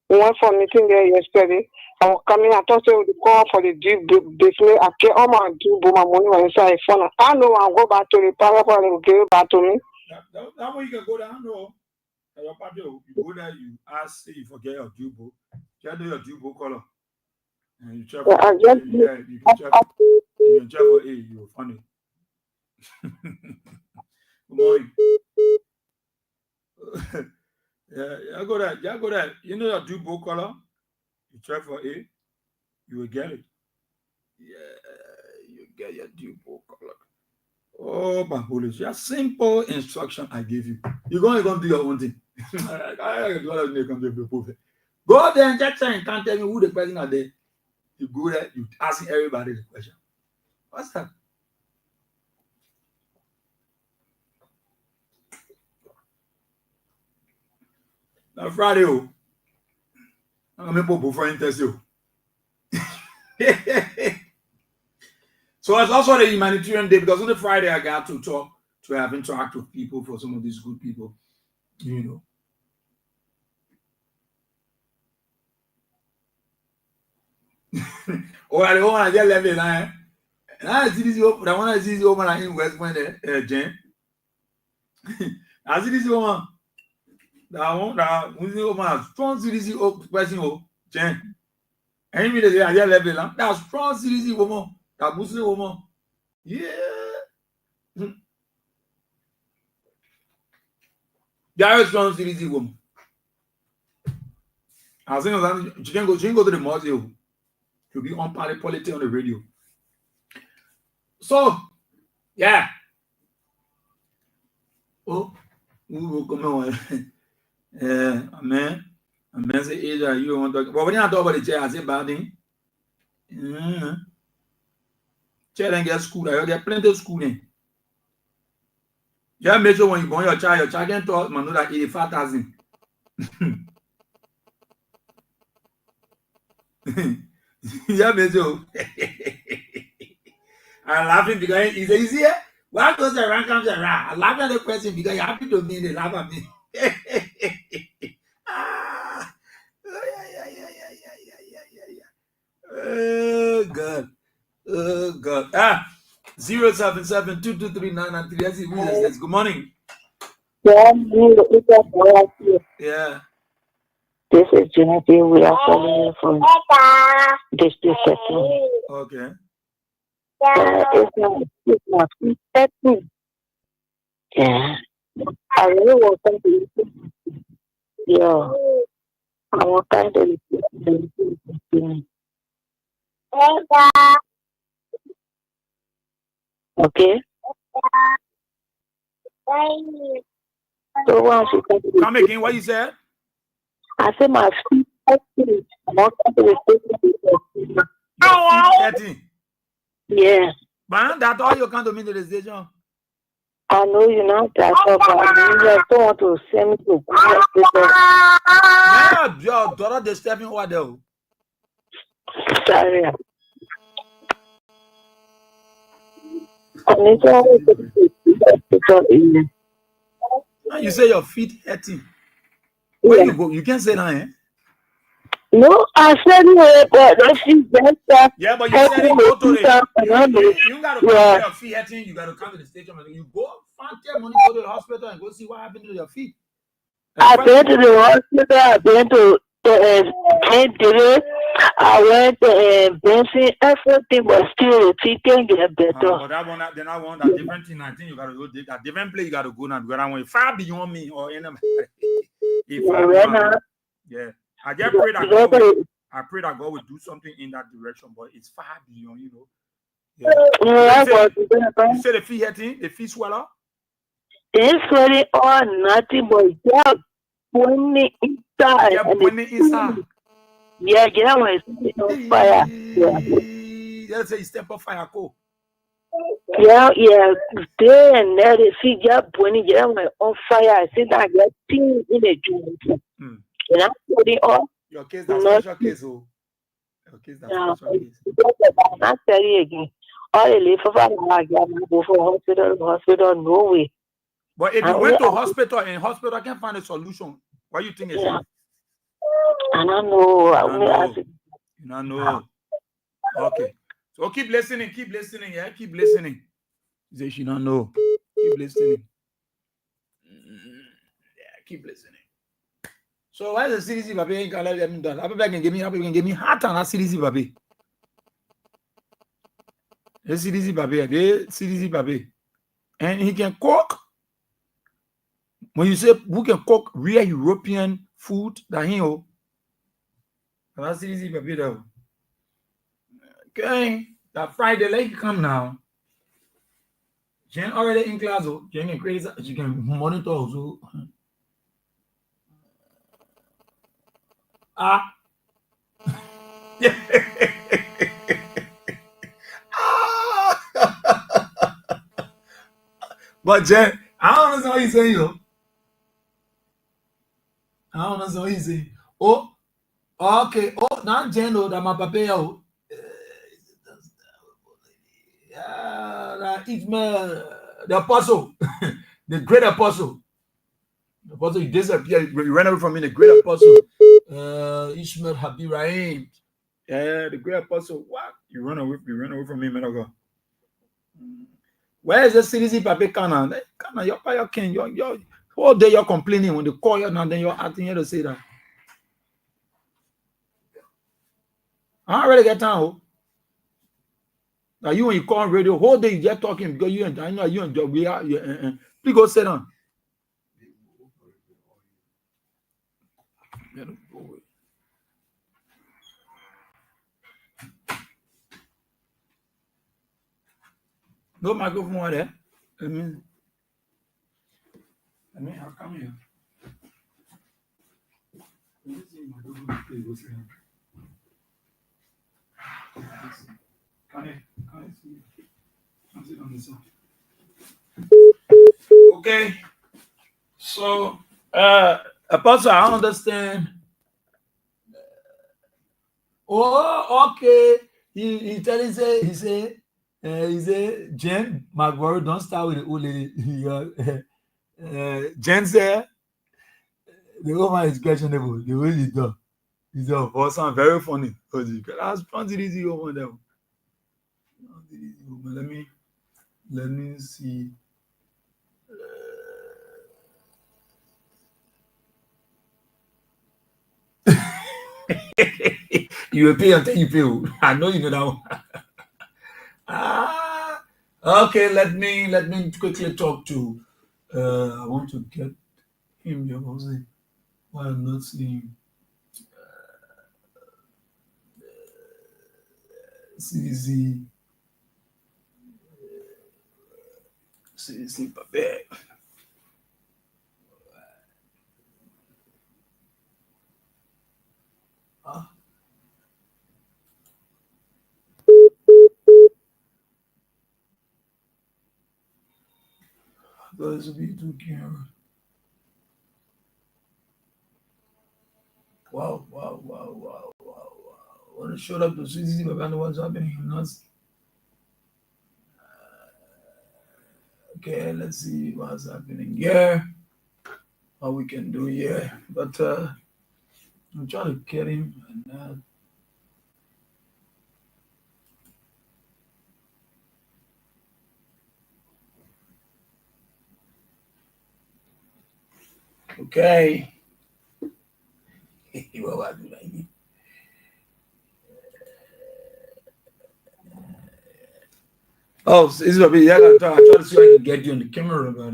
Speaker 4: We went for a meeting there yesterday. I was coming, I thought they would call for the basically I came all my Jibo, my money was inside a phone. I know I'll go back to the barrier and they will give it back to me.
Speaker 3: That way you can go down, no. Your party, you go there, you ask, say you forget your Jibo. Just do your Jibo color. And you check for you can check for A, you're funny. Good morning. Yeah, go there. You know your Dubo color? You check for A, you will get it. Yeah, you get your Dubo color. Oh, my holy, just simple instruction I gave you. You're going to do your own thing. Go there and just say, can't tell me who the person are there. You go there, you asking everybody the question. What's that? Now Friday, I'm going to put for interview. So it's also the humanitarian day because on the Friday I got to talk, to have interact with people for some of these good people, you know. Oh, I don't want to get level line. I see this open. I want to see this woman in West Point, Jen. I see this woman. That this woman strong CDC person, Jen. And immediately I get level line. That strong CDC woman, that Muslim woman. Yeah. That is strong CDC woman. I was saying she can go to the museum. To be on politics on the radio. So, yeah. Oh, we will come on. Amen. Amen. Say, Asia, you want to talk. But when you talk about the chair, I say bad thing. Chair and get school. I get plenty of schooling. Just make sure when you born your child can talk, man, know that 85,000. Yeah, me too. I'm laughing because it's easier. What goes around comes around. I laugh at the person because you're happy to me, they laugh at me. Oh God. Oh God. 077-223-993. Good morning. Yeah.
Speaker 9: This is Genevieve. We are calling you from District 13.
Speaker 3: Okay.
Speaker 9: It's not 13. Yeah. I really want to be. Yeah. I want to be. Okay. So once you
Speaker 3: come again, what you said?
Speaker 9: I said my feet 13. I want to be
Speaker 3: 13.
Speaker 9: Yeah.
Speaker 3: Man, that's all you come to me to the station.
Speaker 9: I know you're not that but I don't want to send me to
Speaker 3: Man, your daughter disturbing over there.
Speaker 9: Sorry.
Speaker 3: You say your feet hurting. Where you go? You can't say that, eh?
Speaker 9: No, I said it, but that's that.
Speaker 2: Yeah, but you said it, go to the, you got to come
Speaker 9: Yeah.
Speaker 2: to your feet hurting, you got to come to the station, and you go find your money, go to the hospital and go see what happened to your feet.
Speaker 9: I've been to the hospital, I've been to St. I went to Benson, everything, but still the feet can't get better.
Speaker 2: But that one, then I want that different thing. I think you got to go that different place. You got to go now because I want far beyond me or any. Yeah, I just pray that God. I pray that God will do something in that direction, but it's far beyond, you know. Yeah. You say the feet hurting, the feet swell up?
Speaker 9: It's swelling or nothing, but yeah, burning inside.
Speaker 2: Yeah, burning inside.
Speaker 9: Yeah, when it's on fire. Yeah.
Speaker 2: Let's say step of fire, go.
Speaker 9: Yeah, day and night, the feet just burning, when on fire. I see that get things in the joint. And I'm putting off.
Speaker 2: Your case, that's special case, oh. Your case, that's special case.
Speaker 9: I'm not telling you again. All the live for I go for hospital, no way.
Speaker 2: But if you went to hospital and hospital can't find a solution, what do you think is it?
Speaker 9: I don't know.
Speaker 2: You don't know. Okay. So keep listening, yeah, keep listening. Say she don't know. Keep listening. Yeah, keep listening. So why is the CDC baby can let them done? People can give me heart on that CDC baby. The CDC baby. And he can cook. When you say who can cook real European food, that he know. That's CDC baby though. Okay. That Friday like come now. Jen already in class, Jen can create, she can monitor also. But Jen, I don't understand what he's saying, yo. I don't understand what he's saying. Oh, okay. Oh, now Jen, that my papa, yo. The apostle, the great apostle. The apostle, he disappeared. He ran away from me. The great apostle, Ishmael Habiraim. Yeah, the great apostle. What? You run away from me, man of God. Where is the CDC Papi Kana? Kana, your king, your whole day you're complaining when they call you now, then you're acting here to say that. I already get time. Now you when you call on radio, whole day you just talking because you and I know you enjoy. Please go sit down. No microphone there. Let me I'll come here. Okay. So Apostle, I understand. Oh, okay. He telling he say, Jen, my word, don't start with the old lady. Jen said, the woman is questionable. The way he's done. He's done for some very funny. That's plenty easy over them. Let me see. You will pay until you pay. I know you know that one. Okay, let me quickly talk to I want to get him here. Why I'm not seeing him. CDC Pape. Those be two camera. Wow. When it showed up to CDC Pape, I know what's happening. Okay, let's see what's happening here. What we can do here. But
Speaker 3: I'm trying to get him and okay. Oh, this is what yeah, I try to see if I can get you on the camera, but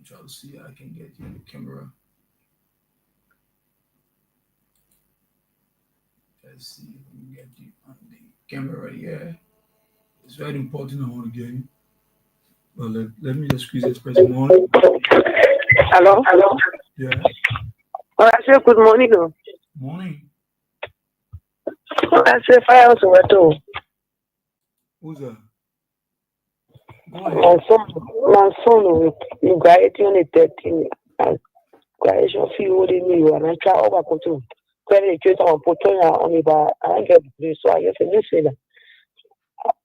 Speaker 3: try to see if I can get you on the camera. Let's see if we can get you on the camera. Yeah, it's very important. I want to get you. But let me just squeeze express morning.
Speaker 4: Hello?
Speaker 3: Yeah.
Speaker 4: Oh, I say good morning.
Speaker 3: Morning.
Speaker 4: Oh, I say fire also wet.
Speaker 3: Who's that?
Speaker 4: My son, you got it on the 13. Graduation fee holding me, and I try over to credit on Potoya only by I get this, so I guess a listen.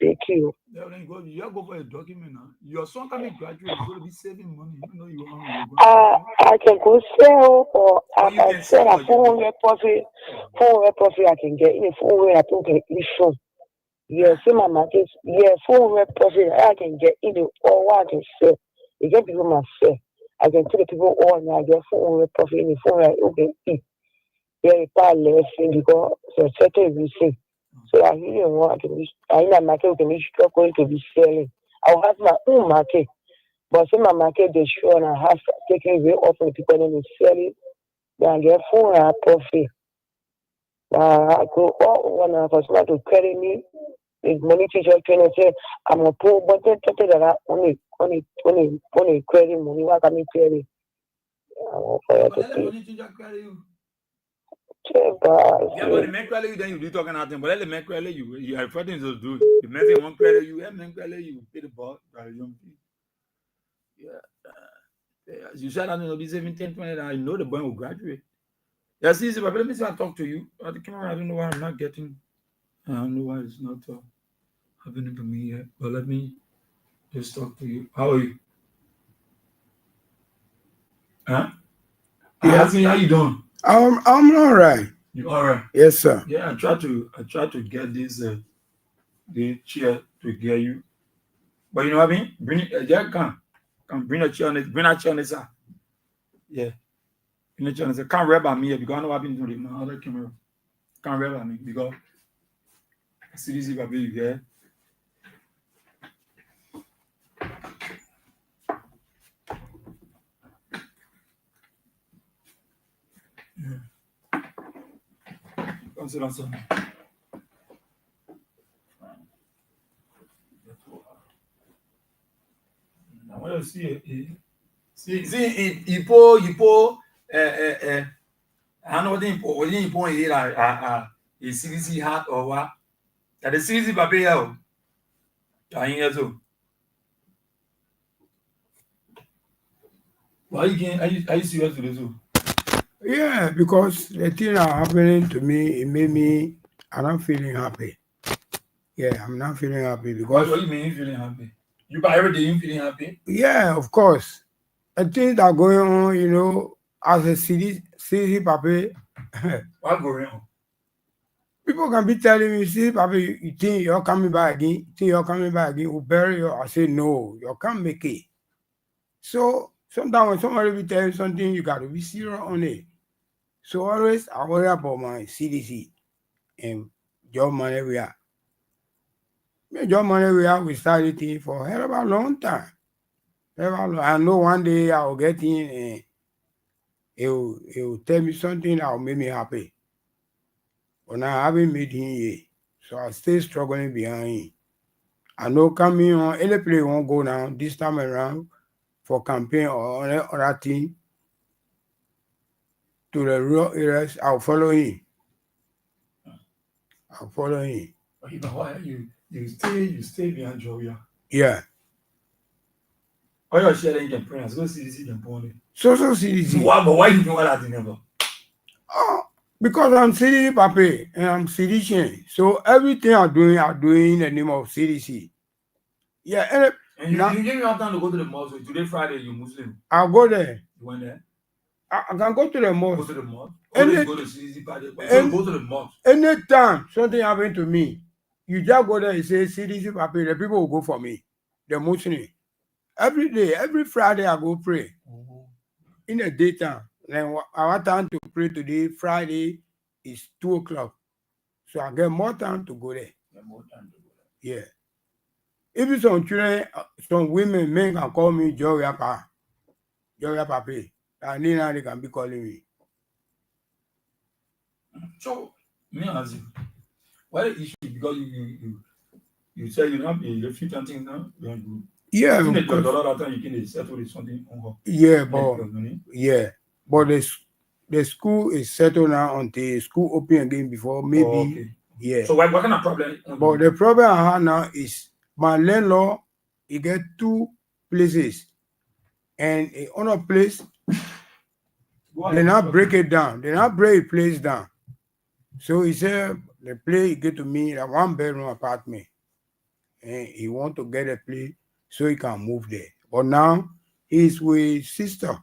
Speaker 4: Thank you.
Speaker 3: Yeah, then you go for a document now. Your son coming graduate is going to be saving money. You know you
Speaker 4: I can go sell or I can sell a 400 profit. I can get in 400. I think issue. Yes, in my market. Yeah, 400 profit I can get in the all what I can sell. You get people must sell. I can tell the people all and I get 400 profit in the 400. Okay, yeah, it's part less because so certain reason. So I really want to be. I in a market can be going to be selling. I'll have my own market. But in my market, they show and I have taken away off the people and they sell it. Then get 400 profit. I go all one of us to carry me. The money teacher can say, I'm a poor, but they tell that I only credit money. What can I carry?
Speaker 3: Let the money teacher carry you. Yeah, but the man credit you, then you do talking nothing. But let the man credit you. You have things to do. The man say one credit you, and man credit you. Pay the ball. Yeah. You said I'm going to be 17, 20. I know the boy will graduate. Yes, easy, but let me see if I talk to you. At the camera, I don't know why I'm not getting. I don't know why it's not happening to me yet. But let me just talk to you. How are you? Huh?
Speaker 12: Yeah.
Speaker 3: Ask me how you doing.
Speaker 12: I'm all right.
Speaker 3: You all right?
Speaker 12: Yes, sir.
Speaker 3: Yeah, I try to get this the chair to get you. But you know what I mean? Bring it, yeah, come bring a chair on it. Bring a chair on this side. Yeah. Bring a chair on this side. Can't rub on me because I know I've been doing my other camera. Can't rub on me because I see this if I be you, yeah. Come sit down, son. I want to see it. See, you pour, I know what you pour here, a CDC hat or what? That the CDC paper out. I hear so. Why you are you serious to this?
Speaker 12: Yeah, because the thing are happening to me, it made me, I'm not feeling happy. Yeah, I'm not feeling happy because.
Speaker 3: What do you mean feeling happy? You buy every day you feeling happy?
Speaker 12: Yeah, of course. The things that are going on, you know, as a CDC paper.
Speaker 3: What going on?
Speaker 12: People can be telling me, see, Papa, you think you're coming back again? You think you're coming back again? We'll bury you. I say, no, you can't make it. So sometimes when somebody will tell you something, you got to be serious on it. So always I worry about my CDC and job money we are. Job money we started it for a hell of a long time. I know one day I will get in and it will tell me something that will make me happy. But now I haven't made him yet. So I stay struggling behind him. I know coming on any place won't go now this time around for campaign or other thing to the rural areas. I'll follow him.
Speaker 3: But even why you stay behind Joya?
Speaker 12: Yeah.
Speaker 3: Why you sharing your parents? Go CDC them pony.
Speaker 12: So CDC.
Speaker 3: Why you doing all that thing?
Speaker 12: Oh, because I'm CDC Papa and I'm CDC. So everything I'm doing in the name of CDC. Yeah,
Speaker 3: And you give me have time to go to the mosque. So today Friday, you're Muslim.
Speaker 12: I'll go there.
Speaker 3: You went there?
Speaker 12: I can go to the mosque.
Speaker 3: Go to the mosque. Always go to CDC party. So go to the mosque.
Speaker 12: Anytime something happened to me, you just go there and say CDC papi, the people will go for me. The Muslim. Every day, every Friday I go pray. In the daytime. Then our time to pray today, Friday, is 2 o'clock. So I get more time to go there. Yeah. Even some children, some women, men can call me Joya Papi. And then they can be calling me.
Speaker 3: So, me ask you, what is the issue? Because you say you have a few things now.
Speaker 12: Yeah.
Speaker 3: You think that time you can settle with something on her.
Speaker 12: Yeah, but the school is settled now until school open again before maybe.
Speaker 3: Oh, okay.
Speaker 12: Yeah.
Speaker 3: So what kind of problem?
Speaker 12: But the problem I have now is my landlord, he get 2 places. And in other place, they not break it down. They not break a place down. So he said the place he get to me a 1-bedroom apartment. And he want to get a place so he can move there. But now he's with sister.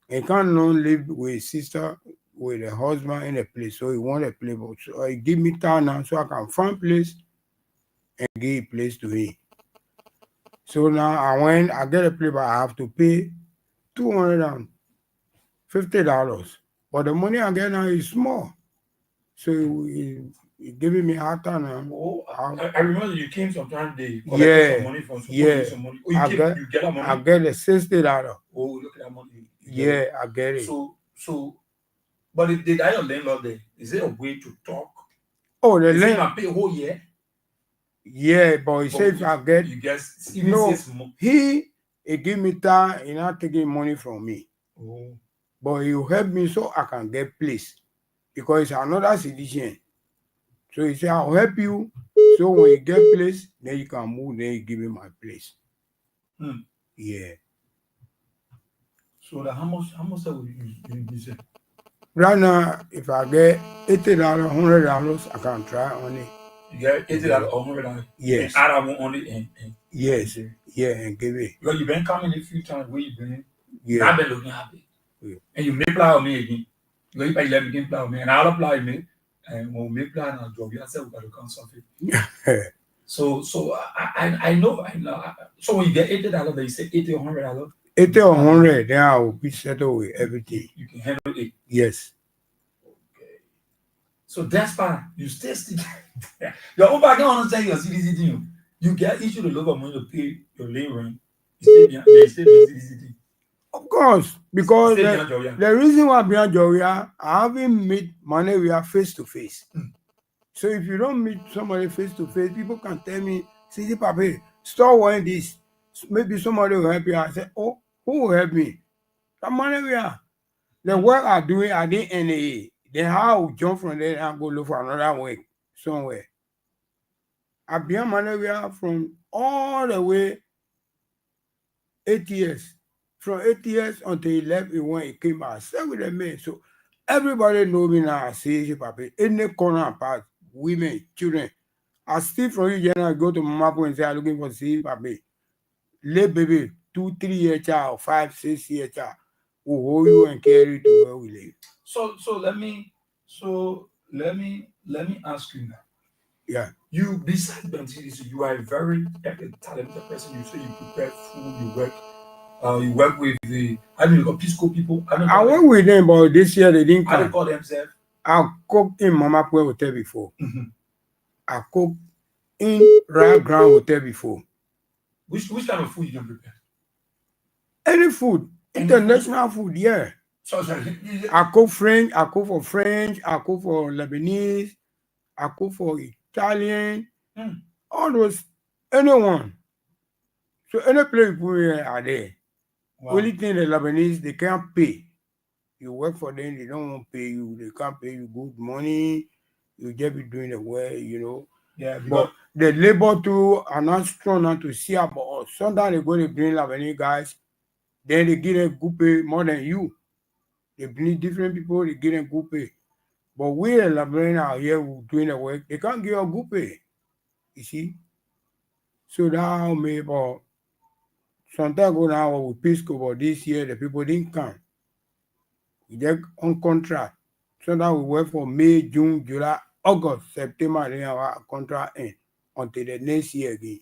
Speaker 12: He can't live with his sister, with a husband in a place. So he want a place. So he give me time now so I can find place and give a place to him. So now I get a place, but I have to pay $250. But the money I get now is small. So he giving me hard time now.
Speaker 3: Oh, I remember you came sometime they
Speaker 12: collected
Speaker 3: some money from some money. Oh, you get that money?
Speaker 12: I get the $60.
Speaker 3: Oh, look at that money.
Speaker 12: Yeah, I get it.
Speaker 3: So but did your landlord there? Is there a way to talk?
Speaker 12: Oh, the
Speaker 3: landlord pay a whole year?
Speaker 12: Yeah, but he said if I get
Speaker 3: you guys
Speaker 12: he give me time, he not taking money from me.
Speaker 3: Oh.
Speaker 12: But he will help me so I can get place. Because it's another citizen. So he said, I'll help you. So when you get place, then you can move, then you give me my place. Yeah.
Speaker 3: So how much will you say?
Speaker 12: Right now, if I get $80, $100, I can try on it.
Speaker 3: You get $80 or $100?
Speaker 12: Yes.
Speaker 3: And add one on it and
Speaker 12: yes. Yeah, and give it.
Speaker 3: Because you've been coming a few times where you've been.
Speaker 12: Yeah.
Speaker 3: I've been looking happy. Yeah. And you may apply with me again. You go, you let me get apply with me, and I'll apply with me. And when we apply on a job, you say we got to come something. So I know. So when you get $80, then you say $80 or $100.
Speaker 12: $80 or $100, then I will be settled with everything.
Speaker 3: You can handle it.
Speaker 12: Yes.
Speaker 3: Okay. So that's fine. You still your own back understand your CDC thing. You get issue the local money to pay your lane rent. You stay CDC.
Speaker 12: Of course, because the reason why beyond Joria, I haven't meet money we are face to face. So if you don't meet somebody face to face, people can tell me, see, Papa, stop wearing this. Maybe somebody will help you. I say, oh, who will help me? The money we are. The work I'm doing at the NAA. Then how I will jump from there and go look for another work somewhere. I've been money we are from all the way 8 years. From 8 years until he left, he came back. I stayed with the men. So everybody know me now. I see Papa. Any corner apart, women, children. I still from you, I go to Mama and say, I'm looking for see Papa. Let baby 2, 3 year child, 5, 6 year child will hold you and carry you to where we live.
Speaker 3: So let me ask you now.
Speaker 12: Yeah.
Speaker 3: You besides BMTDC, you are a very talented person. You say you prepare food, you work with the Peace Corps people.
Speaker 12: I work with them, but this year they didn't come.
Speaker 3: How they call themselves?
Speaker 12: I cooked in Mama Pue Hotel before. I cooked in Rag Ground Hotel before.
Speaker 3: Which kind of food you can prepare?
Speaker 12: Any food. International food, yeah.
Speaker 3: So,
Speaker 12: I cook French, I cook for French, I cook for Lebanese, I cook for Italian, all those, anyone. So any place we are there. Wow. Only thing the Lebanese, they can't pay. You work for them, they don't want to pay you. They can't pay you good money. You just be doing the work, you know.
Speaker 3: Yeah,
Speaker 12: but the labor too are not strong enough to see about us. Sometimes they go to bring Lebanese guys, then they give them good pay more than you. They bring different people, they give them good pay. But we the Lebanese out here who doing the work, they can't give us good pay. You see? So that's how maybe some time ago now with Pisco, but this year the people didn't come. They're on contract. Sometimes we work for May, June, July, August, September, then our contract end until the next year again.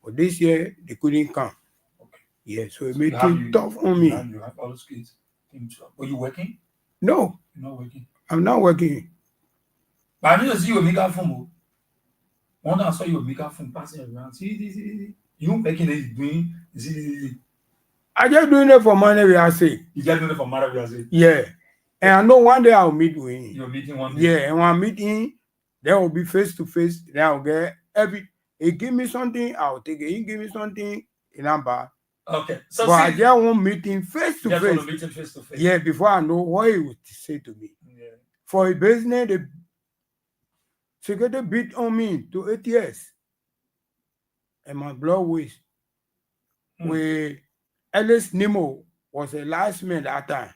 Speaker 12: But this year they couldn't come.
Speaker 3: Okay.
Speaker 12: Yeah, so it made it tough on me.
Speaker 3: You have all those kids. Were you working?
Speaker 12: No.
Speaker 3: You're not working.
Speaker 12: I'm not working.
Speaker 3: But I need to see your makeup phone. One time I saw your makeup phone passing around. See. You making it doing. See.
Speaker 12: I just doing it for money, we are saying.
Speaker 3: You just doing it for money, we are saying.
Speaker 12: Yeah. And I know one day I'll meet with him.
Speaker 3: You're meeting one day.
Speaker 12: Yeah, and when I meet him, there will be face to face. Then I'll get he give me something, I'll take it. He give me something in number.
Speaker 3: Okay.
Speaker 12: So but I just want meeting face to face.
Speaker 3: Just want to meet him face to face.
Speaker 12: Yeah, before I know what he would say to me.
Speaker 3: Yeah.
Speaker 12: For a business, the security beat on me to 8 years. And my blood waste. With Ellis Nemo was the last man that time.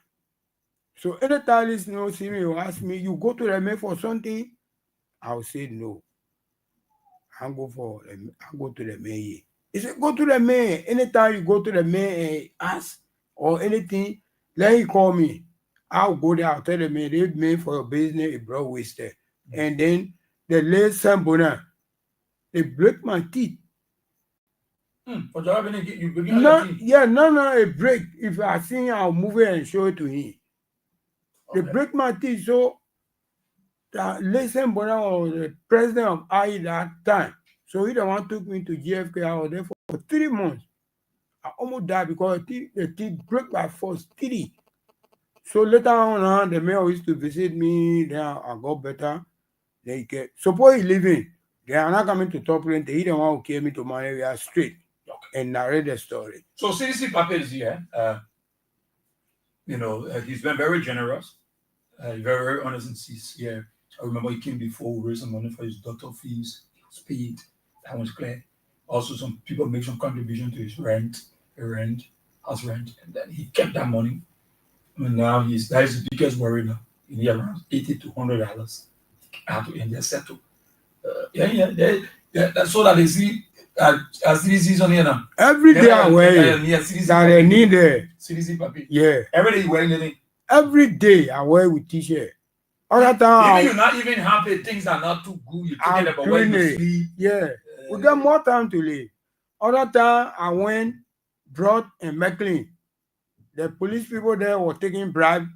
Speaker 12: So anytime Ellis Nemo see me, will ask me, you go to the man for something? I'll say no. I'll go to the man. He said, go to the man. Anytime you go to the man and ask or anything, let him call me. I'll go there, I'll tell the man, they made for your business, a broad wasted. And then the late Sambona, they break my teeth.
Speaker 3: For you begin
Speaker 12: no, a break. If I see I'll move it and show it to him. Okay. They break my teeth, so the late Sambona was the president of I that time. So he the one took me to GFK. I was there for 3 months. I almost died because the teeth broke by force 3. So later on, the mayor used to visit me. Then I got better. Then he get suppose he leaving. They are not coming to top rent. He the one who came me to my area straight and narrate the story.
Speaker 3: So CDC Papa is here. He's been very generous. Very, very honest and sincere. I remember he came before, raised some money for his doctor fees. He was paid. That was clear. Also, some people make some contribution to his house rent, and then he kept that money. And now that is the biggest worry now. He need around $80 to $100. How to end their settle. That's so that they see as CDC on here now.
Speaker 12: Every day I wear it. That they need it.
Speaker 3: CDC papi.
Speaker 12: Yeah.
Speaker 3: Every day you wearing anything.
Speaker 12: Every day I wear with t-shirt. Other time
Speaker 3: you're not even happy, things are not too good. You're thinking about where you sleep.
Speaker 12: Yeah. We got more time to live. Other time I went Broad and McLean. The police people there were taking bribe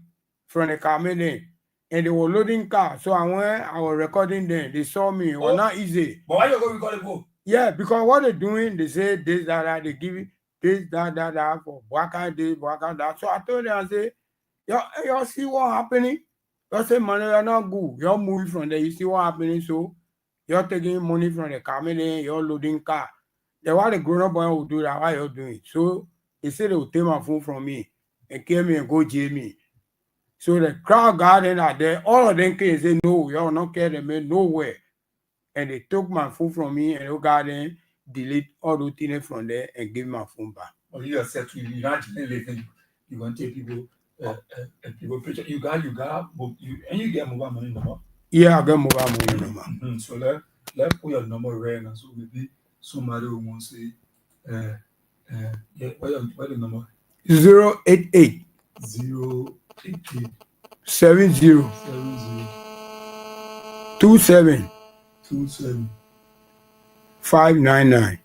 Speaker 12: from the Carmen and they were loading cars. So I was recording them. They saw me. It was not easy.
Speaker 3: But why you go record it?
Speaker 12: Yeah, because what they're doing, they say this, that, they give it this, that for Waka this, Waka that. So I told them, I say, y'all see what happening? Y'all say money, you're not good. Y'all moving from there, you see what happening. So you're taking money from the Carmen, you're loading car. Then why the grown-up boy will do that? Why you're doing? So they said they would take my phone from me and kill me and go jail me. So the crowd garden are there. All of them came and said, no, y'all not care them nowhere. And they took my phone from me and the garden delete all the things from there and give my phone back.
Speaker 3: Well, you said to you not anything. You want to take people people preach. You got and you get mobile money number.
Speaker 12: Yeah, I got mobile money number.
Speaker 3: Mm-hmm. So let's put your number right now. So maybe somebody will want to say what the number?
Speaker 12: 088
Speaker 3: 088
Speaker 12: 70 27 599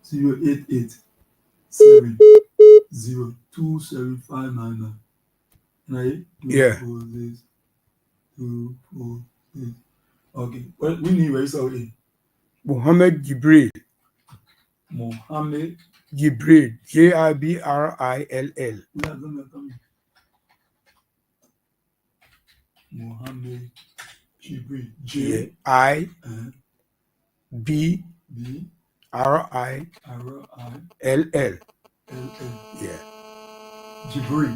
Speaker 3: 088 70 27 599. Right?
Speaker 12: Yeah.
Speaker 3: 248. Okay. What we need right so
Speaker 12: Mohammed Jibril.
Speaker 3: Mohammed
Speaker 12: Jibril. Jibrill.
Speaker 3: Mohammed Jibril.
Speaker 12: Jibrill. Yeah.
Speaker 3: Jibril.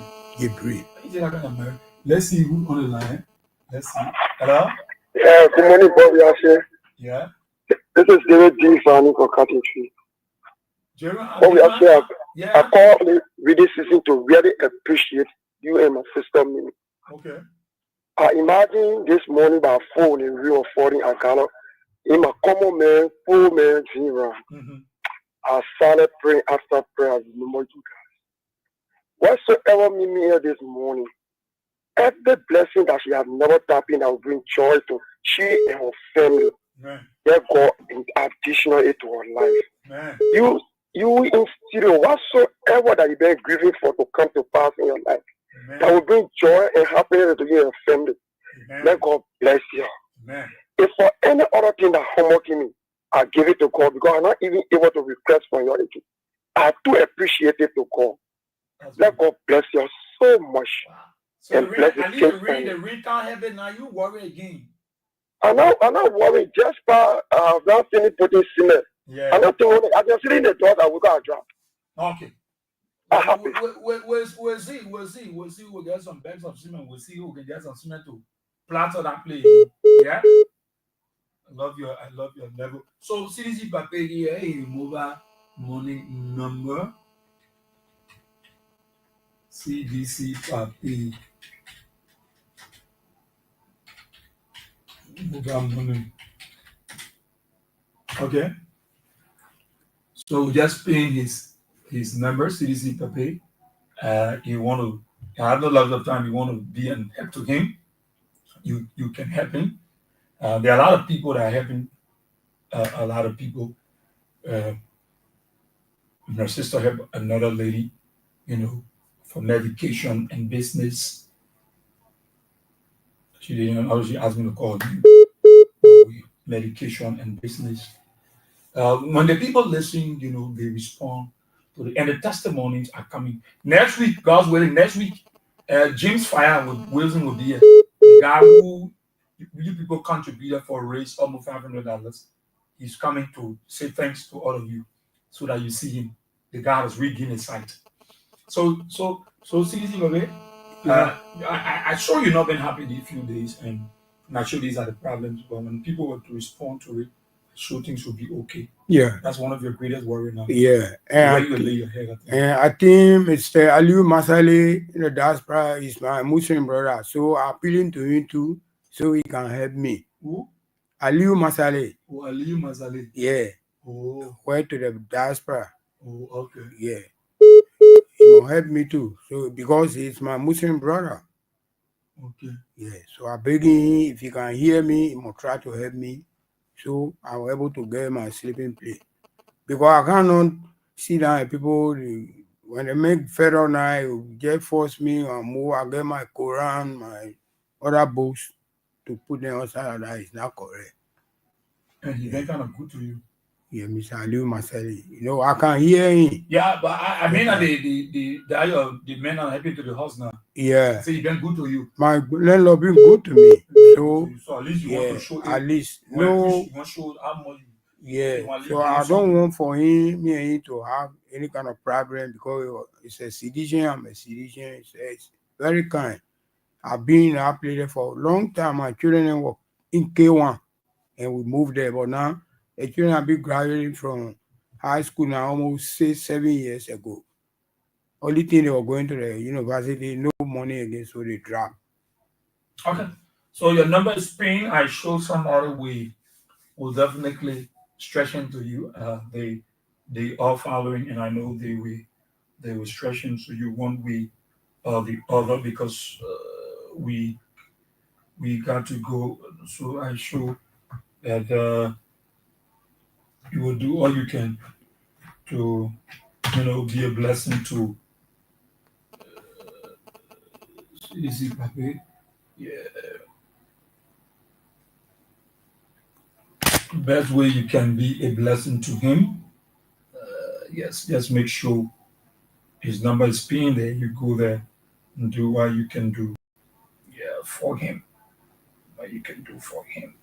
Speaker 3: Let's see who on the line. Let's see. Hello?
Speaker 6: Yeah, good morning, Bobby Ashe.
Speaker 3: Yeah.
Speaker 6: This is David D. Fanning for Cotton Tree. Bobby Ashe, I call with this season to really appreciate you and my sister Mimi.
Speaker 3: Okay.
Speaker 6: I imagine this morning by phone in real 40 Ankara in my common man, full man, zero. I started praying after prayer. I remember you guys. Whatsoever meet me here this morning, every blessing that she has never tapped in that will bring joy to she and her family. Let God additional it to her life.
Speaker 3: Man.
Speaker 6: You instill whatsoever that you've been grieving for to come to pass in your life. Amen. That will bring joy and happiness to you and your family. Amen. Let God bless you. Amen. If for any other thing that homeworking me, I give it to God because I'm not even able to request for your again. I do appreciate it to God. Let God bless you so much. Wow.
Speaker 3: So and bless I need to read the return heaven now. You worry again.
Speaker 6: I'm not worried. Just by not finished putting cement.
Speaker 3: Yeah.
Speaker 6: I'm not doing it. I just sitting in the door that we got a drop.
Speaker 3: Okay. We'll see. We'll get some bags of cement. We'll see who can get some cement to plaster that place. Yeah. I love your level. So CDC Pape here, mobile money number. CDC Pape. Mobile money. Okay. So just paying his number, CDC Pape. You want to have a lot of time, you want to be an help to him, you can help him. There are a lot of people that are helping a lot of people. My sister helped another lady, for medication and business. She didn't know, she asked me to call you. Medication and business. When the people listen, they respond to and the testimonies are coming. Next week, God's willing, James Fire with Wilson will be here. The guy who you people contributed for a raise almost $500. He's coming to say thanks to all of you so that you see him. The guy has regained his sight. So CDC, okay? I sure you've not been happy these few days, and not sure these are the problems, but when people were to respond to it, sure things will be okay.
Speaker 12: Yeah.
Speaker 3: That's one of your greatest worry now.
Speaker 12: Yeah.
Speaker 3: Where you lay your head,
Speaker 12: and I think Mr. Aliu Masale in the diaspora is my Muslim brother. So I'm appealing to him too, so he can help me.
Speaker 3: Who?
Speaker 12: Aliu Masale.
Speaker 3: Oh, Aliu Masale.
Speaker 12: Yeah.
Speaker 3: Oh.
Speaker 12: Went to the diaspora.
Speaker 3: Oh, okay.
Speaker 12: Yeah. He will help me too. So because he's my Muslim brother.
Speaker 3: Okay.
Speaker 12: Yeah. So I beg him, if he can hear me, he must try to help me. So I was able to get my sleeping place. Because I cannot sit down and people, when they make federal night, just force me and move. I get my Quran, my other books to put them outside. That is not correct.
Speaker 3: And he's been kind of good to you.
Speaker 12: Yeah, Mr. Aliu Masali. I can hear him.
Speaker 3: Yeah, but I mean the men are happy to the house now.
Speaker 12: Yeah.
Speaker 3: So he's been good to you.
Speaker 12: My landlord been good to me.
Speaker 3: So at least you want to show it.
Speaker 12: At least.
Speaker 3: You want to show how much
Speaker 12: so I don't want for me and him to have any kind of problem because it's a citizen, I'm a citizen. It's very kind. I've been in that place for a long time. My children were in K1 and we moved there. But now the children have been graduating from high school now almost 6-7 years ago. Only thing they were going to the university, no money again, so they dropped.
Speaker 3: Okay. So your number is paying. I show some other way. Will definitely stretch into you. They are following, and I know they will stretch into you one way or the other because we got to go. So I show that you will do all you can to be a blessing to easy Pape. Yeah. Best way you can be a blessing to him. Yes, just make sure his number is pinned there. You go there and do what you can do. Yeah, for him. What you can do for him.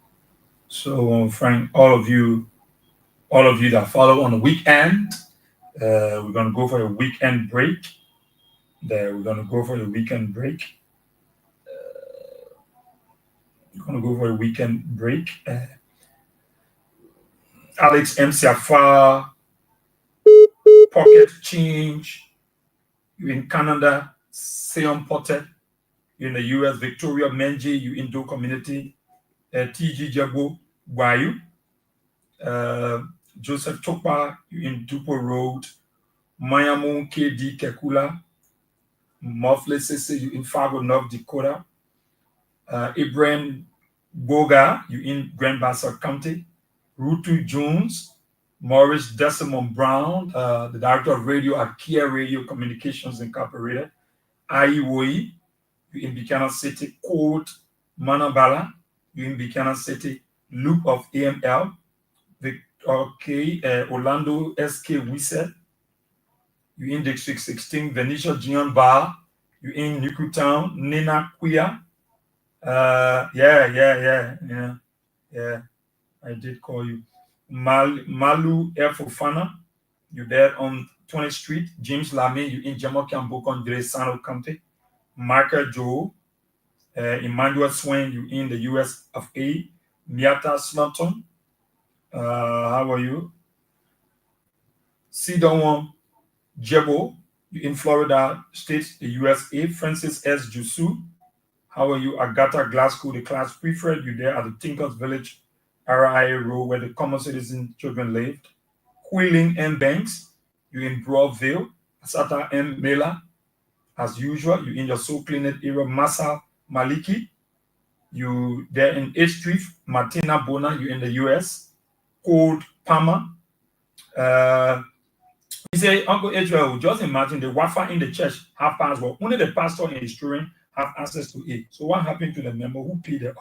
Speaker 3: So, Frank, all of you that follow on the weekend, we're gonna go for a weekend break. We're gonna go for a weekend break. Alex M. Siafa, Pocket Change. You in Canada, Seon Potter. You in the US, Victoria Menji. You Indo Community, TG Jabo Bayu. Joseph Chokpa, you in Dupo Road. Mayamun KD Kekula, Mofle Sese, you in Fargo, North Dakota. Ibrahim Boga, you in Grand Bassa County. Rutu Jones, Morris Desimon Brown, the director of radio at Kia Radio Communications Incorporated. Aiwoi, you in Buchanan City. Code Manabala, you in Buchanan City. Loop of AML. Orlando SK Wisse, you in District 16. Venetia Gion Bar, you in Newtown. Nina Quia. Yeah. I did call you. Malu Fofana, you there on 20th Street. James Lamy, you in Jamokan Bokondre, Sano County. Michael Joe, Emmanuel Swain, you in the US of A. Miata Slaughton, how are you? Sidon Jebo, you in Florida State, the USA. Francis S. Jusu, how are you? Agatha Glasgow, the class prefect, you there at the Tinkers Village, RIA Road, where the common citizen children lived. Quilling M. Banks, you in Broadville. Asata M. Mela, as usual, you in your so cleaned area. Masa Maliki, you there in H Street. Martina Bona, you in the US. Cold Palmer. He said, Uncle Israel, just imagine the Wi-Fi in the church have password. Only the pastor and his children have access to it. So what happened to the member who paid it?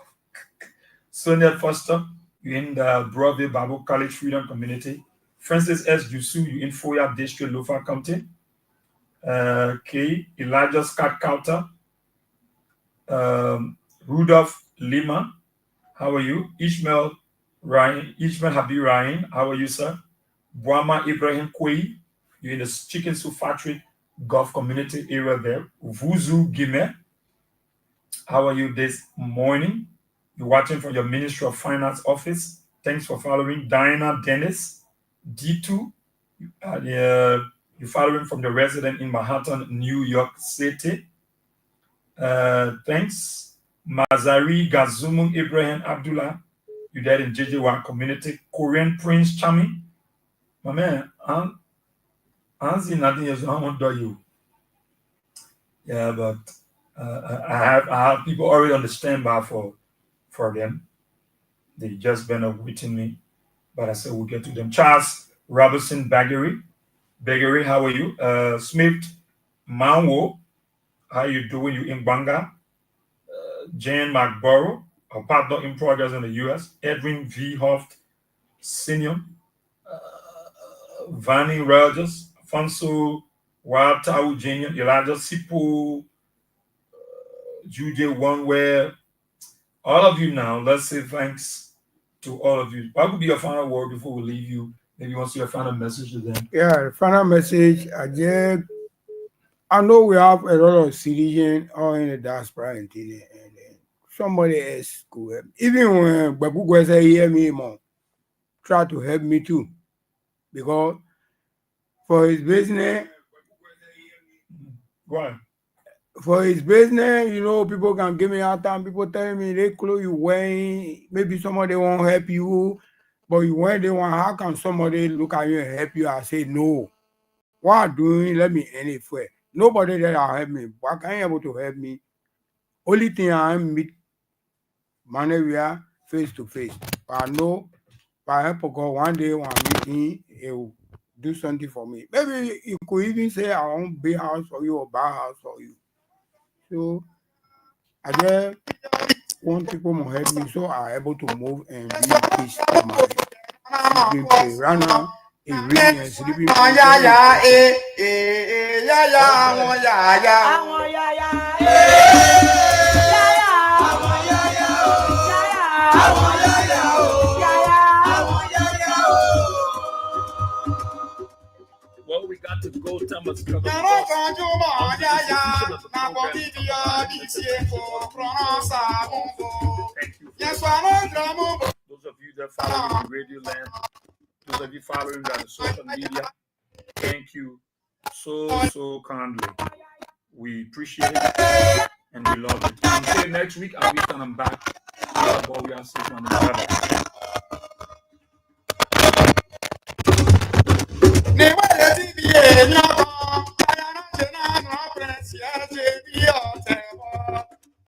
Speaker 3: Sonia Foster, you in the Broadway Bible College Freedom Community. Francis S. Jusu, you in Foya District, Lofa County. Elijah Scott Carter. Rudolph Lima, how are you? Ishmael Habib Ryan, how are you, sir? Buama Ibrahim Kwei, you're in the Chicken Soup Factory Gulf Community area there. Vuzu Gime, how are you this morning? You're watching from your Ministry of Finance office. Thanks for following. Diana Dennis, D2, you're following from the resident in Manhattan, New York City. Thanks. Mazari Gazumun Ibrahim Abdullah, you there in JJ1 community. Korean Prince Chami, my man, I'm seeing nothing else. I won't do you. Yeah, but I have people already on the standby for them. They just been awaiting me, but I said we'll get to them. Charles Robertson Baggery, how are you? Smith Manwo, how you doing? You in Banga? Jane McBorough, a partner in progress in the US. Edwin V. Hoft Senior, Vanny Rogers, Afonso Waltau Jr., Elijah Sipo, Jude Oneware, all of you now. Let's say thanks to all of you. What would be your final word before we leave you? Maybe you want to say a final message to them.
Speaker 12: Yeah, the final message. I know we have a lot of citizens all in the diaspora and somebody else could help. Even when Babu say hear me more, try to help me too. Because for his business, people can give me hard time. People tell me they clothes you wearing, maybe somebody won't help you, but you wear they want, how can somebody look at you and help you? I say no. What I'm doing, let me end it for. Nobody that will help me. Why can't you able to help me? Only thing I am meet manager face to face. I know if I help God one day when I meet him, he will do something for me. Maybe you could even say I won't buy a house for you or buy a house for you. So I just want people to help me so I'm able to move and be in peace in my sleeping place. Right now, it's raining and sleeping place.
Speaker 3: Well, we got to go. Thomas cover Thank you. Those of you that follow the Radio Land, those of you following on social media, thank you so kindly. We appreciate it and we love it. Until next week, I'll be coming back. We are safe on the